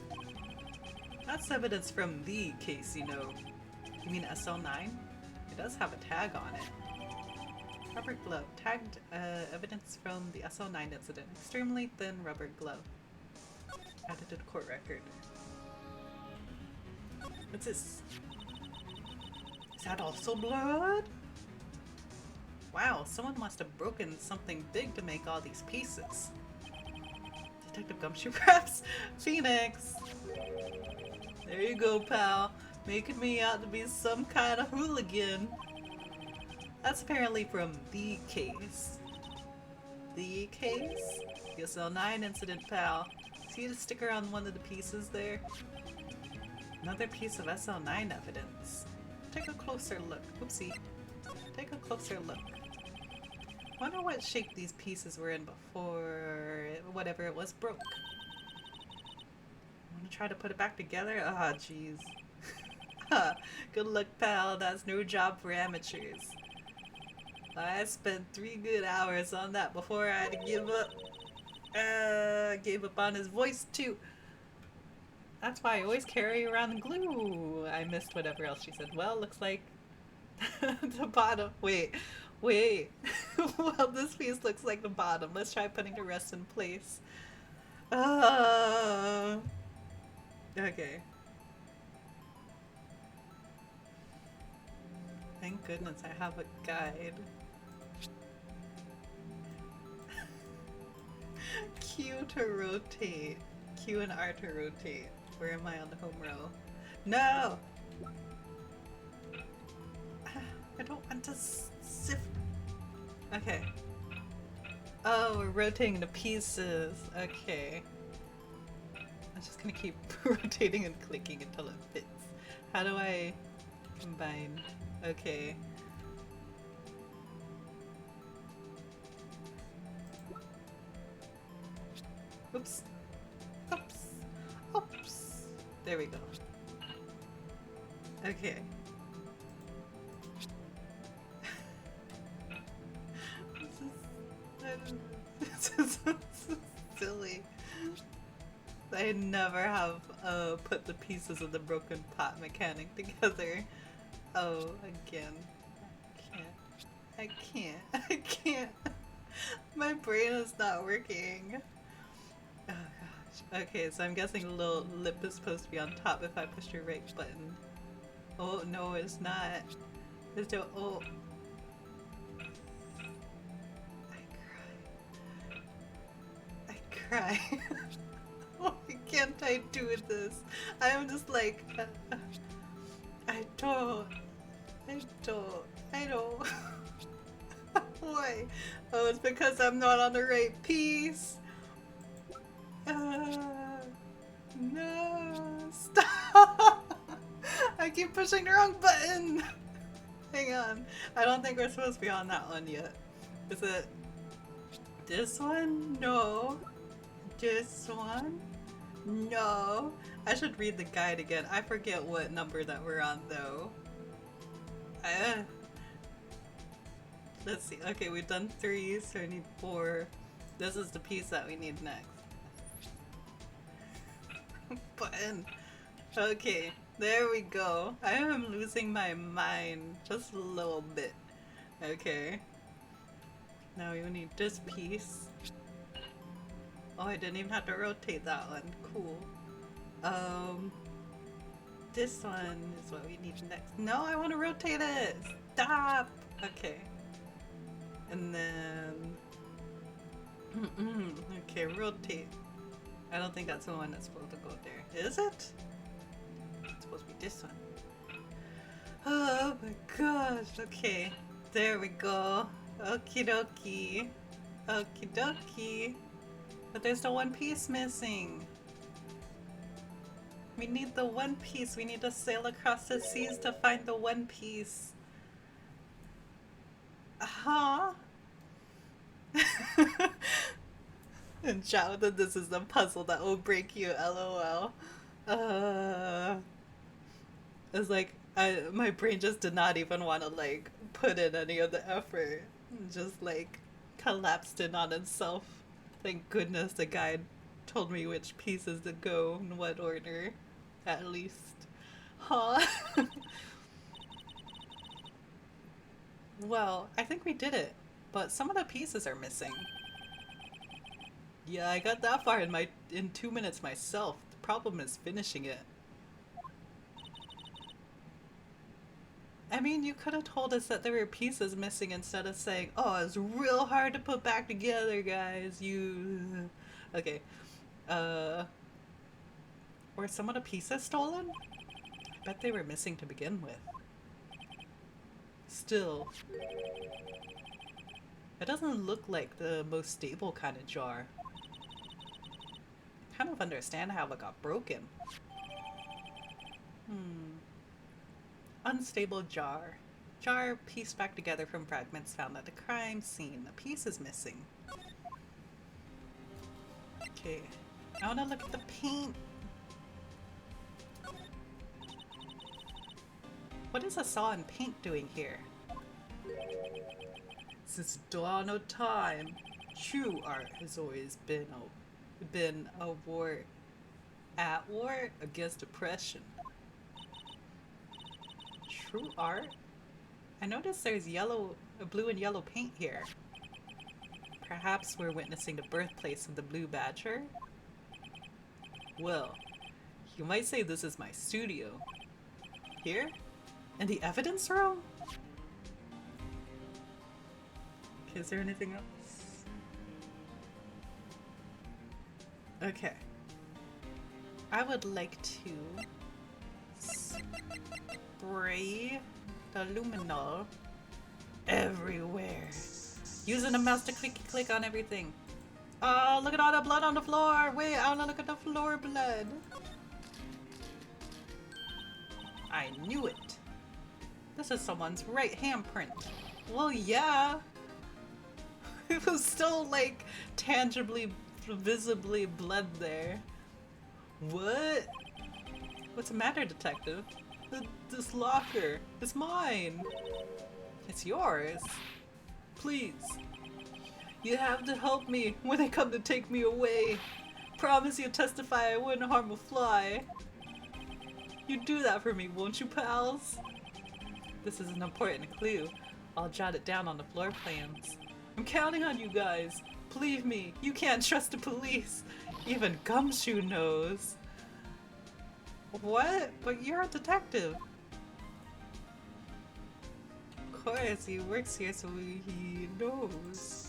That's evidence from the case, you know. You mean SL9? It does have a tag on it. Rubber glove. Tagged evidence from the SL9 incident. Extremely thin rubber glove. Added to the court record. What's this? Is that also blood? Wow, someone must have broken something big to make all these pieces. Detective Gumshoe, perhaps? Phoenix! There you go, pal. Making me out to be some kind of hooligan. That's apparently from the case. The case? The SL9 incident, pal. See the sticker on one of the pieces there? Another piece of SL9 evidence. Take a closer look. Oopsie. Take a closer look. Wonder what shape these pieces were in before whatever it was broke. Wanna try to put it back together? Ah, jeez. Good luck, pal. That's no job for amateurs. I spent 3 good hours on that before I had to give up. Gave up on his voice too. That's why I always carry around glue. I missed whatever else she said. Well, looks like the bottom. Wait. Well, this piece looks like the bottom. Let's try putting the rest in place. Okay. Thank goodness I have a guide. Q to rotate. Q and R to rotate. Where am I on the home row? No! I don't want to sift. Okay. Oh, we're rotating the pieces. Okay. I'm just gonna keep rotating and clicking until it fits. How do I combine? Okay. Oops. Oops. Oops. There we go. Okay. This is silly. I never have put the pieces of the broken pot mechanic together. Oh, again. I can't. My brain is not working. Oh gosh. Okay, so I'm guessing the little lip is supposed to be on top if I push your right button. Oh, no, it's not. It's the— oh. I cry. Why can't I do this? I am just like, I don't. I don't. I don't. Why? Oh, it's because I'm not on the right piece. No, stop! I keep pushing the wrong button. Hang on. I don't think we're supposed to be on that one yet. Is it this one? No. This one? No. I should read the guide again. I forget what number that we're on though. Let's see. Okay, we've done 3, so I need 4. This is the piece that we need next. Button. Okay, there we go. I am losing my mind just a little bit. Okay. Now we need this piece. Oh, I didn't even have to rotate that one. Cool. This one is what we need next. No, I want to rotate it! Stop! Okay. And then... okay, rotate. I don't think that's the one that's supposed to go there. Is it? It's supposed to be this one. Oh my gosh, okay. There we go. Okie dokie. Okie dokie. But there's the one piece missing. We need the one piece. We need to sail across the seas to find the one piece. Huh? And Jonathan, this is the puzzle that will break you, lol. It's like, my brain just did not even want to like put in any of the effort. It just like collapsed in on itself. Thank goodness the guide told me which pieces to go in what order, at least. Huh? Well, I think we did it, but some of the pieces are missing. Yeah, I got that far in 2 minutes myself. The problem is finishing it. I mean, you could have told us that there were pieces missing instead of saying, oh, it's real hard to put back together, guys. You... Okay. Were some of the pieces stolen? I bet they were missing to begin with. Still. It doesn't look like the most stable kind of jar. I kind of understand how it got broken. Unstable jar. Jar pieced back together from fragments found at the crime scene. A piece is missing. Okay. I want to look at the paint. What is a saw and paint doing here? Since the dawn of time, true art has always been a war against oppression. True art? I noticed there's blue and yellow paint here. Perhaps we're witnessing the birthplace of the Blue Badger? Well, you might say this is my studio. Here? In the evidence room? Okay, is there anything else? Okay. I would like to spray the luminol everywhere. Using the mouse to click on everything. Oh, look at all the blood on the floor! Wait, I wanna look at the floor blood. I knew it. This is someone's right handprint. Well, yeah. It was still like tangibly, visibly blood there. What? What's the matter, detective? This locker. It's mine. It's yours. Please. You have to help me when they come to take me away. Promise you'll testify I wouldn't harm a fly. You do that for me, won't you, pals? This is an important clue. I'll jot it down on the floor plans. I'm counting on you guys. Believe me, you can't trust the police. Even Gumshoe knows. What? But you're a detective. Of course, he works here so he knows.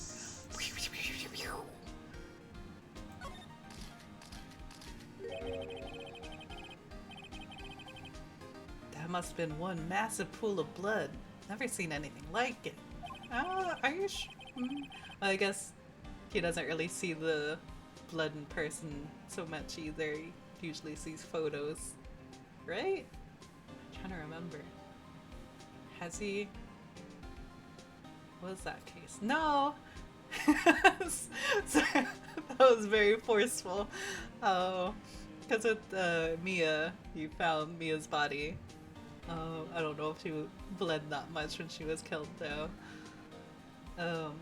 That must have been one massive pool of blood. Never seen anything like it. Are you I guess he doesn't really see the blood in person so much either. He usually sees photos. Right? I'm trying to remember. Has he? What was that case? No! Sorry, that was very forceful. Oh, because with Mia, you found Mia's body. I don't know if she bled that much when she was killed though.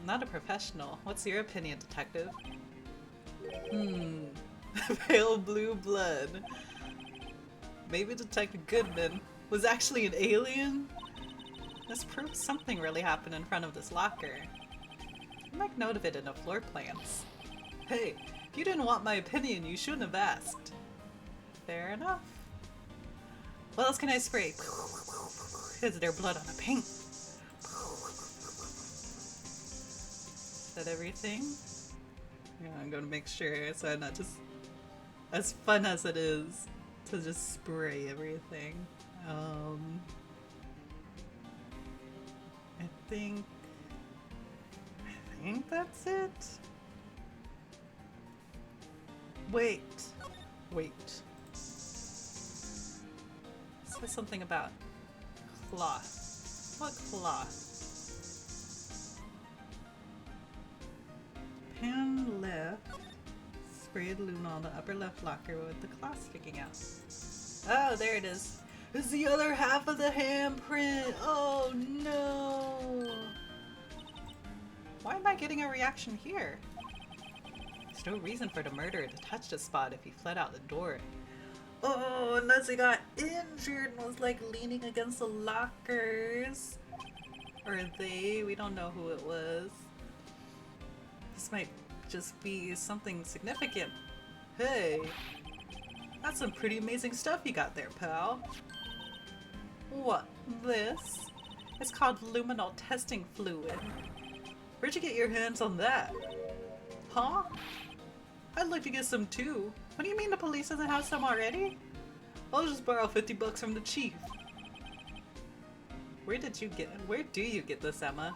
Not a professional. What's your opinion, detective? Pale blue blood. Maybe Detective Goodman was actually an alien? This proves something really happened in front of this locker. Make note of it in the floor plans. Hey, if you didn't want my opinion, you shouldn't have asked. Fair enough. What else can I spray? Is there blood on the paint? Is that everything? Yeah, I'm gonna make sure so I'm not just... As fun as it is to just spray everything. I think that's it. Wait. It says something about cloth. What cloth? Pan left. Sprayed Luna on the upper left locker with the cloth sticking out. Oh, there it is. It's the other half of the handprint. Oh no. Why am I getting a reaction here? There's no reason for the murderer to touch the spot if he fled out the door. Oh, unless he got injured and was like leaning against the lockers. Or they, we don't know who it was. This might just be something significant. Hey, that's some pretty amazing stuff you got there, pal. What, this? It's called luminol testing fluid. Where'd you get your hands on that? Huh? I'd like to get some too. What do you mean the police doesn't have some already? I'll just borrow 50 bucks from the chief. Where do you get this, Emma?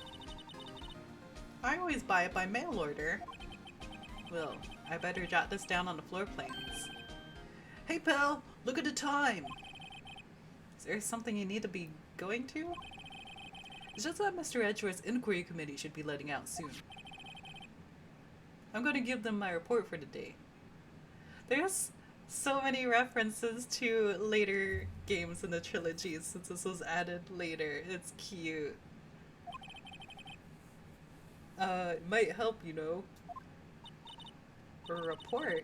I always buy it by mail order. Well, I better jot this down on the floor plans. Hey pal, look at the time! Is there something you need to be going to? It's just that Mr. Edgeworth's inquiry committee should be letting out soon. I'm going to give them my report for the day. There's so many references to later games in the trilogy since this was added later. It's cute. It might help, you know. A report?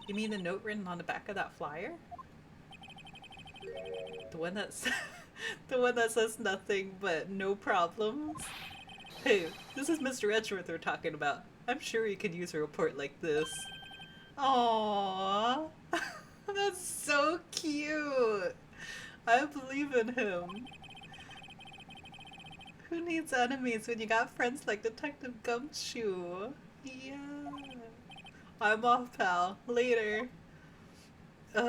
You mean the note written on the back of that flyer? The one that's the one that says nothing but no problems? Hey, this is Mr. Edgeworth we're talking about. I'm sure he could use a report like this. Aww. That's so cute. I believe in him. Who needs enemies when you got friends like Detective Gumshoe? Yeah. I'm off, pal. Later. Sorry,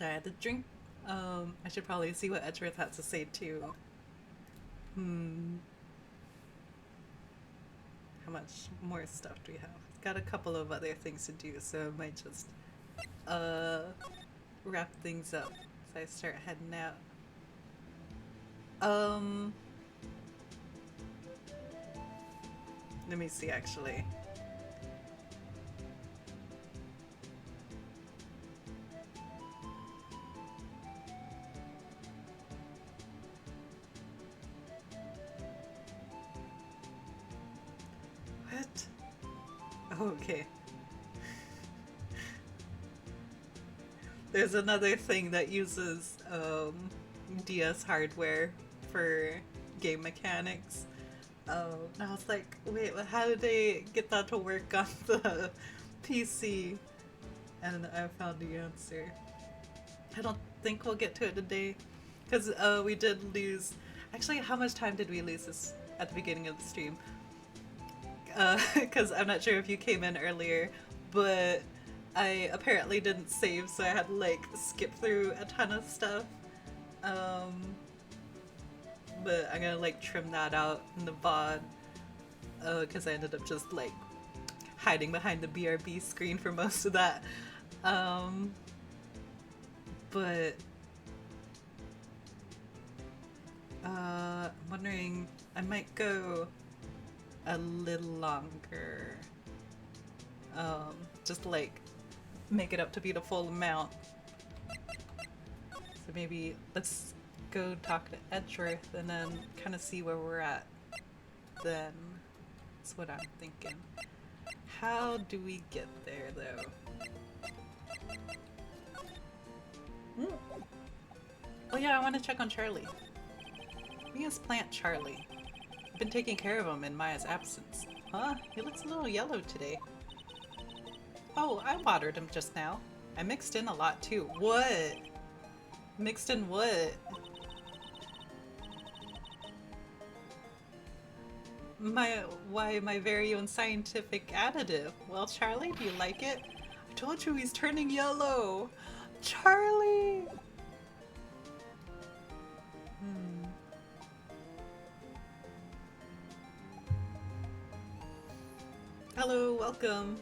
I had to drink. I should probably see what Edgeworth has to say too. How much more stuff do we have? Got a couple of other things to do, so I might just wrap things up as I start heading out. Let me see actually. What? Oh, okay. There's another thing that uses DS hardware for game mechanics. And I was like, wait, how did they get that to work on the PC? And I found the answer. I don't think we'll get to it today, because we did lose. Actually, how much time did we lose this at the beginning of the stream? Because I'm not sure if you came in earlier, but I apparently didn't save, so I had to like skip through a ton of stuff. Um, but I'm gonna like trim that out in the VOD, because I ended up just like hiding behind the BRB screen for most of that. Um, but I'm wondering, I might go a little longer. Just like make it up to be the full amount. So maybe let's go talk to Edgeworth and then kind of see where we're at then. That's what I'm thinking. How do we get there though? Oh yeah, I want to check on Charlie. Mia's plant Charlie. I've been taking care of him in Maya's absence. Huh? He looks a little yellow today. Oh, I watered him just now. I mixed in a lot too. What? Mixed in what? Why my very own scientific additive? Well, Charlie, do you like it? I told you he's turning yellow! Charlie! Hello, welcome.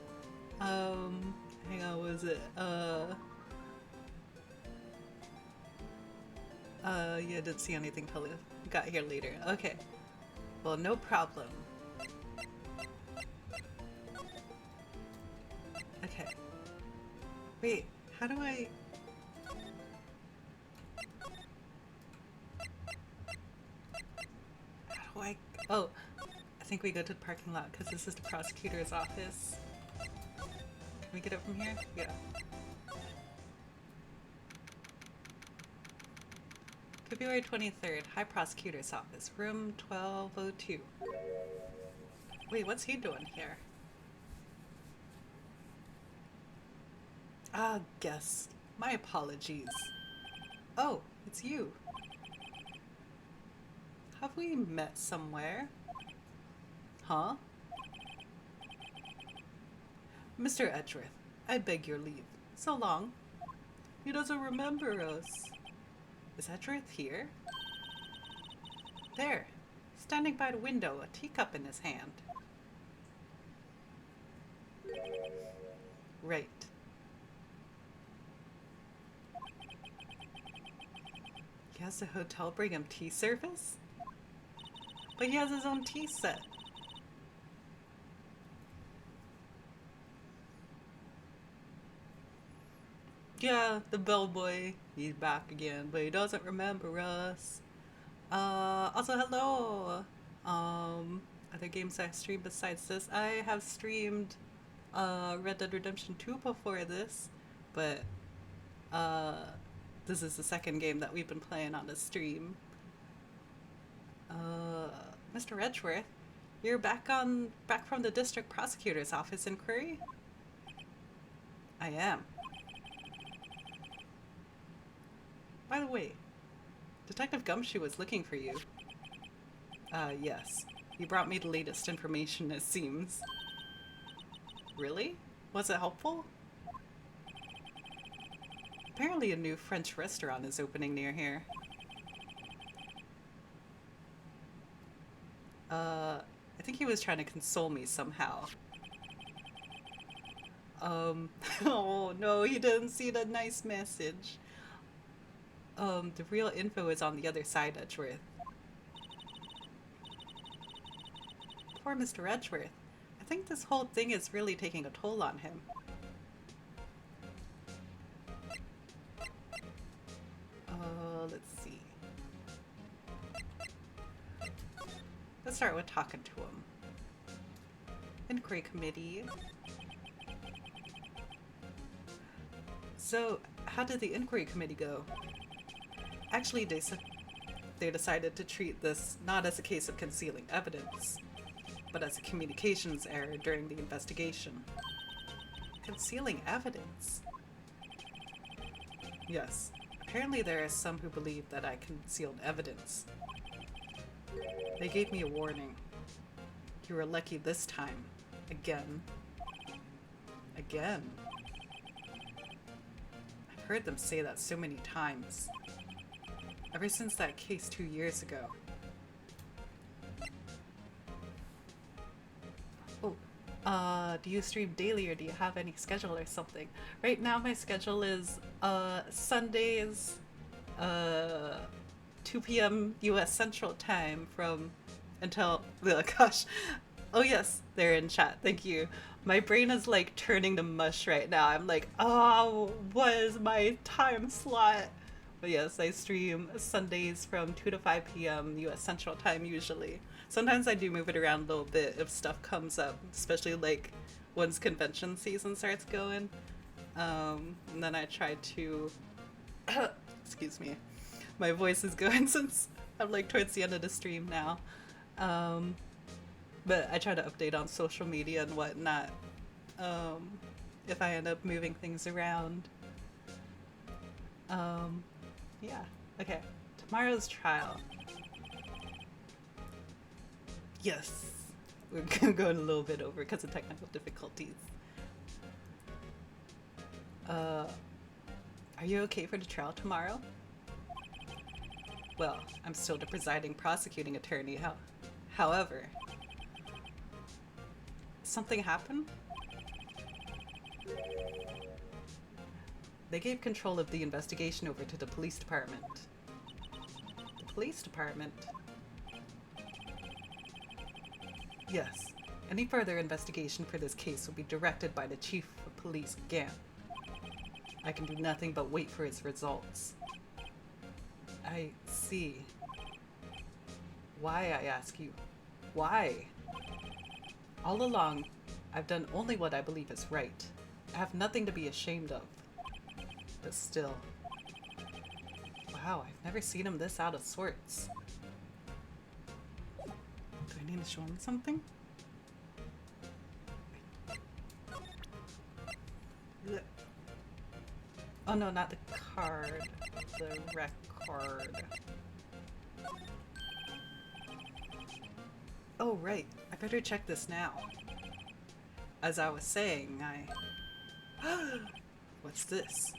Hang on, what was it? Yeah, didn't see anything till I got here later. Okay. Well, no problem. Okay. Wait, how do I... How do I... Oh, I think we go to the parking lot because this is the prosecutor's office. Can we get it from here? Yeah. February 23rd, High Prosecutor's Office, room 1202. Wait, what's he doing here? Ah, guest. My apologies. Oh, it's you. Have we met somewhere? Huh? Mr. Edgeworth, I beg your leave. So long. He doesn't remember us. Is Edgeworth here? There, standing by the window, a teacup in his hand. Right. He has the hotel bring him tea service? But he has his own tea set. Yeah, the bellboy. He's back again, but he doesn't remember us. Also hello. Other games I streamed besides this. I have streamed Red Dead Redemption 2 before this, but this is the second game that we've been playing on the stream. Mr. Edgeworth, you're back from the district prosecutor's office inquiry? I am. By the way, Detective Gumshoe was looking for you. Yes. He brought me the latest information, it seems. Really? Was it helpful? Apparently a new French restaurant is opening near here. I think he was trying to console me somehow. Oh no, he didn't see the nice message. The real info is on the other side, Edgeworth. Poor Mr. Edgeworth. I think this whole thing is really taking a toll on him. Let's see. Let's start with talking to him. Inquiry committee. So, how did the inquiry committee go? Actually, they decided to treat this not as a case of concealing evidence, but as a communications error during the investigation. Concealing evidence? Yes. Apparently there are some who believe that I concealed evidence. They gave me a warning. You were lucky this time. Again. Again. I've heard them say that so many times. Ever since that case 2 years ago. Oh, do you stream daily or do you have any schedule or something? Right now my schedule is Sundays, 2 p.m. US Central Time from until, oh gosh. Oh yes, they're in chat, thank you. My brain is like turning to mush right now. I'm like, oh, what is my time slot? But yes, I stream Sundays from 2 to 5 p.m. US Central Time usually. Sometimes I do move it around a little bit if stuff comes up, especially like once convention season starts going. And then I try to, excuse me, my voice is going since I'm like towards the end of the stream now. But I try to update on social media and whatnot if I end up moving things around. Yeah, okay. Tomorrow's trial. Yes, we're going a little bit over because of technical difficulties. Are you okay for the trial tomorrow? Well, I'm still the presiding prosecuting attorney, however. Something happened? They gave control of the investigation over to the police department. The police department? Yes. Any further investigation for this case will be directed by the Chief of Police, Gant. I can do nothing but wait for his results. I see. Why, I ask you? Why? All along, I've done only what I believe is right. I have nothing to be ashamed of. But still. Wow, I've never seen him this out of sorts. Do I need to show him something? Oh no, not the card. The record. Oh right, I better check this now. As I was saying, What's this?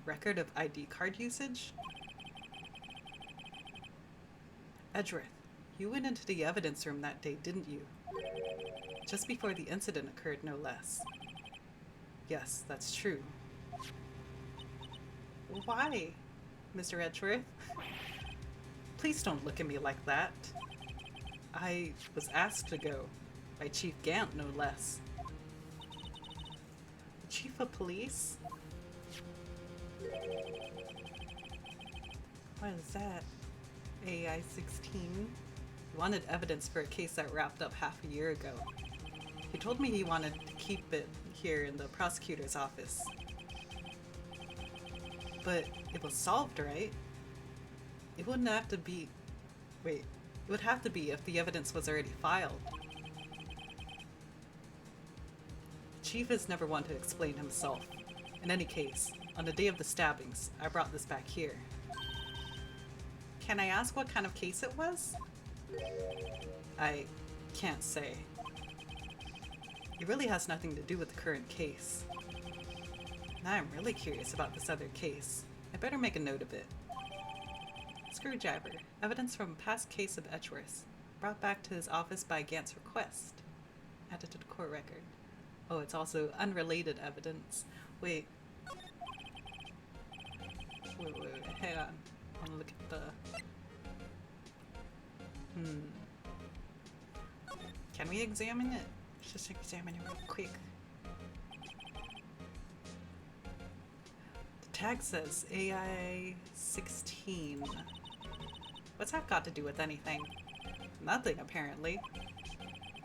Record of ID card usage? Edgeworth, you went into the evidence room that day, didn't you? Just before the incident occurred, no less. Yes, that's true. Why, Mr. Edgeworth? Please don't look at me like that. I was asked to go, by Chief Gant, no less. The Chief of Police? What is that? AI-16? He wanted evidence for a case that wrapped up half a year ago. He told me he wanted to keep it here in the prosecutor's office. But it was solved, right? It wouldn't have to be... Wait. It would have to be if the evidence was already filed. The Chief has never wanted to explain himself. In any case, on the day of the stabbings, I brought this back here. Can I ask what kind of case it was? I can't say. It really has nothing to do with the current case. Now I'm really curious about this other case. I better make a note of it. Screwdriver. Evidence from a past case of Edgeworth. Brought back to his office by Gant's request. Added to the court record. Oh, it's also unrelated evidence. Wait. Wait, hang on. I want to look at the... Can we examine it? Let's just examine it real quick. The tag says AI-16. What's that got to do with anything? Nothing, apparently.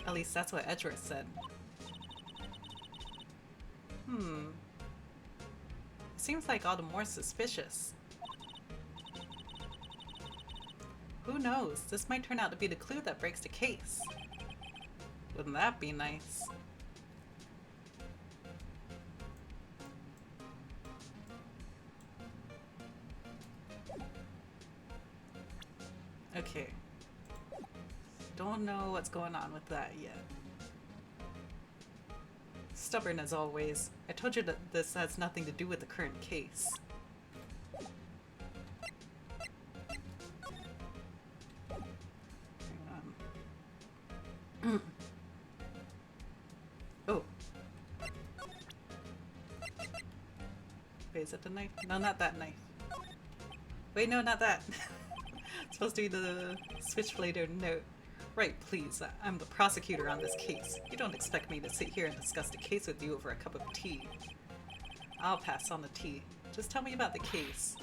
At least that's what Edgeworth said. It seems like all the more suspicious. Who knows? This might turn out to be the clue that breaks the case. Wouldn't that be nice? Okay. Don't know what's going on with that yet. Stubborn as always. I told you that this has nothing to do with the current case. Oh. Wait, is that the knife? No, not that knife. Wait, no, not that. It's supposed to be the switchblade note. Right, please. I'm the prosecutor on this case. You don't expect me to sit here and discuss the case with you over a cup of tea. I'll pass on the tea. Just tell me about the case.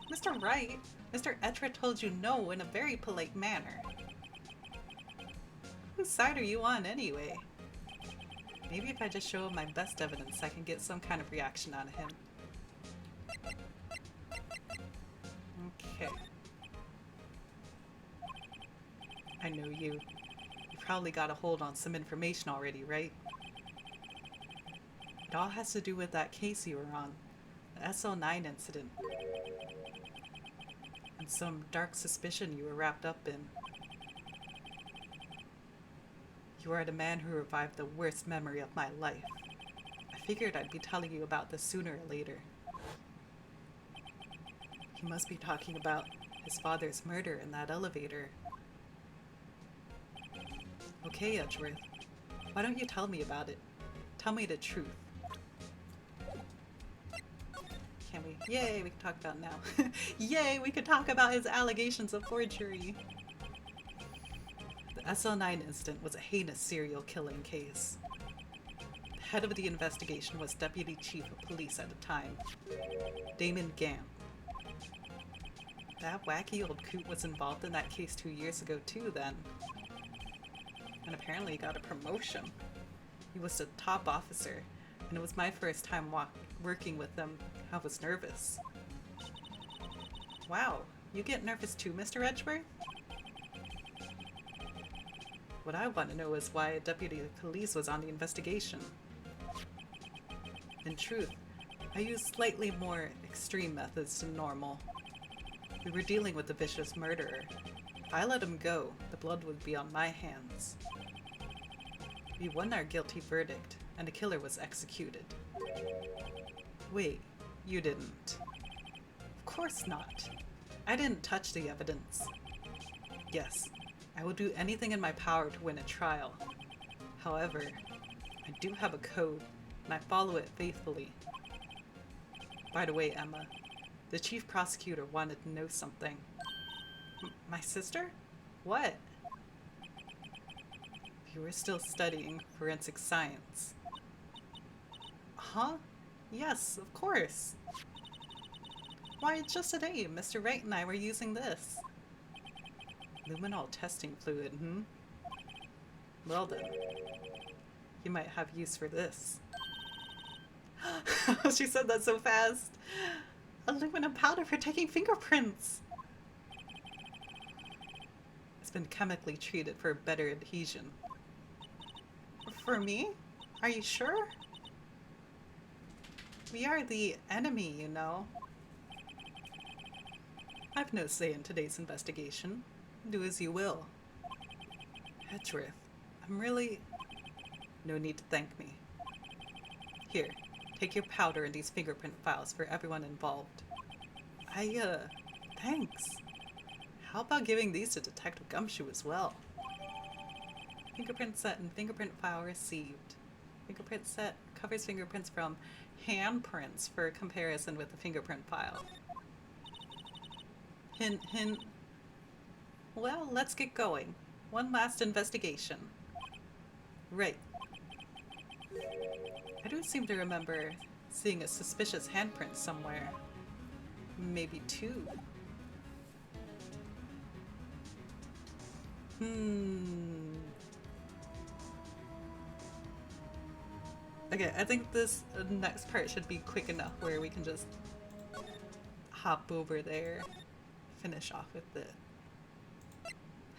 Mr. Wright, Mr. Etra told you no in a very polite manner. Whose side are you on anyway? Maybe if I just show him my best evidence, I can get some kind of reaction out of him. Okay. I know you. You probably got a hold on some information already, right? It all has to do with that case you were on. The SO9 incident. And some dark suspicion you were wrapped up in. You are the man who revived the worst memory of my life. I figured I'd be telling you about this sooner or later. He must be talking about his father's murder in that elevator. Okay, Edgeworth. Why don't you tell me about it? Tell me the truth. Can we? Yay, we can talk about it now. Yay, we could talk about his allegations of forgery. The SL9 incident was a heinous serial killing case. The head of the investigation was Deputy Chief of Police at the time, Damon Gant. That wacky old coot was involved in that case 2 years ago too then. And apparently he got a promotion. He was the top officer, and it was my first time working with him. I was nervous. Wow, you get nervous too, Mr. Edgeworth? What I want to know is why a deputy of police was on the investigation. In truth, I used slightly more extreme methods than normal. We were dealing with a vicious murderer. If I let him go, the blood would be on my hands. We won our guilty verdict, and the killer was executed. Wait, you didn't? Of course not. I didn't touch the evidence. Yes, I will do anything in my power to win a trial. However, I do have a code, and I follow it faithfully. By the way, Emma, the chief prosecutor wanted to know something. My sister? What? You were still studying forensic science. Huh? Yes, of course. Why, just today, Mr. Wright and I were using this. Luminol testing fluid, Well then, you might have use for this. She said that so fast. Aluminum powder for taking fingerprints. It's been chemically treated for better adhesion. For me? Are you sure? We are the enemy, you know. I've no say in today's investigation. Do as you will. Edgeworth, I'm really... No need to thank me. Here, take your powder and these fingerprint files for everyone involved. Thanks. How about giving these to Detective Gumshoe as well? Fingerprint set and fingerprint file received. Fingerprint set covers fingerprints from handprints for comparison with the fingerprint file. Hint, hint. Well, let's get going. One last investigation. Right. I do seem to remember seeing a suspicious handprint somewhere. Maybe two. Okay, I think this next part should be quick enough where we can just hop over there, finish off with it.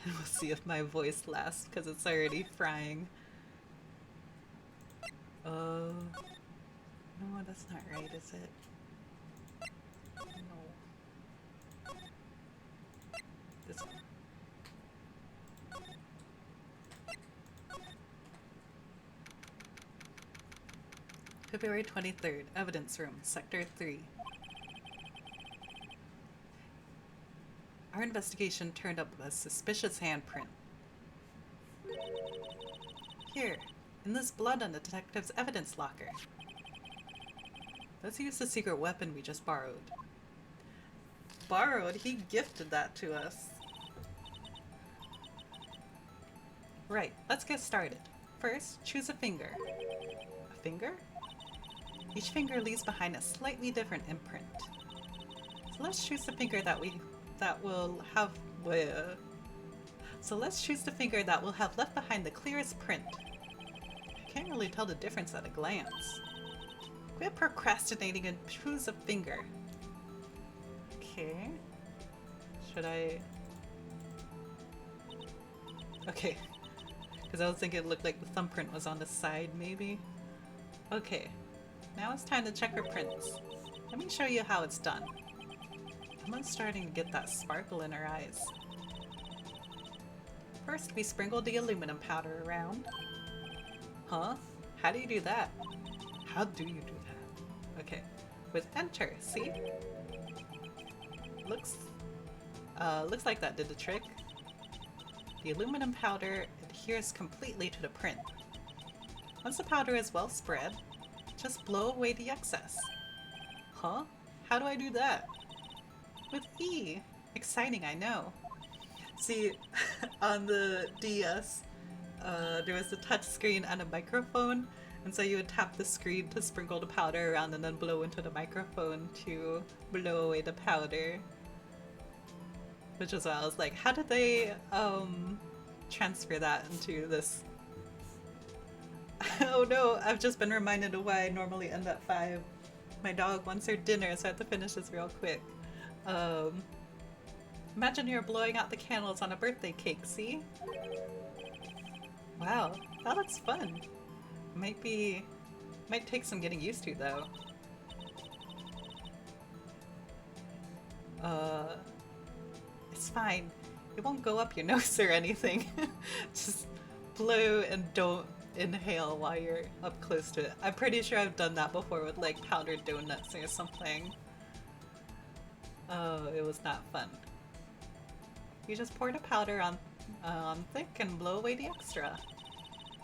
And we'll see if my voice lasts because it's already frying. No, that's not right, is it? No. This one. February 23rd, Evidence Room, Sector 3. Our investigation turned up a suspicious handprint. Here, in this blood on the detective's evidence locker. Let's use the secret weapon we just borrowed. Borrowed? He gifted that to us. Right, let's get started. First, choose a finger. A finger? Each finger leaves behind a slightly different imprint. So let's choose the finger that will have left behind the clearest print. I can't really tell the difference at a glance. Quit procrastinating and choose a finger. Okay. Should I? Okay. Because I was thinking it looked like the thumbprint was on the side, maybe? Okay. Now it's time to check her prints. Let me show you how it's done. Emma's starting to get that sparkle in her eyes. First, we sprinkle the aluminum powder around. Huh? How do you do that? How do you do that? Okay. With enter, see? Looks like that did the trick. The aluminum powder adheres completely to the print. Once the powder is well spread, just blow away the excess. Huh? How do I do that? With E. Exciting, I know. See, on the DS, there was a touch screen and a microphone, and so you would tap the screen to sprinkle the powder around and then blow into the microphone to blow away the powder. Which is why I was like, how did they transfer that into this? Oh no, I've just been reminded of why I normally end at 5. My dog wants her dinner, so I have to finish this real quick. Imagine you're blowing out the candles on a birthday cake, see? Wow, that looks fun. Might take some getting used to though. It's fine. It won't go up your nose or anything. Just blow and don't inhale while you're up close to it. I'm pretty sure I've done that before with like powdered donuts or something. Oh, it was not fun. You just pour the powder on thick and blow away the extra.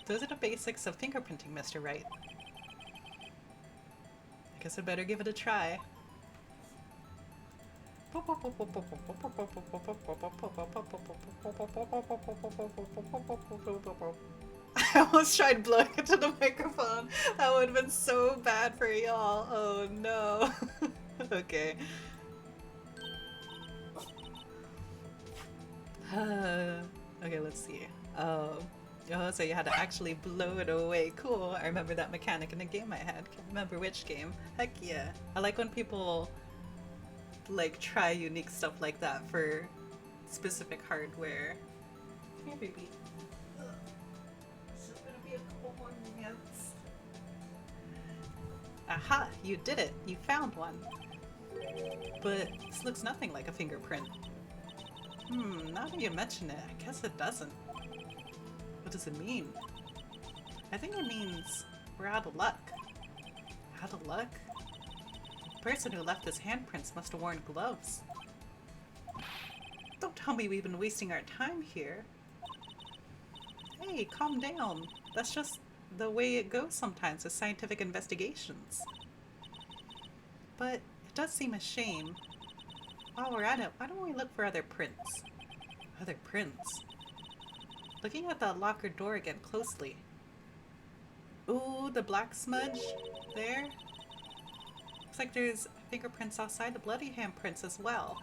Those are the basics of fingerprinting, Mr. Wright. I guess I better give it a try. I almost tried blowing into the microphone. That would have been so bad for y'all. Oh no. Okay. Okay, let's see. Oh, so you had to actually blow it away. Cool. I remember that mechanic in a game I had. Can't remember which game. Heck yeah. I like when people like try unique stuff like that for specific hardware. Come here, baby. It's just gonna be a couple more minutes. Aha! You did it! You found one! But this looks nothing like a fingerprint. Now that you mention it, I guess it doesn't. What does it mean? I think it means we're out of luck. Out of luck? The person who left his handprints must have worn gloves. Don't tell me we've been wasting our time here. Hey, calm down. That's just the way it goes sometimes with scientific investigations. But it does seem a shame. While we're at it, why don't we look for other prints? Other prints? Looking at the locker door again closely. Ooh, the black smudge there. Looks like there's fingerprints outside the bloody handprints as well.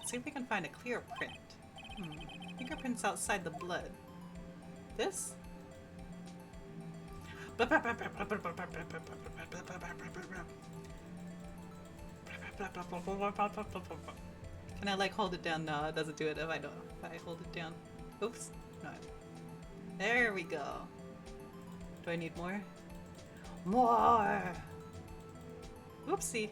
Let's see if we can find a clear print. Fingerprints outside the blood. This? Can I like hold it down? No, it doesn't do it if I don't. If I hold it down. Oops. No. There we go. Do I need more? More! Oopsie.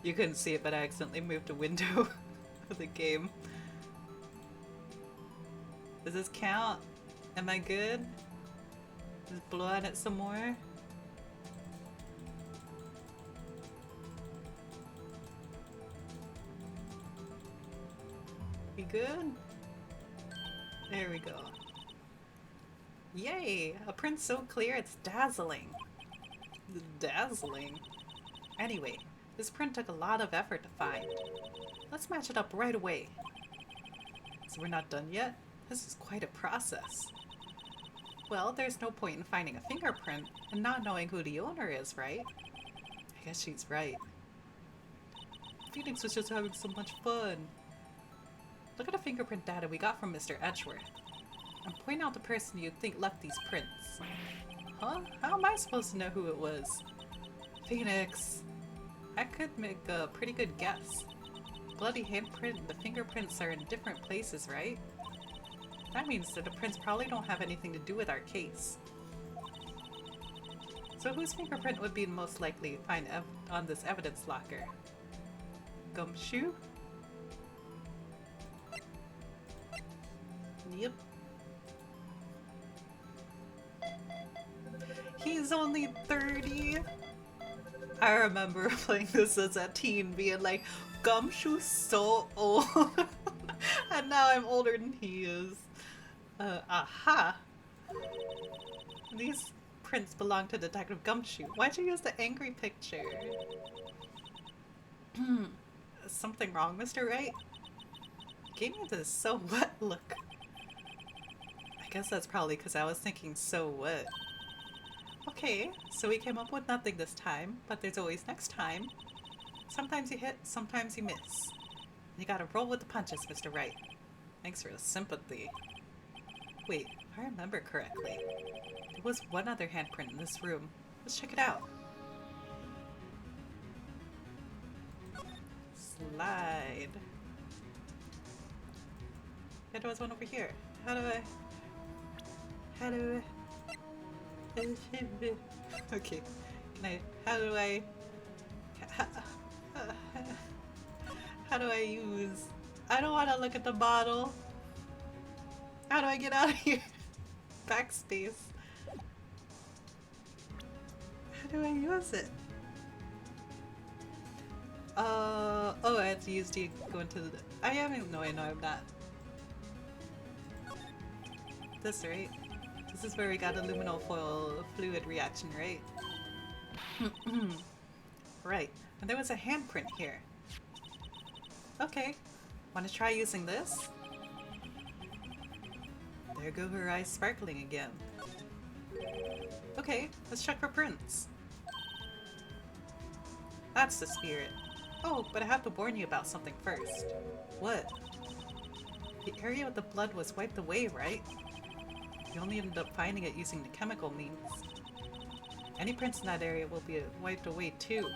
You couldn't see it, but I accidentally moved a window of the game. Does this count? Am I good? Just blow on it some more? We good? There we go. Yay! A print so clear it's dazzling. Dazzling? Anyway, this print took a lot of effort to find. Let's match it up right away. So we're not done yet? This is quite a process. Well, there's no point in finding a fingerprint and not knowing who the owner is, right? I guess she's right. Phoenix was just having so much fun. Look at the fingerprint data we got from Mr. Edgeworth. And point out the person you'd think left these prints. Huh? How am I supposed to know who it was? Phoenix. I could make a pretty good guess. The bloody handprint and the fingerprints are in different places, right? That means that the prints probably don't have anything to do with our case. So whose fingerprint would be most likely to find on this evidence locker? Gumshoe? Yep. He's only 30? I remember playing this as a teen being like, Gumshoe's so old. And now I'm older than he is. Aha! These prints belong to Detective Gumshoe. Why'd you use the angry picture? Something wrong, Mr. Wright? Gave me this so what look. I guess that's probably because I was thinking so what. Okay, so we came up with nothing this time, but there's always next time. Sometimes you hit, sometimes you miss. You gotta roll with the punches, Mr. Wright. Thanks for the sympathy. Wait, if I remember correctly, there was one other handprint in this room. Let's check it out. Slide. Yeah, there was one over here. How do I... Okay. How do I use... I don't want to look at the bottle. How do I get out of here? Backspace. How do I use it? Oh, I have to use D go into the... I am... No, I know I'm not. This, right? This is where we got a luminol foil fluid reaction, right? Right. And there was a handprint here. Okay. Want to try using this? There go her eyes sparkling again. Okay, let's check for prints. That's the spirit. Oh, but I have to warn you about something first. What? The area with the blood was wiped away, right? You only ended up finding it using the chemical means. Any prints in that area will be wiped away too.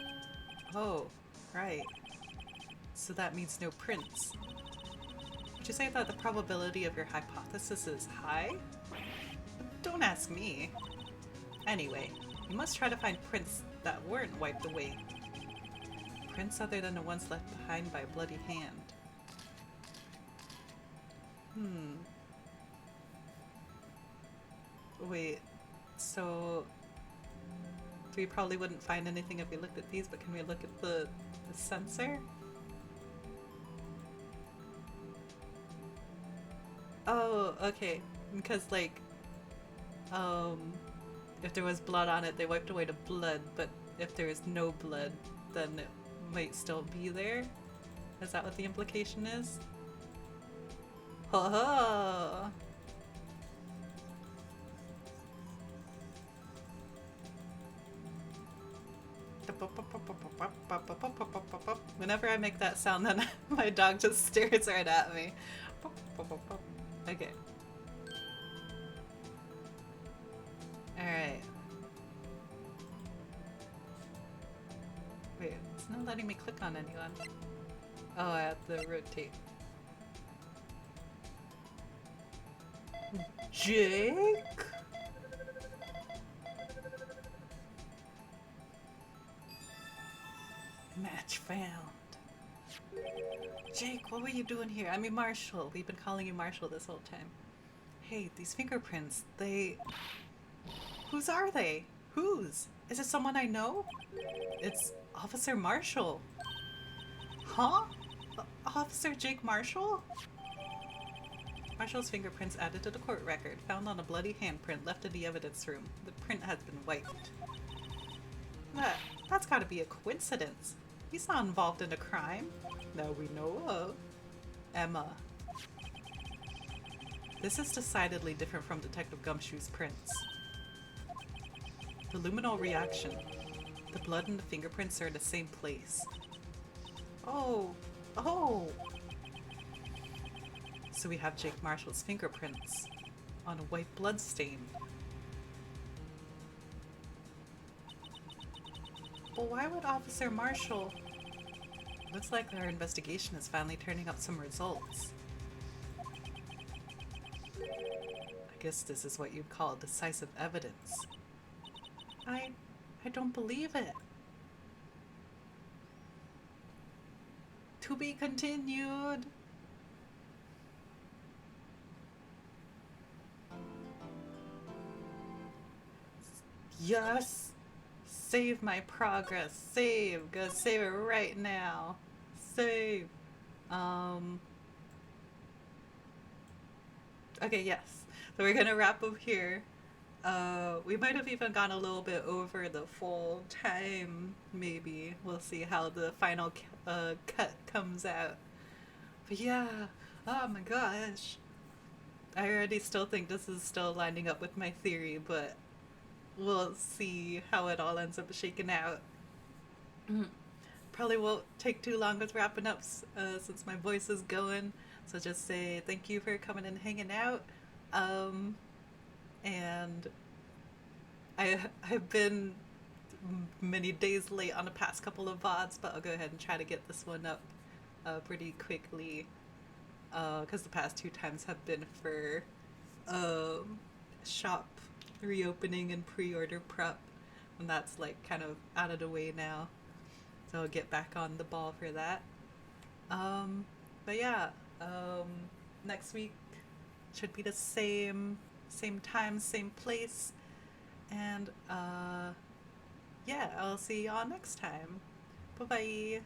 Oh, right. So that means no prints. Would you say that the probability of your hypothesis is high? Don't ask me. Anyway, you must try to find prints that weren't wiped away. Prints other than the ones left behind by a bloody hand. Wait, so we probably wouldn't find anything if we looked at these, but can we look at the sensor? Oh, okay. Because like, if there was blood on it, they wiped away the blood, but if there is no blood, then it might still be there? Is that what the implication is? Ho ho! Whenever I make that sound, then my dog just stares right at me. Okay. Alright. It's not letting me click on anyone. Oh, I have to rotate. Jake? Match found. Jake, what were you doing here? I mean, Marshall. We've been calling you Marshall this whole time. Hey, these fingerprints, they... Whose are they? Whose? Is it someone I know? It's Officer Marshall. Huh? Officer Jake Marshall? Marshall's fingerprints added to the court record, found on a bloody handprint left in the evidence room. The print has been wiped. That's gotta be a coincidence. He's not involved in a crime that we know of. Emma. This is decidedly different from Detective Gumshoe's prints. The luminal reaction. The blood and the fingerprints are in the same place. Oh. So we have Jake Marshall's fingerprints on a white blood stain. But why would Officer Marshall... Looks like our investigation is finally turning up some results. I guess this is what you'd call decisive evidence. I don't believe it. To be continued. Yes! Save my progress. Save. Go save it right now. Save. Okay, yes. So we're gonna wrap up here. We might have even gone a little bit over the full time, maybe. We'll see how the final cut comes out. But yeah, oh my gosh. I already still think this is still lining up with my theory, but we'll see how it all ends up shaking out. Probably won't take too long with wrapping up since my voice is going. So just say thank you for coming and hanging out. And I've been many days late on the past couple of VODs, but I'll go ahead and try to get this one up pretty quickly. Because the past 2 times have been for shop reopening and pre-order prep, and that's like kind of out of the way now, so I'll get back on the ball for that. But yeah, next week should be the same time, same place, and yeah, I'll see y'all next time. Bye bye.